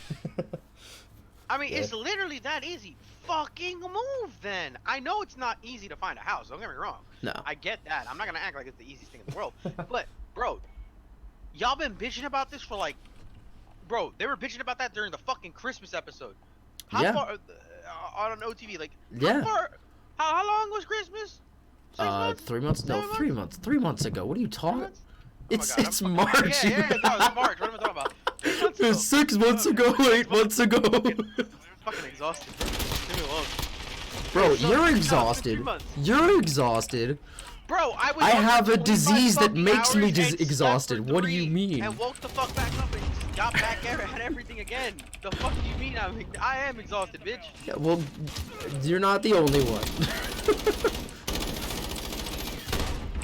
I mean, Yeah. it's literally that easy. Fucking move then. I know it's not easy to find a house. Don't get me wrong. No. I get that. I'm not gonna act like it's the easiest thing in the world. But, bro, y'all been bitching about this for like, bro, they were bitching about that during the fucking Christmas episode. How Yeah. far on OTV? Like, Yeah. how far? How long was Christmas? 6 months? 3 months? No, 7 3 months. 3 months ago. What are you 3 talking? months? Oh my It's God, I'm it's fucking- March. Yeah, no, it's March. What am I talking about? 3 months ago. It's 6 months ago. 8 months ago. Fucking exhausted. Leave me alone. Bro, So, you're no, it's been exhausted. 2 months. You're exhausted. Bro, I was. I up for have a 25 disease that fucking makes me hours and slept exhausted. for What do you 3 mean? And woke the fuck back up and got back at everything again. The fuck do you mean I am exhausted, bitch? Yeah, well, you're not the only one.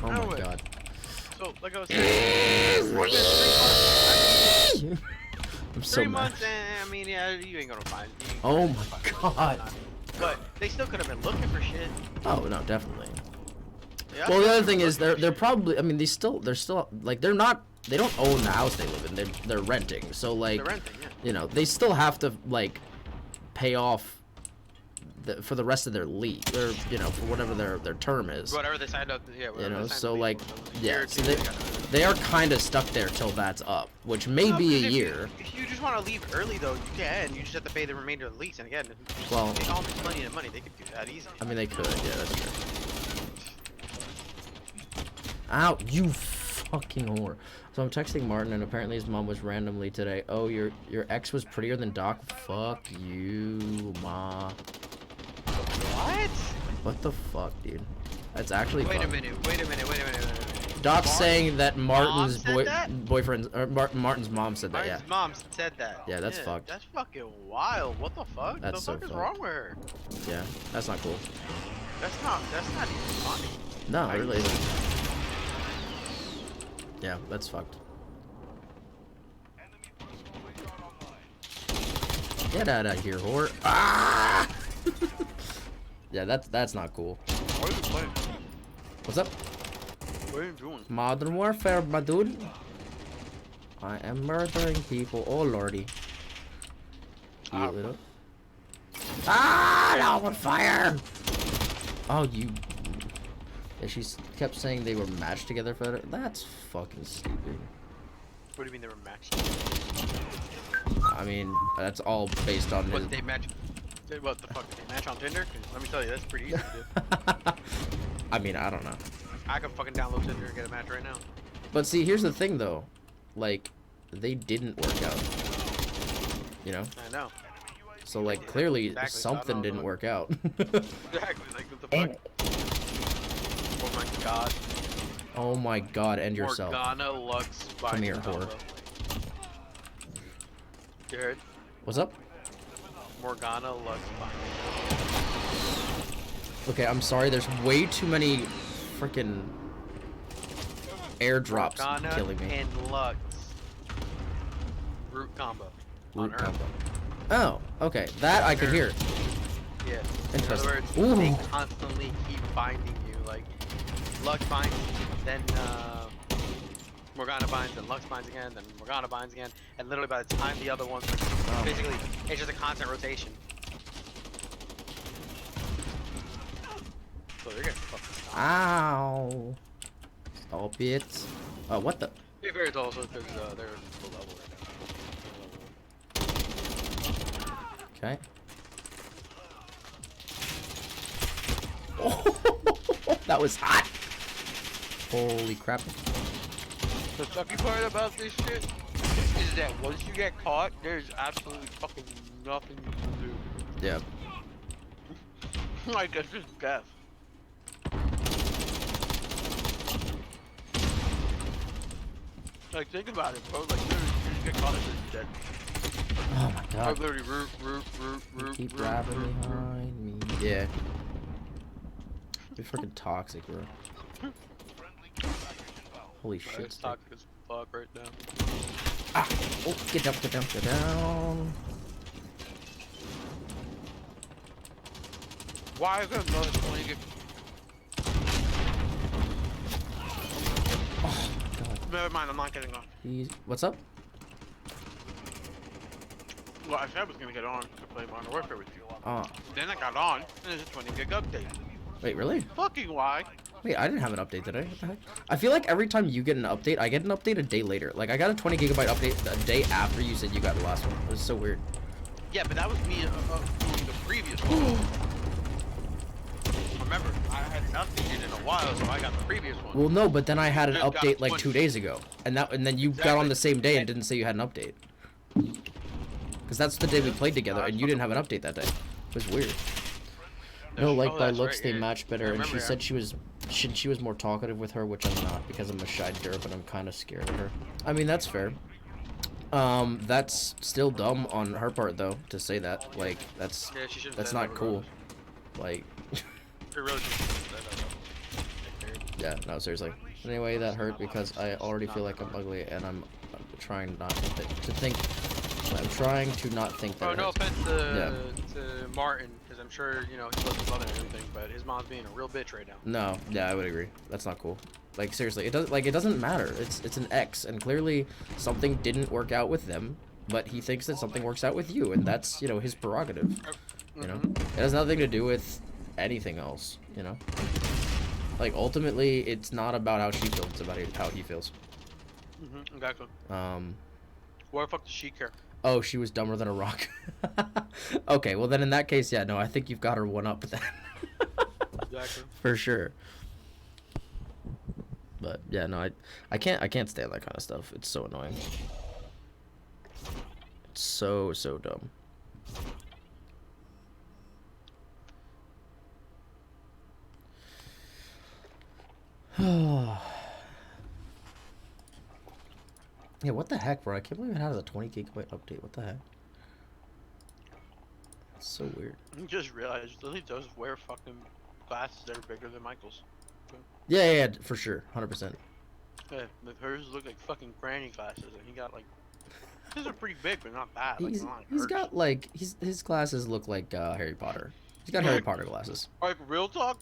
Oh my Anyway. god. So, like I was saying, it's been 3 months. I'm so 3 mad. months, and I mean, yeah, you ain't gonna find. Oh my god. But they still could have been looking for shit. Oh no, definitely. Yeah, Well, the other thing looking is for they're shit. probably. I mean, they're still like they don't own the house they live in. They're renting. So like, They're renting, yeah. you know, they still have to like pay off for the rest of their lease, or you know, for whatever their term is. Whatever they signed up, yeah. You whatever know, they signed so up like, for, those yeah, years, so they gotta- they are kind of stuck there till that's up, which may No, be a 'cause if you- year. If you just want to leave early, though, you can. You just have to pay the remainder of the lease. And again, Well, they all make money and money. They could do that easy. I mean, they could. Yeah, that's true. Ow, you fucking whore. So I'm texting Martin, and apparently his mom was randomly today. Oh, your ex was prettier than Doc. Fuck you, ma. What? What the fuck, dude? That's actually. Wait a fucked. minute. Wait a minute. Wait a minute. Wait a minute. Doc's Martin's saying that Martin's mom said that? boyfriend's or Martin's mom said that. Yeah. Martin's mom said that. Yeah, that's fucked. That's fucking wild. What the fuck? That's the so fuck is fucked. wrong with her? Yeah, that's not cool. That's not even funny. No, Right. it really isn't. Yeah, that's fucked. Get out of here, whore. Ah! Yeah, that's not cool. What are you playing? What's up? What are you doing? Modern Warfare, my dude. I am murdering people. Oh lordy. He lit up. Ah, no, on fire! Oh, you. Yeah, she kept saying they were matched together for that. That's fucking stupid. What do you mean they were matched? I mean, that's all based on his. What, they match? What the fuck, did they match on Tinder? 'Cause let me tell you, that's pretty easy to do. I mean, I don't know. I can fucking download Tinder and get a match right now. But see, here's the thing though. Like, they didn't work out. You know? I know. So, like, clearly Exactly, so I something don't didn't know. work out. Exactly, like what the fuck? Oh my god. Oh my god, end yourself. Morgana Lux Come here, combo. whore. You heard? What's up? Morgana Lux Okay, I'm sorry, there's way too many freaking airdrops Morgana killing me. and Lux. Root combo. On Root Earth. combo. Oh, okay. That I could hear. Yeah. In Interesting. other words, Ooh. they constantly keep binding you. Like, Lux binds, then Morgana binds, then Lux binds again, then Morgana binds again, and literally by the time the other one's like, Oh. basically, it's just a constant rotation. So they're getting fucking stopped. Ow. Stop it. Oh, what the? Be fair, it's also because they're low level right Okay. Oh, that was hot. Holy crap. The sucky part about this shit is that once you get caught, there's absolutely fucking nothing you can Yeah. do. Like, it's just death. Like, think about it, bro. Like, you just get caught and it's dead. Oh my Like, god. literally, root, Keep driving behind me. Yeah. You're freaking toxic, bro. Holy shit. It's stick. toxic as fuck right now. Ah! Oh, get down, get down, get down. Why is there another 20 get... Oh my god. Never mind, I'm not getting on. What's up? Well, I said I was gonna get on to play Modern Warfare with you. Oh. Then I got on, and there's a 20 gig update. Wait, really? Fucking why? Wait, I didn't have an update today. What the heck? I feel like every time you get an update, I get an update a day later. Like, I got a 20 gigabyte update a day after you said you got the last one. It was so weird. Yeah, but that was me doing the previous one. Remember, I hadn't updated in a while, so I got the previous one. Well, no, but then I had an Just got update like 20. 2 days ago. And then you got on the same day and didn't say you had an update. Because that's the day we played together, and you didn't have an update that day. It was weird. No, like, Oh, by that's looks, right, they yeah. match better, I and she remember, said she was more talkative with her, which I'm not, because I'm a shy derp, and I'm kind of scared of her. I mean, that's fair. That's still dumb on her part, though, to say that. Like, that's Yeah, she should've that's said that not cool. regardless. Like, She really should've said that. yeah, no, seriously. Anyway, that hurt because I already feel like I'm ugly, and I'm trying not to think. I'm trying to not think that. Oh, it no hurts. offense to Martin, because I'm sure, you know, he loves his mother and everything, but his mom's being a real bitch right now. No, yeah, I would agree. That's not cool. Like, seriously, it doesn't matter. It's an ex, and clearly something didn't work out with them, but he thinks that something works out with you, and that's, you know, his prerogative. You know, it has nothing to do with anything else. You know, like, ultimately, it's not about how she feels; it's about how he feels. Exactly. Why the fuck does she care? Oh, she was dumber than a rock. Okay, well then in that case, yeah, no, I think you've got her one up then. Exactly. For sure. But yeah, no, I can't stand that kind of stuff. It's so annoying. It's so dumb. Yeah, what the heck, bro? I can't believe it has a 20 gigabyte update. What the heck? It's so weird. You just realized Lily does wear fucking glasses that are bigger than Michael's. Yeah, for sure. 100%. Yeah, but hers look like fucking granny glasses, and he got like. His are pretty big, but not bad. Like, He's not like he's hers. got like his glasses look like Harry Potter. He's got Harry Potter glasses. Like real talk.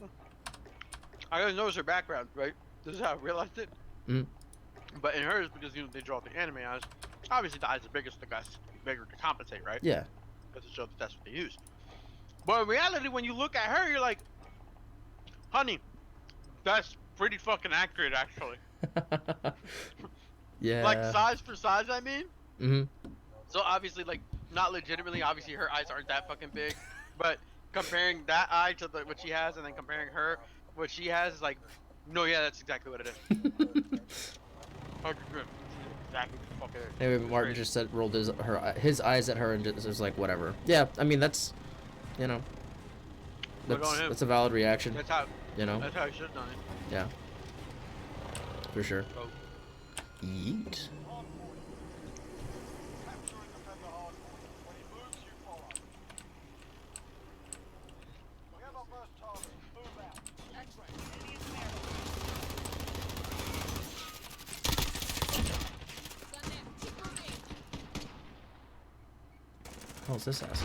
I didn't notice her background, right? This is how I realized it. Mhm. But in hers, because you know they draw the anime eyes, obviously the eyes are bigger, so the glasses be bigger to compensate, right? Yeah. Because to show that that's what they use. But in reality, when you look at her, you're like, honey, that's pretty fucking accurate, actually. Yeah. Like size for size, I mean. Mm-hmm. So obviously, like, not legitimately, obviously her eyes aren't that fucking big, but comparing that eye to what she has, and then comparing her what she has, is like, no, yeah, that's exactly what it is. 100%. Exactly what the fuck it is. Anyway, It's Martin crazy. just said rolled his eyes at her and just was like whatever. Yeah, I mean that's, you know, Look on him. that's a valid reaction. That's how. You know. That's how I should have done it. Yeah. For sure. Oh. Yeet. Capture and defend the hard point. When he moves, you follow. We have our first target. Move out. X-ray. Enemy in the area. How's this ass?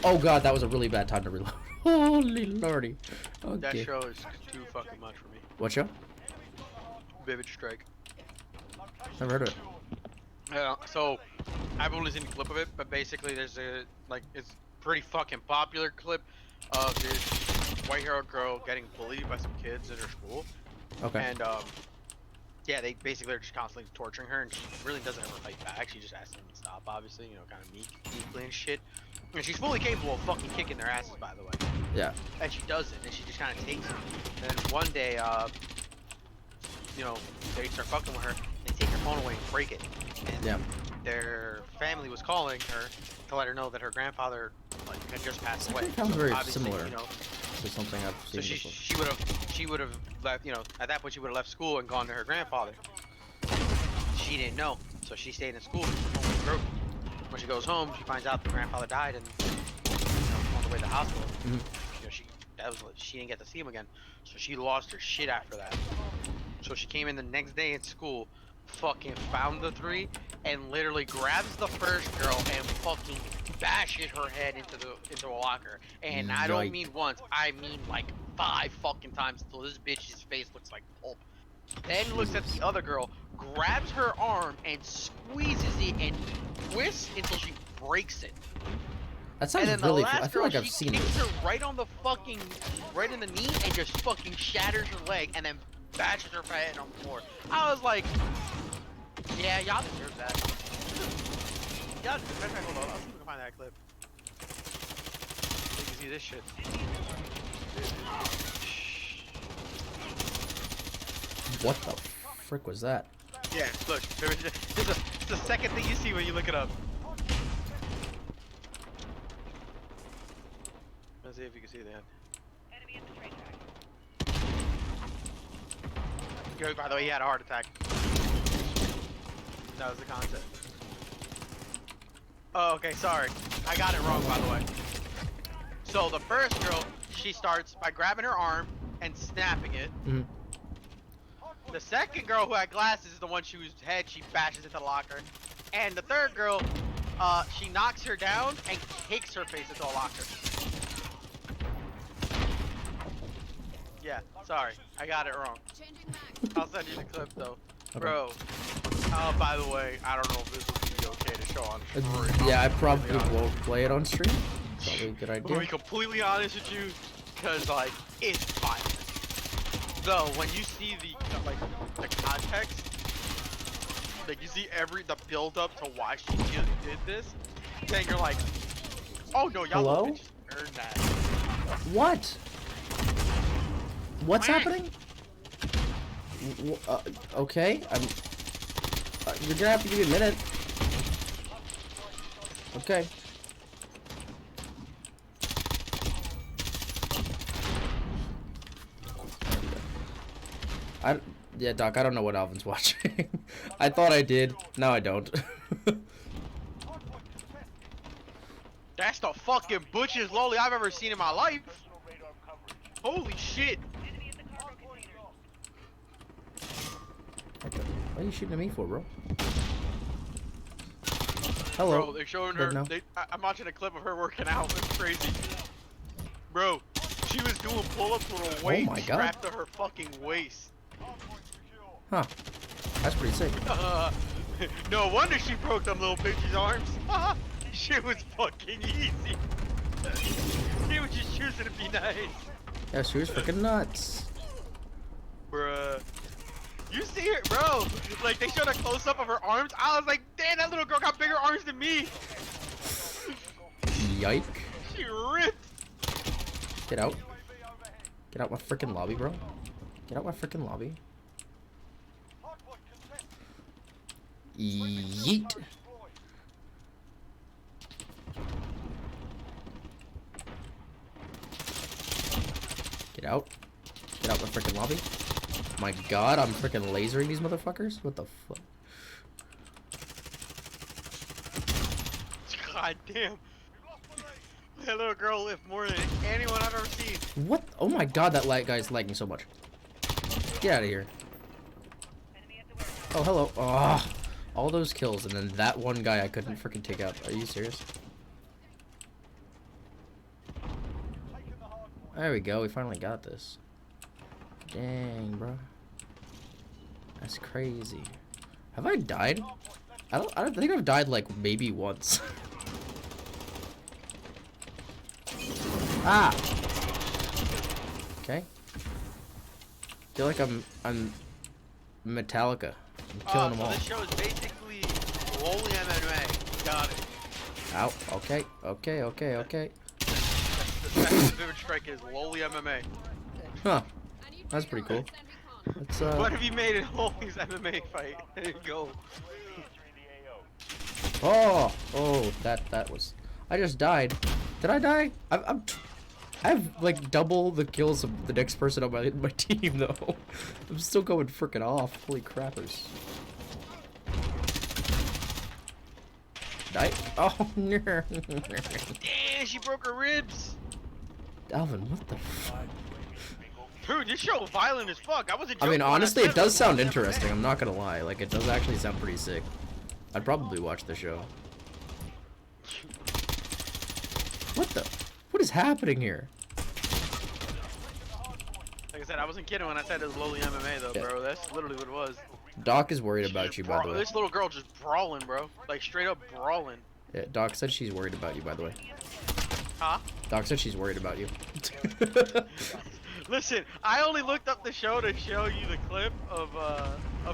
Oh god, that was a really bad time to reload. Holy lordy. That Okay. show is too fucking much for me. What show? Vivid Strike. Never heard of it. Yeah, so I've only seen a clip of it, but basically there's a it's pretty fucking popular clip of this white-haired girl getting bullied by some kids at her school, Okay. and yeah, they basically are just constantly torturing her, and she really doesn't ever fight back. She just asks them to stop, obviously, you know, kind of meekly and shit. And she's fully capable of fucking kicking their asses, by the way. Yeah. And she does it, and she just kind of takes it. And then one day, you know, they start fucking with her, they take her phone away and break it. And Yeah. their family was calling her to let her know that her grandfather, like, had just passed away. Sounds very Obviously, similar. you know, To something I've so seen she before. she would have left, you know, at that point she would have left school and gone to her grandfather. She didn't know, so she stayed in school. When she goes home, she finds out the grandfather died, and you know, on the way to the hospital. Mhm. You know, she didn't get to see him again, so she lost her shit after that. So she came in the next day at school, fucking found the three, and literally grabs the first girl and fucking bashes her head into a locker. And I don't Yikes. mean once, I mean like 5 fucking times until this bitch's face looks like pulp. Then looks at the other girl, grabs her arm and squeezes it and twists until she breaks it. That And sounds then the really. last I feel girl, like I've she seen kicks this. her right on the fucking, right in the knee and just fucking shatters her leg and then bashes her head on the floor. I was like, yeah, y'all deserve that. Y'all deserve that. Hold on, I'll see if we can find that clip. So you can see this shit. What the frick was that? Yeah, look, it's the second thing you see when you look it up. Let's see if you can see that. Enemy in the train track. Good, by the way, he had a heart attack. That was the concept. Oh, okay, sorry. I got it wrong, by the way. So the first girl, she starts by grabbing her arm and snapping it. Mhm. The second girl who had glasses is the one whose head she bashes into the locker. And the third girl, she knocks her down and kicks her face into a locker. Yeah, sorry. I got it wrong. Changing back. I'll send you the clip though. Okay. Bro. Oh, by the way, I don't know if this will be okay to show on stream. Yeah, I I'll be probably honest. won't play it on stream. Probably a good I'm gonna be idea. completely honest with you, because like it's violent. Though when you see the context, like you see the build up to why she did this, then you're like, oh no, y'all Hello? little bitches earned that. What? What's Whack. happening? Okay, you're gonna have to give me a minute. Okay. Yeah, Doc, I don't know what Alvin's watching. I thought I did. Now I don't. That's the fucking butchest lolly I've ever seen in my life. Holy shit. Okay. What are you shooting at me for, bro? Hello. Bro, they're showing Good her. now. I'm watching a clip of her working out. It's crazy. Bro, she was doing pull-ups with a weight my God. strapped to her fucking waist. Huh. That's pretty sick. No wonder she broke them little bitch's arms. Shit was fucking easy. He was just choosing to be nice. Yeah, she was freaking nuts. Bruh. You see her, bro? Like, they showed a close-up of her arms. I was like, damn, that little girl got bigger arms than me. Yike. She ripped. Get out. Get out my freaking lobby, bro. Get out my freaking lobby. Yeet. Get out. Get out my freaking lobby. My god, I'm freaking lasering these motherfuckers? What the fuck? God damn. That little girl lived more than anyone I've ever seen. What? Oh my god, that guy's lagging so much. Get out of here. Oh, hello. Oh, all those kills, and then that one guy I couldn't freaking take out. Are you serious? There we go. We finally got this. Dang, bro. That's crazy. Have I died? I don't think I've died like maybe once. Ah. Okay. Feel like I'm Metallica. I'm killing them all. So this show is basically lowly MMA. Got it. Ow. Okay. Okay. Okay. Okay. The Vivid Strike is lowly MMA. Huh. That's pretty cool. Let's What have you made in Lowly's MMA fight? There you go. Oh. Oh. That was. I just died. Did I die? I have like double the kills of the next person on my team though. I'm still going frickin' off. Holy crappers. Die. Oh no. Damn, she broke her ribs. Alvin, what the fuck? Dude, this show violent as fuck. I wasn't I joking mean, when honestly, said it does sound was interesting. MMA. I'm not gonna lie. Like, it does actually sound pretty sick. I'd probably watch the show. What the? What is happening here? Like I said, I wasn't kidding when I said it was lowly MMA though, Yeah. bro. That's literally what it was. Doc is worried She about just you, by the way. This little girl just brawling, bro. Like straight up brawling. Yeah, Doc said she's worried about you, by the way. Huh? Doc said she's worried about you. Listen, I only looked up the show to show you the clip of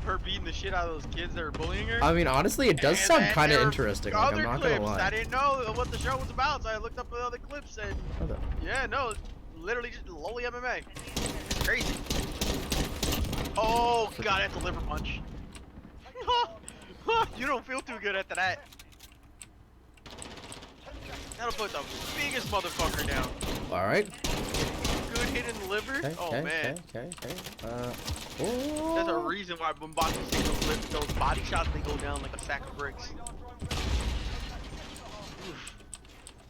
her beating the shit out of those kids that were bullying her. I mean, honestly, it does And sound then kind of there were interesting. Like, I'm other not clips. gonna lie. I didn't know what the show was about, so I looked up the other clips and What the- yeah, no, literally just lowly MMA. It's crazy. Oh god, that's a liver punch. You don't feel too good after that. That'll put the biggest motherfucker down. All right. Good hit in the liver. Okay. Oh Okay. man. Okay. Okay. There's a Oh. reason why when boxers take those body shots, they go down like a sack of bricks. Oof.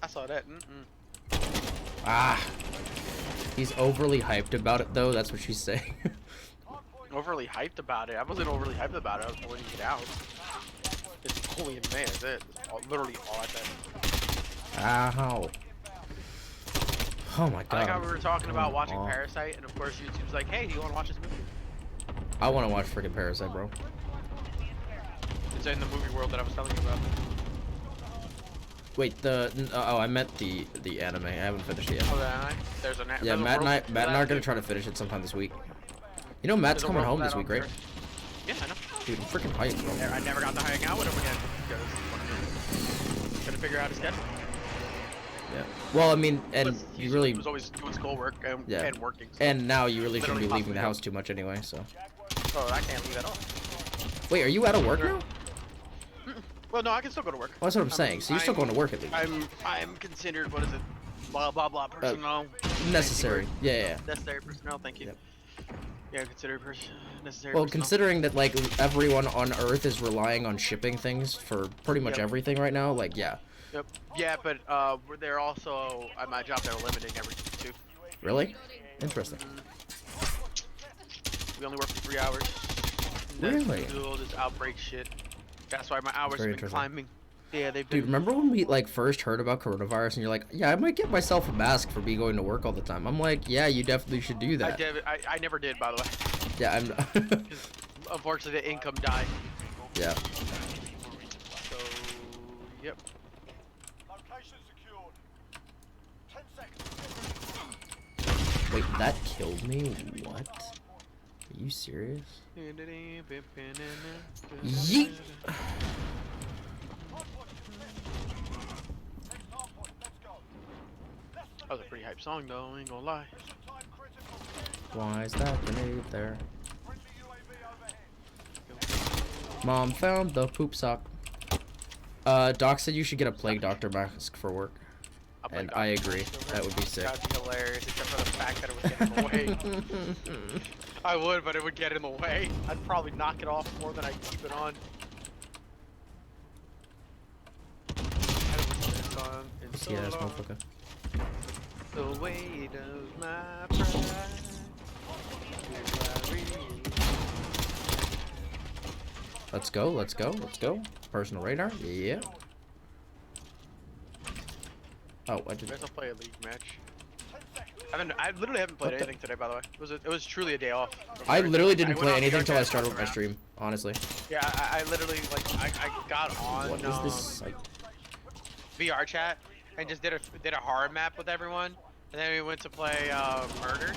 I saw that. Ah. He's overly hyped about it, though. That's what she's saying. Overly hyped about it. I wasn't overly hyped about it. I was pointing it out. It's only in May. That's it. Literally all I said. Ow. Oh my I god. like how we were talking about watching Aw. Parasite, and of course YouTube's like, hey, do you want to watch this movie? I want to watch freaking Parasite, bro. It's in the movie world that I was telling you about. Wait, oh, I meant the anime. I haven't finished it yet. Oh, that there's a Yeah, Matt and I are gonna try to finish it sometime this week. You know, Matt's coming home this week, right? Yeah, I know. Dude, I'm freaking hyped, bro. I never got to hang out with him again because gotta figure out his schedule. Yeah. Well, I mean, and He you really, was always doing schoolwork and, Yeah. and working. So. and now you really shouldn't be Literally leaving the possibly. house too much anyway. So. Oh, I can't leave at all. Wait, are you out of work Sure. now? Well, no, I can still go to work. Well, that's what I'm saying. So you're still going to work at least. I'm considered, what is it? Blah blah blah personnel. Necessary. Yeah, yeah. Necessary personnel. Thank you. Yep. Yeah, considered necessary. Well, personnel. considering that like everyone on Earth is relying on shipping things for pretty much Yep. everything right now, like yeah. Yep. Yeah, but they're also at my job. They're limiting everything too. Really? Interesting. We only work for 3 hours. Really? Do all this outbreak shit. That's why my hours Very have been interesting. climbing. Yeah, they've Dude, been. remember when we like first heard about coronavirus and you're like, yeah, I might get myself a mask for me going to work all the time. I'm like, yeah, you definitely should do that. I never did, by the way. Yeah, I'm. Unfortunately, the income died. Yeah. Yep. Location secured. 10 seconds. Wait, that killed me? What? Are you serious? Yeet! Next hard point. Let's go. Less than That was a pretty hype song though, I ain't gonna lie. mission time critical. Why is that grenade there? Friendly UAV overhead. Mom found the poop sock. Doc said you should get a plague doctor mask for work. I'll play And Dr. I agree. Silver. That would be sick. That'd be hilarious, except for the fact that it would get in the way. I would, but it would get in the way. I'd probably knock it off more than I'd keep it on. See that motherfucker. The weight of my pride. Let's go, let's go, let's go. Personal radar? Yeah. Oh, I You did. guys will play a league match. I literally haven't played What the- anything today, by the way. It was truly a day off. I literally didn't went play on anything VR until I chat started with my around. stream, honestly. Yeah, I literally, like, I got on What is this? Like, VR chat and just did a horror map with everyone, and then we went to play murder.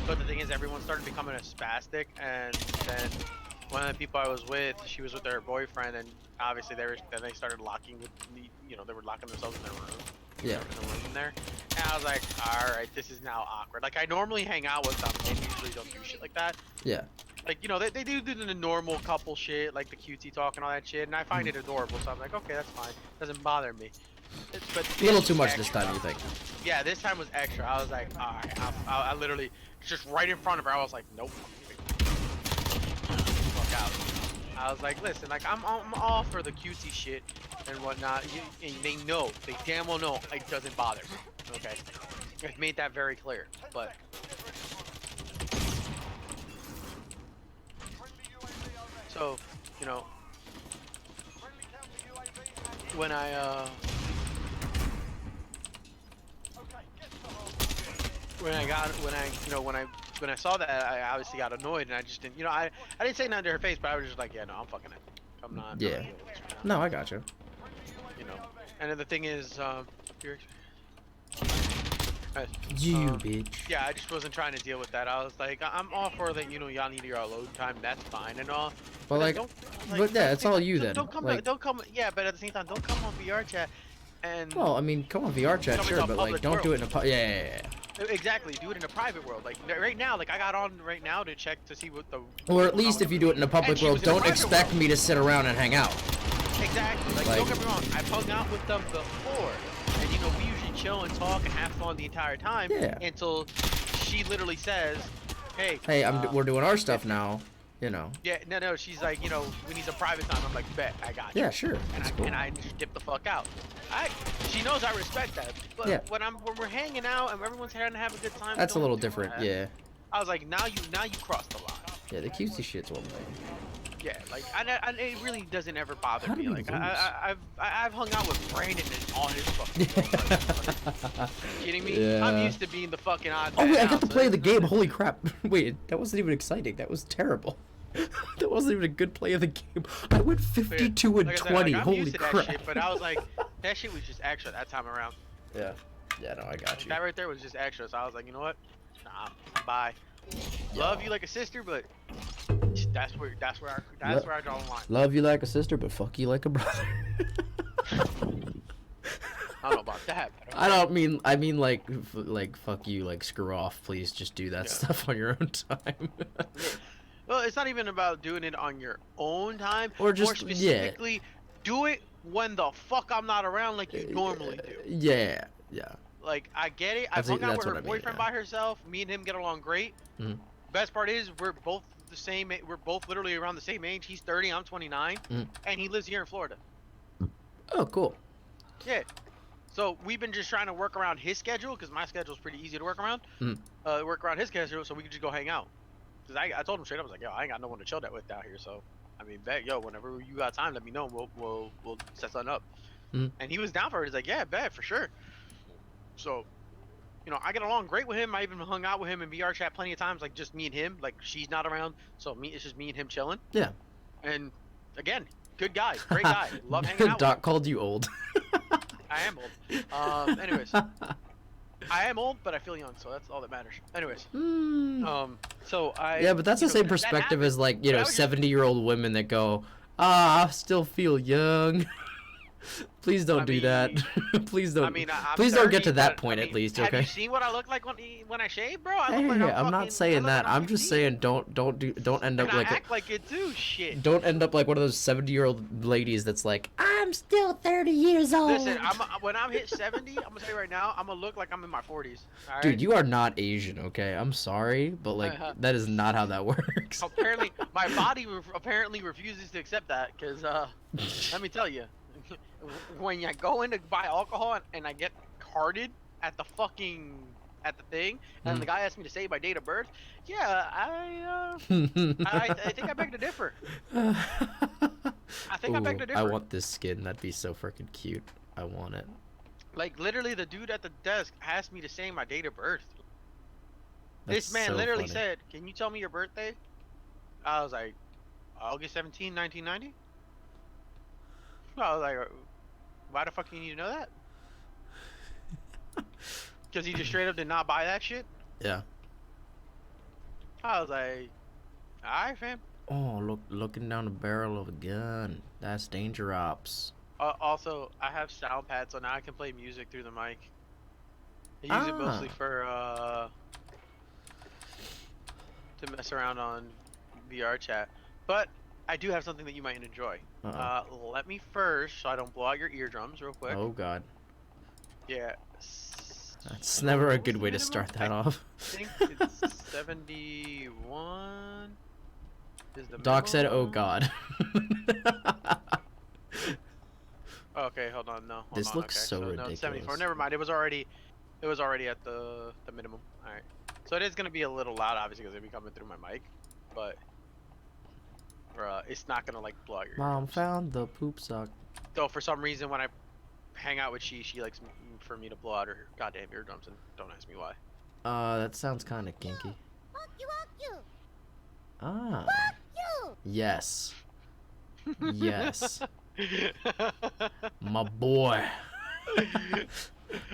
But the thing is, everyone started becoming a spastic, and then one of the people I was with, she was with her boyfriend, and obviously then they started locking with me, you know, they were locking themselves in their room. yeah. In the room in there, and I was like, all right, this is now awkward. Like, I normally hang out with them, and they usually don't do shit like that. Yeah. Like, you know, they do the normal couple shit, like the cutesy talk and all that shit, and I find it adorable, so I'm like, okay, that's fine. Doesn't bother me. But A little this too was much this extra. time, you think? Yeah, this time was extra. I was like, alright, I literally, just right in front of her, I was like, nope. Fuck out. I was like, listen, like, I'm all for the cutesy shit and whatnot, and they know, they damn well know it doesn't bother me, okay? I've made that very clear, but so, you know, when I when I saw that, I obviously got annoyed, and I just didn't, you know, I didn't say nothing to her face, but I was just like, yeah, no, I'm fucking it. I'm not. Yeah. No, I got you. You know, and then the thing is, you're, You Um, bitch. yeah, I just wasn't trying to deal with that. I was like, I'm all for that, you know, y'all need your alone time, that's fine and all. Well, But like, don't, but yeah, it's all you then. Don't come, Like, don't come, yeah, but at the same time, don't come on VR chat and. well, I mean, come on VR chat, Come sure, into a but like, public don't do it world. in a yeah. Exactly, do it in a private world. Like right now, like I got on right now to check to see what the. Or at least if you do it in a public And she world, was in a don't private expect world. me to sit around and hang out. Exactly. Like, Like- don't get me wrong, I've hung out with them before, and you know we usually chill and talk and have fun the entire time. Yeah. Until she literally says, "Hey, Hey, we're doing our stuff now, you know. yeah, no, she's like, you know, we need some private time." I'm like, "Bet, I got you." Yeah, sure. And That's I cool. and I just dip the fuck out. She knows I respect that. But Yeah. when we're hanging out and everyone's trying to have a good time. That's a don't little do different, that. yeah. I was like, now you crossed the line. Yeah, the cutesy shit's one thing. Yeah, like it really doesn't ever bother How me. did we Like lose? I've hung out with Brandon and all his fucking. You kidding me? Yeah. I'm used to being the fucking odd. Oh wait, I man got to out, play so the it's game. nothing. Holy crap! Wait, that wasn't even exciting. That was terrible. That wasn't even a good play of the game. I went 52 and Like I said, 20. like, I'm Holy used to that crap! shit, but I was like, that shit was just extra that time around. Yeah. Yeah, no, I got you. That right there was just extra. So I was like, you know what? Nah, bye. Yeah. Love you like a sister, but that's where I draw the line. Love you like a sister, but fuck you like a brother. I don't know about that. But I don't mean. I mean like fuck you, like screw off. Please just do that Yeah. stuff on your own time. Well, it's not even about doing it on your own time. Or just- more specifically, do it when the fuck I'm not around, like you normally do. Yeah. Yeah. Like I get it. I've That's- hung out that's with her what I mean, boyfriend yeah. by herself. Me and him get along great. Mhm. Best part is we're both the same. We're both literally around the same age. He's 30, I'm 29, Mhm. and he lives here in Florida. Oh, cool. Yeah. So we've been just trying to work around his schedule because my schedule's pretty easy to work around. Mhm. Work around his schedule so we could just go hang out. Cause I told him straight up, I was like, yo, I ain't got no one to chill that with down here. So, I mean, bet, yo, whenever you got time, let me know. We'll set something up. Mhm. And he was down for it. He's like, yeah, bet for sure. So, you know, I get along great with him. I even hung out with him in VR chat plenty of times, like just me and him. Like she's not around, so it's just me and him chilling. Yeah. And again, Good guy, great guy. Love hanging out with Doc him. called you old. I am old. Anyways, I am old, but I feel young, so that's all that matters. Anyways, so I. Yeah, but that's the you know, same that perspective happened, as like, you but I know, was just- 70-year-old women that go, I still feel young. Please don't I do that. Please don't. I mean, I'm please don't get 30, to that but, point I at mean, least, Have okay? you seen what I look like when I shave, bro? I Hey, look like I'm not saying that. I'm just saying don't end up and like I act like it too. Shit. don't end up like one of those 70-year-old ladies that's like, I'm still 30 years old. Listen, when I'm hit 70, I'm gonna say right now, I'm gonna look like I'm in my 40s. All right? Dude, you are not Asian, okay? I'm sorry, but like that is not how that works. Apparently, my body apparently refuses to accept that, cause let me tell you, when I go in to buy alcohol and I get carded at the thing, and the guy asks me to say my date of birth, yeah, I think I beg to differ. I think I beg to differ. I want this skin. That'd be so freaking cute. I want it. Like literally, the dude at the desk asked me to say my date of birth. That's This man so literally funny. said, "Can you tell me your birthday?" I was like, "August 17, 1990." I was like, "Why the fuck do you need to know that?" Because he just straight up did not buy that shit. Yeah. I was like, "Alright, fam." Oh, looking down the barrel of a gun. That's danger ops. Also, I have sound pads, so now I can play music through the mic. I use it mostly for to mess around on VR chat, but I do have something that you might enjoy. Let me first, so I don't blow out your eardrums, real quick. Oh god. Yeah. That's never a good way to start that off. I think it's 71. Is the Doc said, "Oh minimum? god." Okay, hold on. No. Hold This on, looks okay. so No, it's ridiculous. 74. Never mind. It was already at the minimum. All right. So it is gonna be a little loud, obviously, because it'll be coming through my mic, but it's not gonna like blow out your Mom eardrums. found the poop sock. Though for some reason, when I hang out with she likes for me to blow out her goddamn eardrums, and don't ask me why. That sounds kind of kinky. You. Ah. You. Yes. Yes. My boy.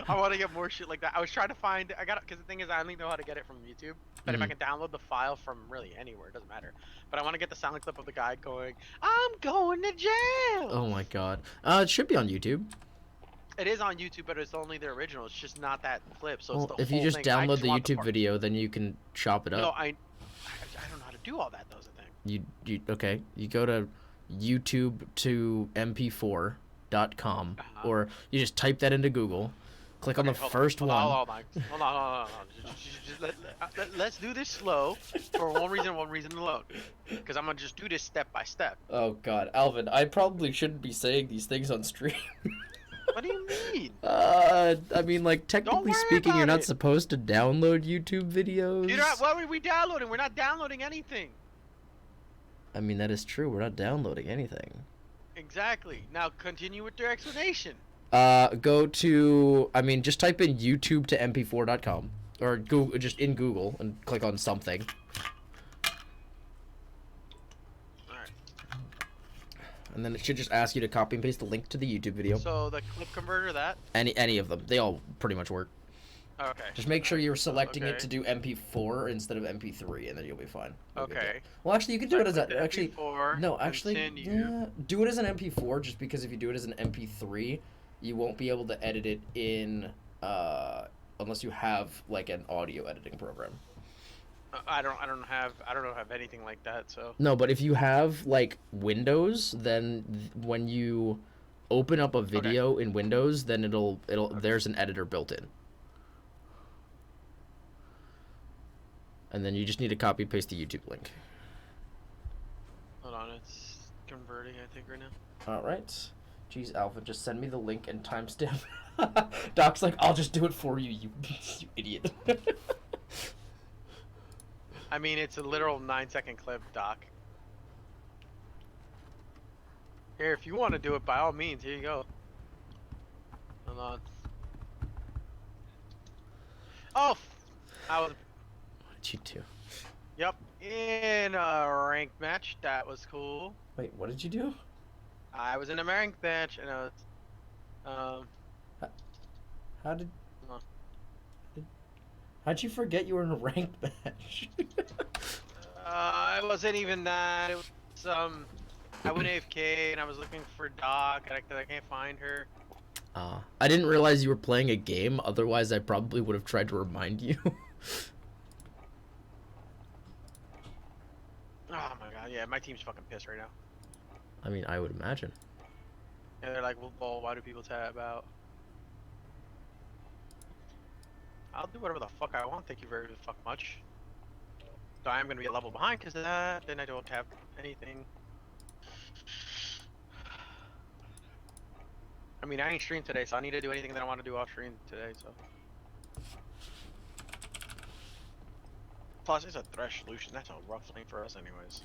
I want to get more shit like that. I was trying to find, because the thing is, I only know how to get it from YouTube. But if I can download the file from really anywhere, it doesn't matter. But I want to get the sound clip of the guy going, "I'm going to jail." Oh my god. It should be on YouTube. It is on YouTube, but it's only the original. It's just not that clip. So Well, it's the if you whole just thing. I download the want YouTube part- video, then you can chop it up. No, I don't know how to do all that. Those are the thing. You okay? You go to YouTube to mp4.com, or you just type that into Google. Click on the first one. Hold on. Let's do this slow for one reason alone. Because I'm gonna just do this step by step. Oh god, Alvin, I probably shouldn't be saying these things on stream. What do you mean? I mean, like, technically worry speaking, you're about not it. supposed to download YouTube videos. You're not, what are we downloading? We're not downloading anything. I mean, that is true. We're not downloading anything. Exactly. Now continue with your explanation. Go to, I mean, just type in YouTube to mp4.com, or Google, just in Google, and click on something. Alright. And then it should just ask you to copy and paste the link to the YouTube video. So the clip converter, that? Any of them. They all pretty much work. Okay. Just make sure you're selecting it Okay. to do MP4 instead of MP3, and then you'll be fine. You'll get Okay. it. Well, actually, you can do So it as I clicked a, actually, MP4, no, actually, continue. yeah, do it as an MP4, just because if you do it as an MP3, you won't be able to edit it in, unless you have, like, an audio editing program. I don't have anything like that, so. No, but if you have, like, Windows, then when you open up a video in Windows, then there's an editor built in. And then you just need to copy and paste the YouTube link. Hold on, it's converting, I think, right now. Alright. Jeez, Alpha, just send me the link and timestamp. Doc's like, I'll just do it for you, you idiot. I mean, it's a literal 9-second clip, Doc. Here, if you want to do it, by all means, here you go. Hold on. Oh! I was, What did you do? yep, in a ranked match. That was cool. Wait, what did you do? I was in a ranked match, and How did? Huh. How'd you forget you were in a ranked match? it wasn't even that. It was I went AFK and I was looking for Doc, and I can't find her. I didn't realize you were playing a game. Otherwise, I probably would have tried to remind you. Oh my god, yeah, my team's fucking pissed right now. I mean, I would imagine. And they're like, well, why do people tab out? I'll do whatever the fuck I want, thank you very fuck much. So I am gonna be a level behind because of that, then I don't have anything. I mean, I ain't streamed today, so I need to do anything that I want to do off stream today, so. Plus, it's a Thresh solution, that's a rough thing for us anyways.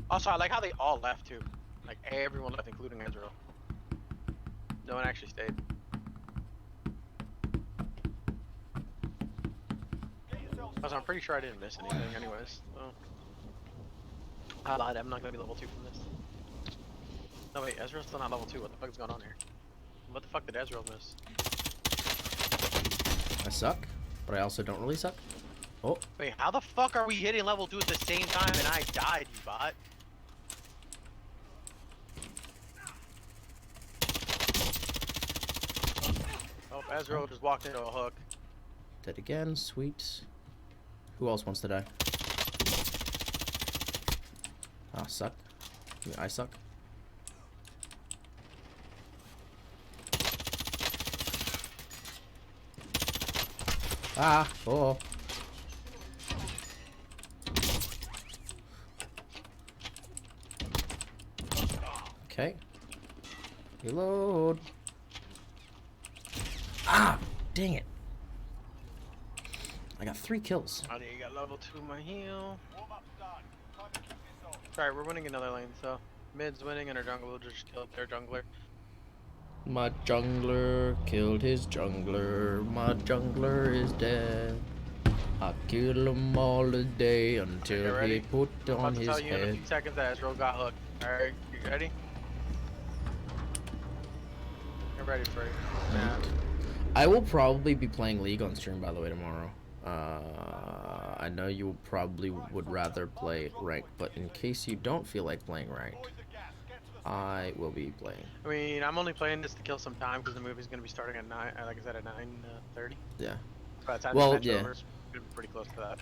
Also, I like how they all left too. Like, everyone left, including Ezreal. No one actually stayed. Also, I'm pretty sure I didn't miss anything anyways. So. I lied, I'm not gonna be level 2 from this. No wait, Ezreal's still not level 2, what the fuck is going on here? What the fuck did Ezreal miss? I suck, but I also don't really suck. Oh. Wait, how the fuck are we hitting level 2 at the same time and I died, you bot? Oh, Ezreal just walked into a hook. Dead again, sweet. Who else wants to die? Ah, suck. I suck. Ah, oh. Okay. Reload. Ah, dang it. I got 3 kills. I think you got level 2 my heal. Warm-up's done. Time to kick this off. Sorry, we're winning another lane, so mid's winning and our jungler just killed their jungler. My jungler killed his jungler. My jungler is dead. I kill him all the day until ready? he put I'm on about to his tell you in a head. few seconds that Ezreal got hooked. Alright, you ready? Get ready for it. Nah. I will probably be playing League on stream, by the way, tomorrow. I know you probably would rather play ranked, but in case you don't feel like playing ranked, I will be playing. I mean, I'm only playing this to kill some time because the movie's gonna be starting at 9. Like I said, at 9:30. Yeah. By the time Well, the match yeah. over, it's gonna be pretty close to that.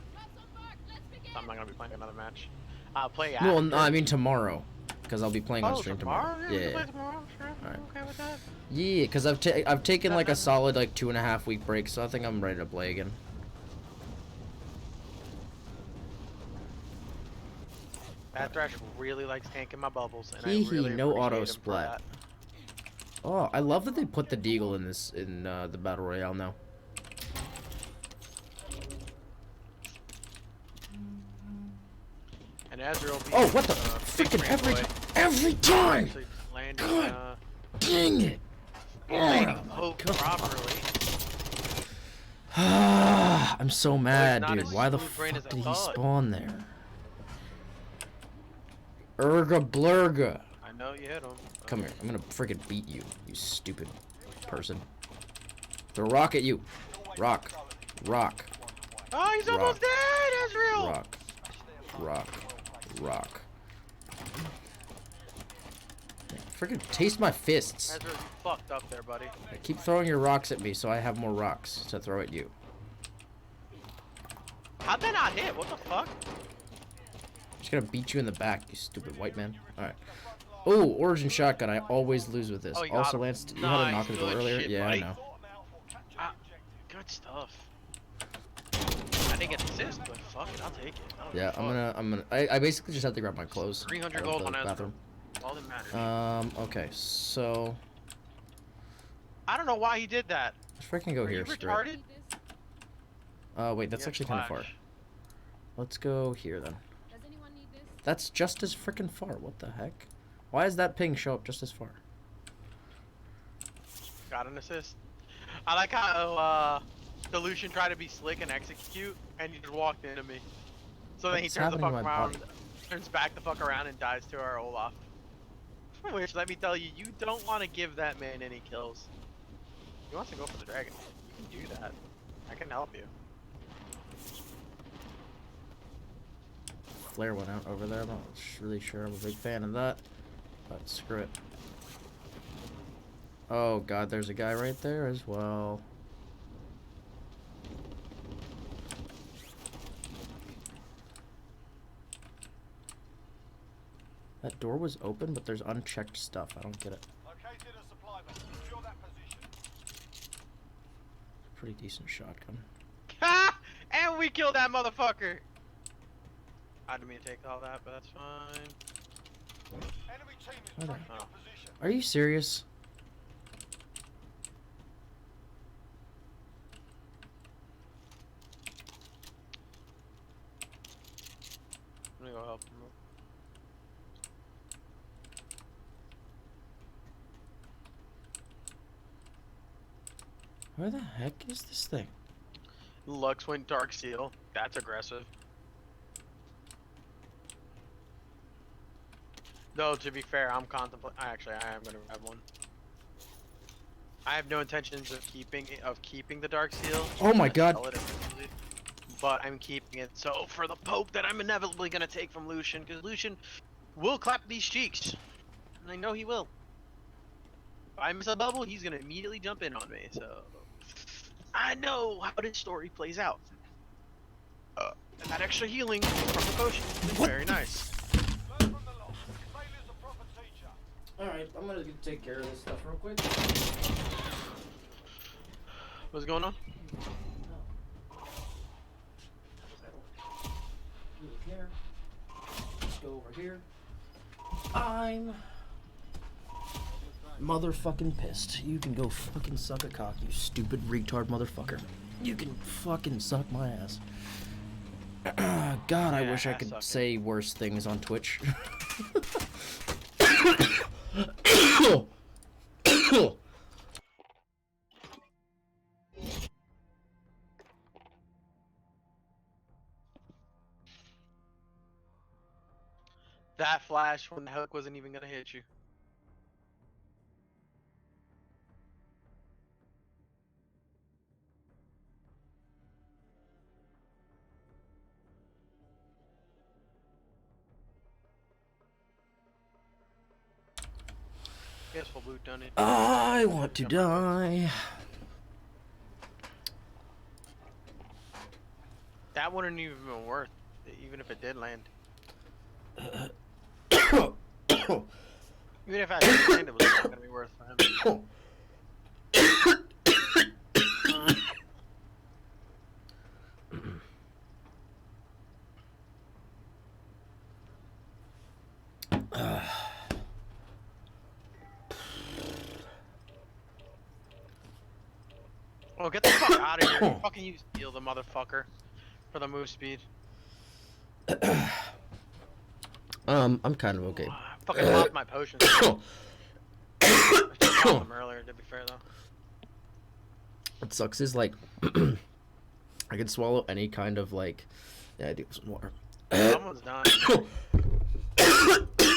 So I'm not gonna be playing another match. I'll play Well, after. no, I mean tomorrow, because I'll be playing on Oh, stream tomorrow? tomorrow. Yeah, we can Yeah. play tomorrow. Sure. Alright. I'm okay with that. Yeah, because I've taken like a solid like 2.5 week break, so I think I'm ready to play again. That Thresh really likes tanking my bubbles, and Hee I hee, really no appreciate auto him for splat. that. Oh, I love that they put the Deagle in this the battle royale now. And Ezreal being, Oh, what the big freaking brain every boy, every time! actually landing, God dang it! landing Oh, poke God. properly. I'm so mad, not dude. as Why the smooth brain fuck as I did he thought. spawn there? Urga blurga. I know you hit him. Come here. I'm gonna freaking beat you, you stupid person. Throw a rock at you. Rock. Rock. Oh, he's Rock. almost dead, Ezreal! Rock. Rock. Rock. Freaking taste my fists. Ezreal's fucked up there, buddy. Keep throwing your rocks at me so I have more rocks to throw at you. How'd that not hit? What the fuck? I'm just gonna beat you in the back, you stupid white man. Alright. Oh, Origin Shotgun. I always lose with this. Oh, you got Also, him. Lance, you had a knock at the door Nice, good earlier? shit, Yeah, buddy. I know. Good stuff. I didn't get the assist, but fuck it, I'll take it. Oh, Yeah, fuck. I basically just have to grab my clothes. 300 out of gold the on Ezreal. bathroom. All that matters. Okay, so I don't know why he did that. let's freaking go Are here you straight. retarded? Need this? Wait, that's Yeah, actually kind of far. Flash. Let's go here then. Does anyone need this? That's just as freaking far. What the heck? Why does that ping show up just as far? Got an assist. I like how Delusion tried to be slick and execute, and he just walked into me. So then he What's turns the happening fuck to my around, body? turns back the fuck around and dies to our Olaf. Which, let me tell you, you don't want to give that man any kills. He wants to go for the dragon. You can do that. I can help you. Flare went out over there. I'm not really sure I'm a big fan of that. But screw it. Oh god, there's a guy right there as well. That door was open, but there's unchecked stuff. I don't get it. Located a supply bin. Secure that position. Pretty decent shotgun. Ha! And we killed that motherfucker! I didn't mean to take all that, but that's fine. Enemy team is Okay. tracking your position. Are you serious? I'm gonna go help him. Where the heck is this thing? Lux went Dark Seal. That's aggressive. Though, to be fair, I'm contemplating. Actually, I am gonna grab one. I have no intentions of keeping the Dark Seal. Oh my I'm gonna god. sell it eventually, but I'm keeping it so for the poke that I'm inevitably gonna take from Lucian, because Lucian will clap these cheeks, and I know he will. If I miss a bubble, he's gonna immediately jump in on me. So I know how this story plays out. And that extra healing from the potion is very nice. Learn from the loss. Failure's a proper teacher. Alright, I'm gonna take care of this stuff real quick. What's going on? Really care. Let's go over here. I'm motherfucking pissed. You can go fucking suck a cock, you stupid retard motherfucker. You can fucking suck my ass. God, I Yeah, wish I ass could sucking. say worse things on Twitch. That flash when the hook wasn't even gonna hit you. Guess we'll loot done it. I want to die. That wouldn't even been worth it, even if it did land. Even if I did land, it was not gonna be worth him. Oh, get the fuck out of here! You fucking use heal the motherfucker for the move speed. I'm kind of okay. I fucking popped my potions. I should have popped them earlier, to be fair though. What sucks is like I can swallow any kind of like yeah I do some water. Someone's dying.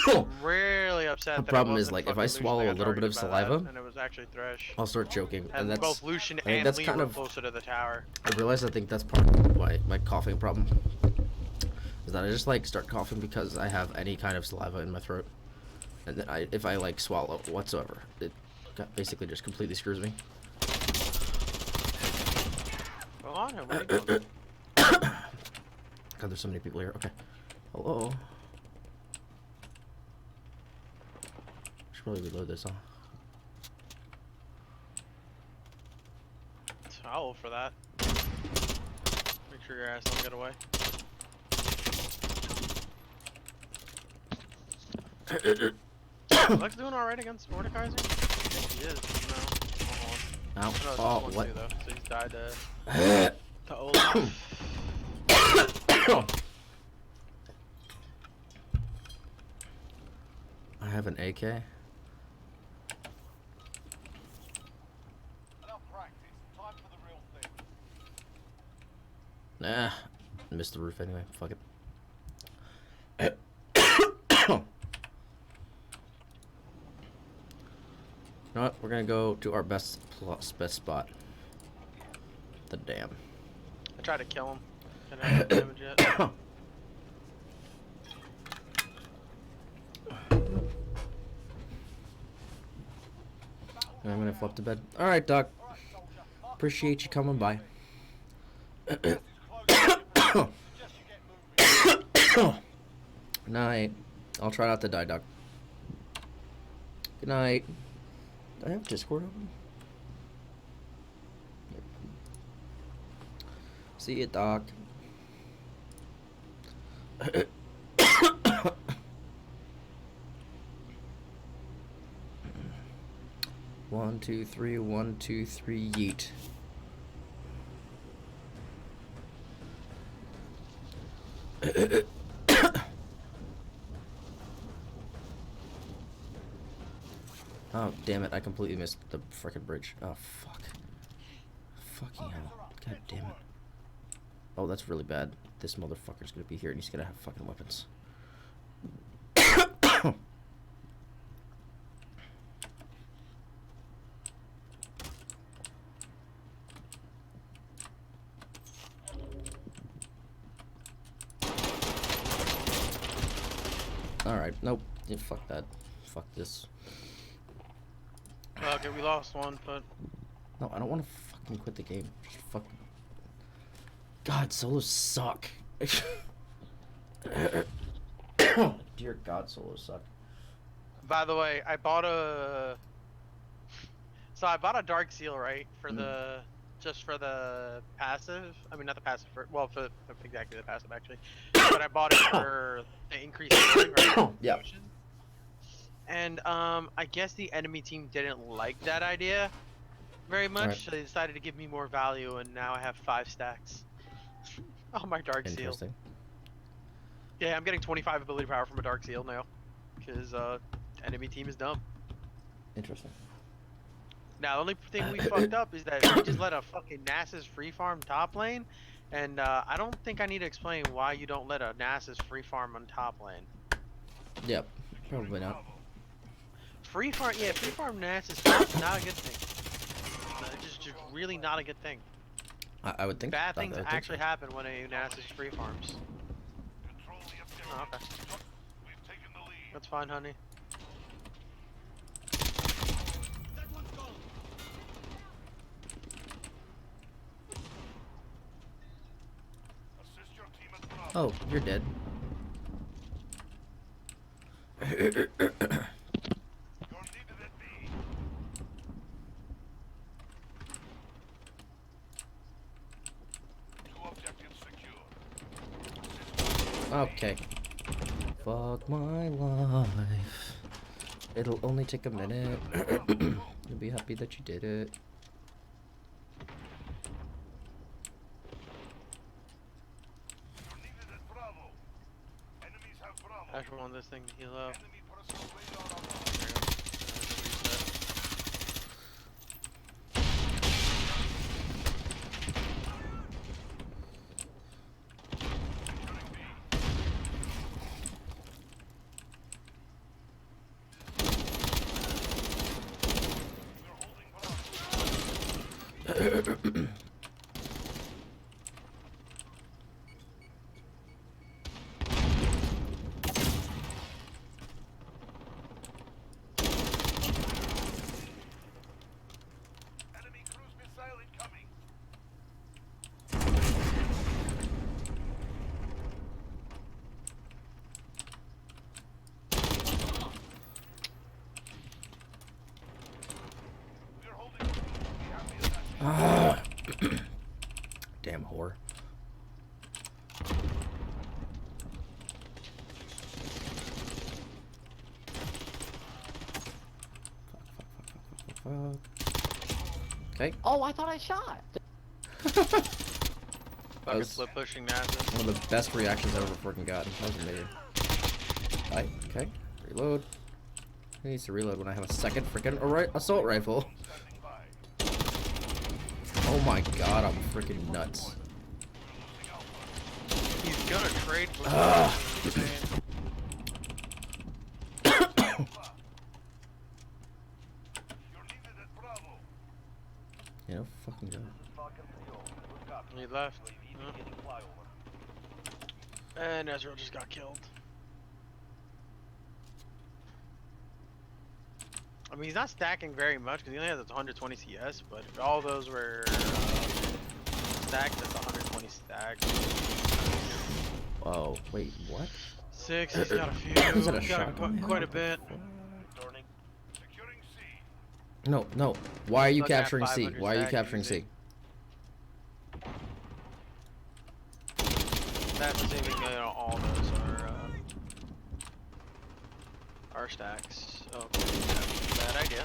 I'm really upset. The that it problem is, wasn't like, if fucking I Lucian that swallow a got little bit of targeted by that, saliva, and it was actually Thresh. I'll start choking, and And that's both Lucian I think and that's Lee kind were of closer to the tower. I realize I think that's part of my coughing problem is that I just like start coughing because I have any kind of saliva in my throat, and then if I like swallow whatsoever, it basically just completely screws me. Go on, where'd he go? God, there's so many people here. Okay, hello. Should probably reload this, huh? Towel for that. Make sure your ass don't get away. Lex doing alright against Mordekaiser? I think he is. No. Ow. No, it's Oh, one what? too, though. So he's died to Olaf. I have an AK. Enough practice. Time for the real thing. Nah, missed the roof anyway. Fuck it. You know what? We're gonna go to our best spot. The dam. I tried to kill him. Didn't have any damage yet. I'm gonna flip to bed. All right, Doc. Appreciate you coming by. Night. I'll try not to die, Doc. Good night. Do I have Discord open? Yep. See you, Doc. 1, 2, 3, 1, 2, 3, yeet. Oh, damn it, I completely missed the frickin' bridge. Oh, fuck. Fucking hell. God damn it. Oh, that's really bad. This motherfucker's gonna be here and he's gonna have fucking weapons. Alright, nope. Yeah, fuck that. Fuck this. Okay, we lost one, but No, I don't want to fucking quit the game. Just fuck. God, solos suck. Dear God, solos suck. by the way, I bought a Dark Seal, right, for the just for the passive. I mean, not the passive, well, for exactly the passive actually. But I bought it for the increased healing, right? Yeah. And I guess the enemy team didn't like that idea very much, Right. so they decided to give me more value, and now I have 5 stacks on my Dark Seal. Interesting. Yeah, I'm getting 25 ability power from a Dark Seal now, because enemy team is dumb. Interesting. Now, the only thing we fucked up is that we just let a fucking Nasus free farm top lane, and I don't think I need to explain why you don't let a Nasus free farm on top lane. Yep. Probably not. Free farm Nasus is not a good thing. It's just really not a good thing. I would think Bad I things would think actually so. happen when a Nasus free farms. Oh, okay. That's fine, honey. Oh, you're dead. Okay. Fuck my life. It'll only take a minute. You'll be happy that you did it. I actually want this thing to heal up. Damn whore. Fuck. Okay. Oh, I thought I shot. Fucking split pushing Nasus. One of the best reactions I've ever freaking gotten. That was amazing. Right, okay. Reload. Who needs to reload when I have a second freaking assault rifle? Oh my god, I'm freaking nuts. gonna trade for You're needed at Bravo. Yeah, no fucking job. Falcon 3-0. Good copy. He left. UAV Huh? beginning flyover. And Ezreal just got killed. I mean, he's not stacking very much because he only has 120 CS, but if all those were stacked, that's 120 stacks. Oh, wait, what? 6, he's got a few. Is that a He's got shotgun? quite a bit. Returning. Securing C. No, no. Why are you Looking at capturing C? 500 Why are you stack capturing easy. C? That's assuming all those are stacks. Oh, bad idea.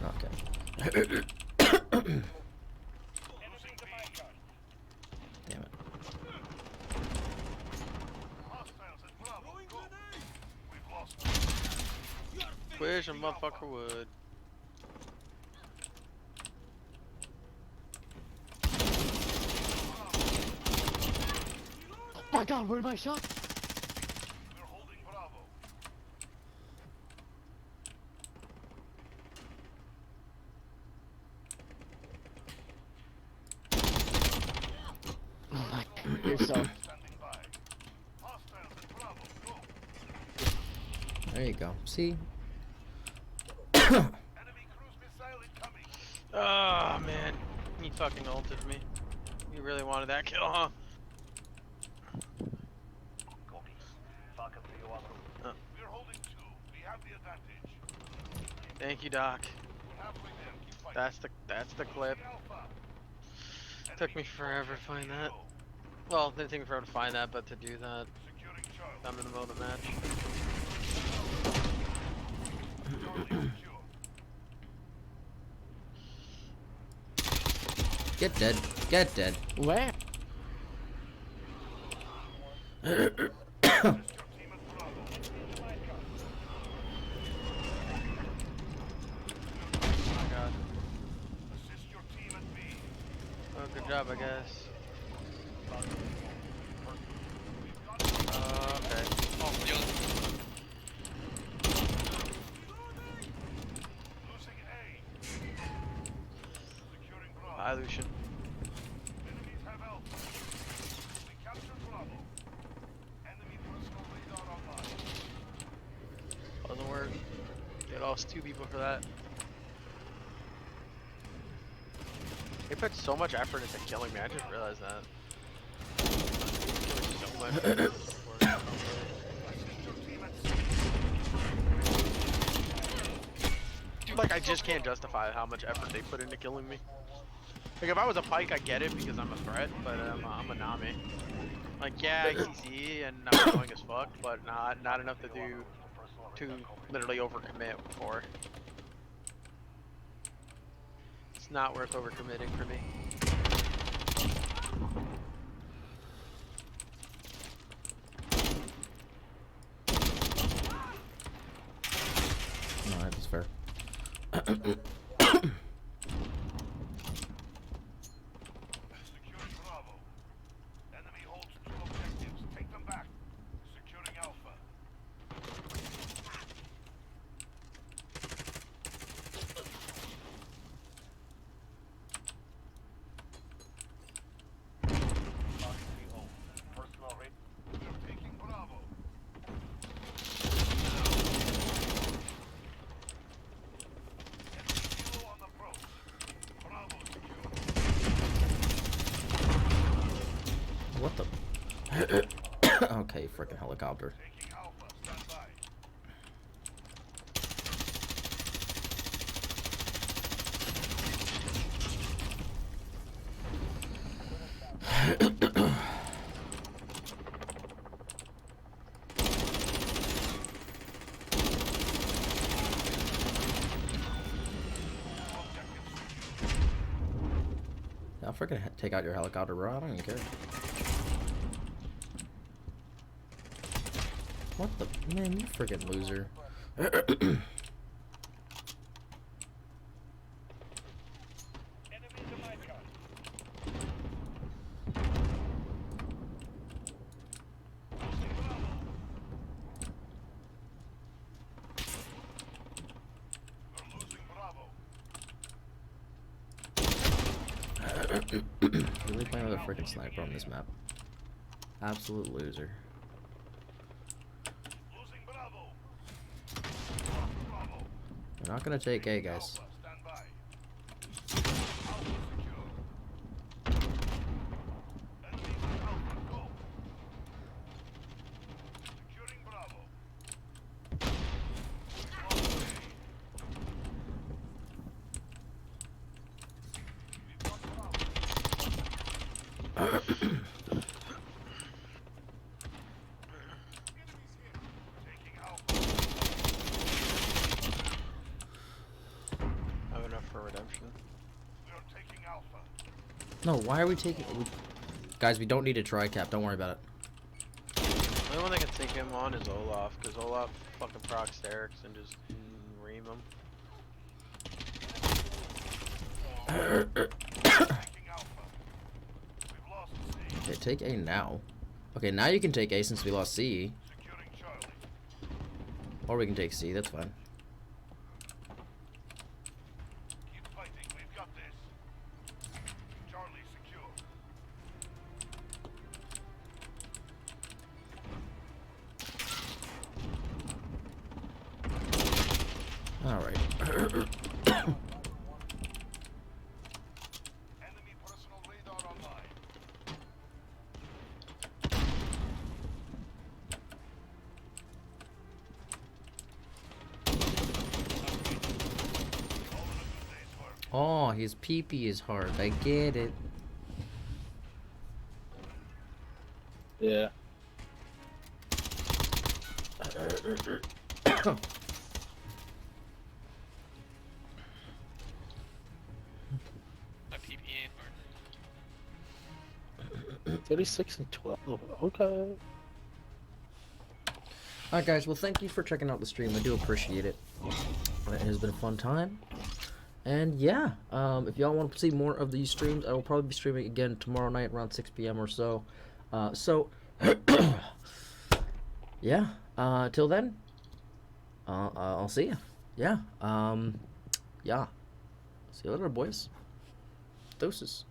Okay. Losing the minecart. Damn it. Hostiles at Bravo. Go. We've lost. Wish a motherfucker would. Oh my god, where did my shot? We're holding Bravo. Oh my god, you're so... Standing by. Hostiles at Bravo. Go. There you go. See? Enemy cruise missile incoming. Oh man, he fucking ulted me. You really wanted that kill, huh? Copy. Falcon 3-0 en route. We're holding 2. We have the advantage. Thank you, Doc. We're halfway there. Keep fighting. That's the clip. Alpha. Took me forever to find that. Well, didn't take me forever to find that, but to do that, Securing Charlie. I'm in the middle of the match. Charlie secure. Get dead. Get dead. Where? Assist your team at Bravo. Oh my god. Assist your team at B. Oh, good job, I guess. Okay. Oh, Losing A. Securing Bravo. Bye, Lucian. Enemies have Alpha. We captured Bravo. Enemy personal radar online. Doesn't work. They lost 2 people for that. They put so much effort into killing me, I just realized that. Killing so much effort before. Assist your team at C. Like, I just can't justify how much effort they put into killing me. Like, if I was a Pyke, I get it because I'm a threat, but I'm a Nami. Like, yeah, I CC and I'm annoying as fuck, but not enough to literally overcommit for. It's not worth overcommitting for me. No, that's fair. Securing Bravo. Enemy holds 2 objectives. Take them back. Securing Alpha. Personal rate. We're taking Bravo. Enemy kilo on the approach. Bravo secure. What the? Okay, freaking helicopter. Taking Alpha. Stand by. I'll freaking take out your helicopter, bro. I don't even care. What the? Man, you freaking loser. Really playing with a freaking sniper on this map. Absolute loser. Losing Bravo. Bravo. We're not gonna take A, guys. Alpha, stand by. Alpha secure. Enemy on Alpha, go. Securing Bravo. Lost A. We've got Bravo. Enemies here. Taking Alpha. I have enough for redemption. We are taking Alpha. No, why are we taking... Guys, we don't need a tri-cap. Don't worry about it. The only one that can take him on is Olaf, because Olaf fucking procs Eric's and just ream him. Taking Alpha. We've lost C. Okay, take A now. Okay, now you can take A since we lost C. Securing Charlie. Or we can take C, that's fine. Keep fighting. We've got this. Charlie secure. Alright. Enemy personal radar online. All in a good day's work. Oh, his pee-pee is hard. I get it. Yeah. My PPA. 36 and 12. Okay. Alright guys, well thank you for checking out the stream. I do appreciate it. It has been a fun time. And yeah, if y'all want to see more of these streams, I will probably be streaming again tomorrow night around 6 p.m. or so. Yeah, till then, I'll see ya. Yeah, yeah. See you later, boys. Doses.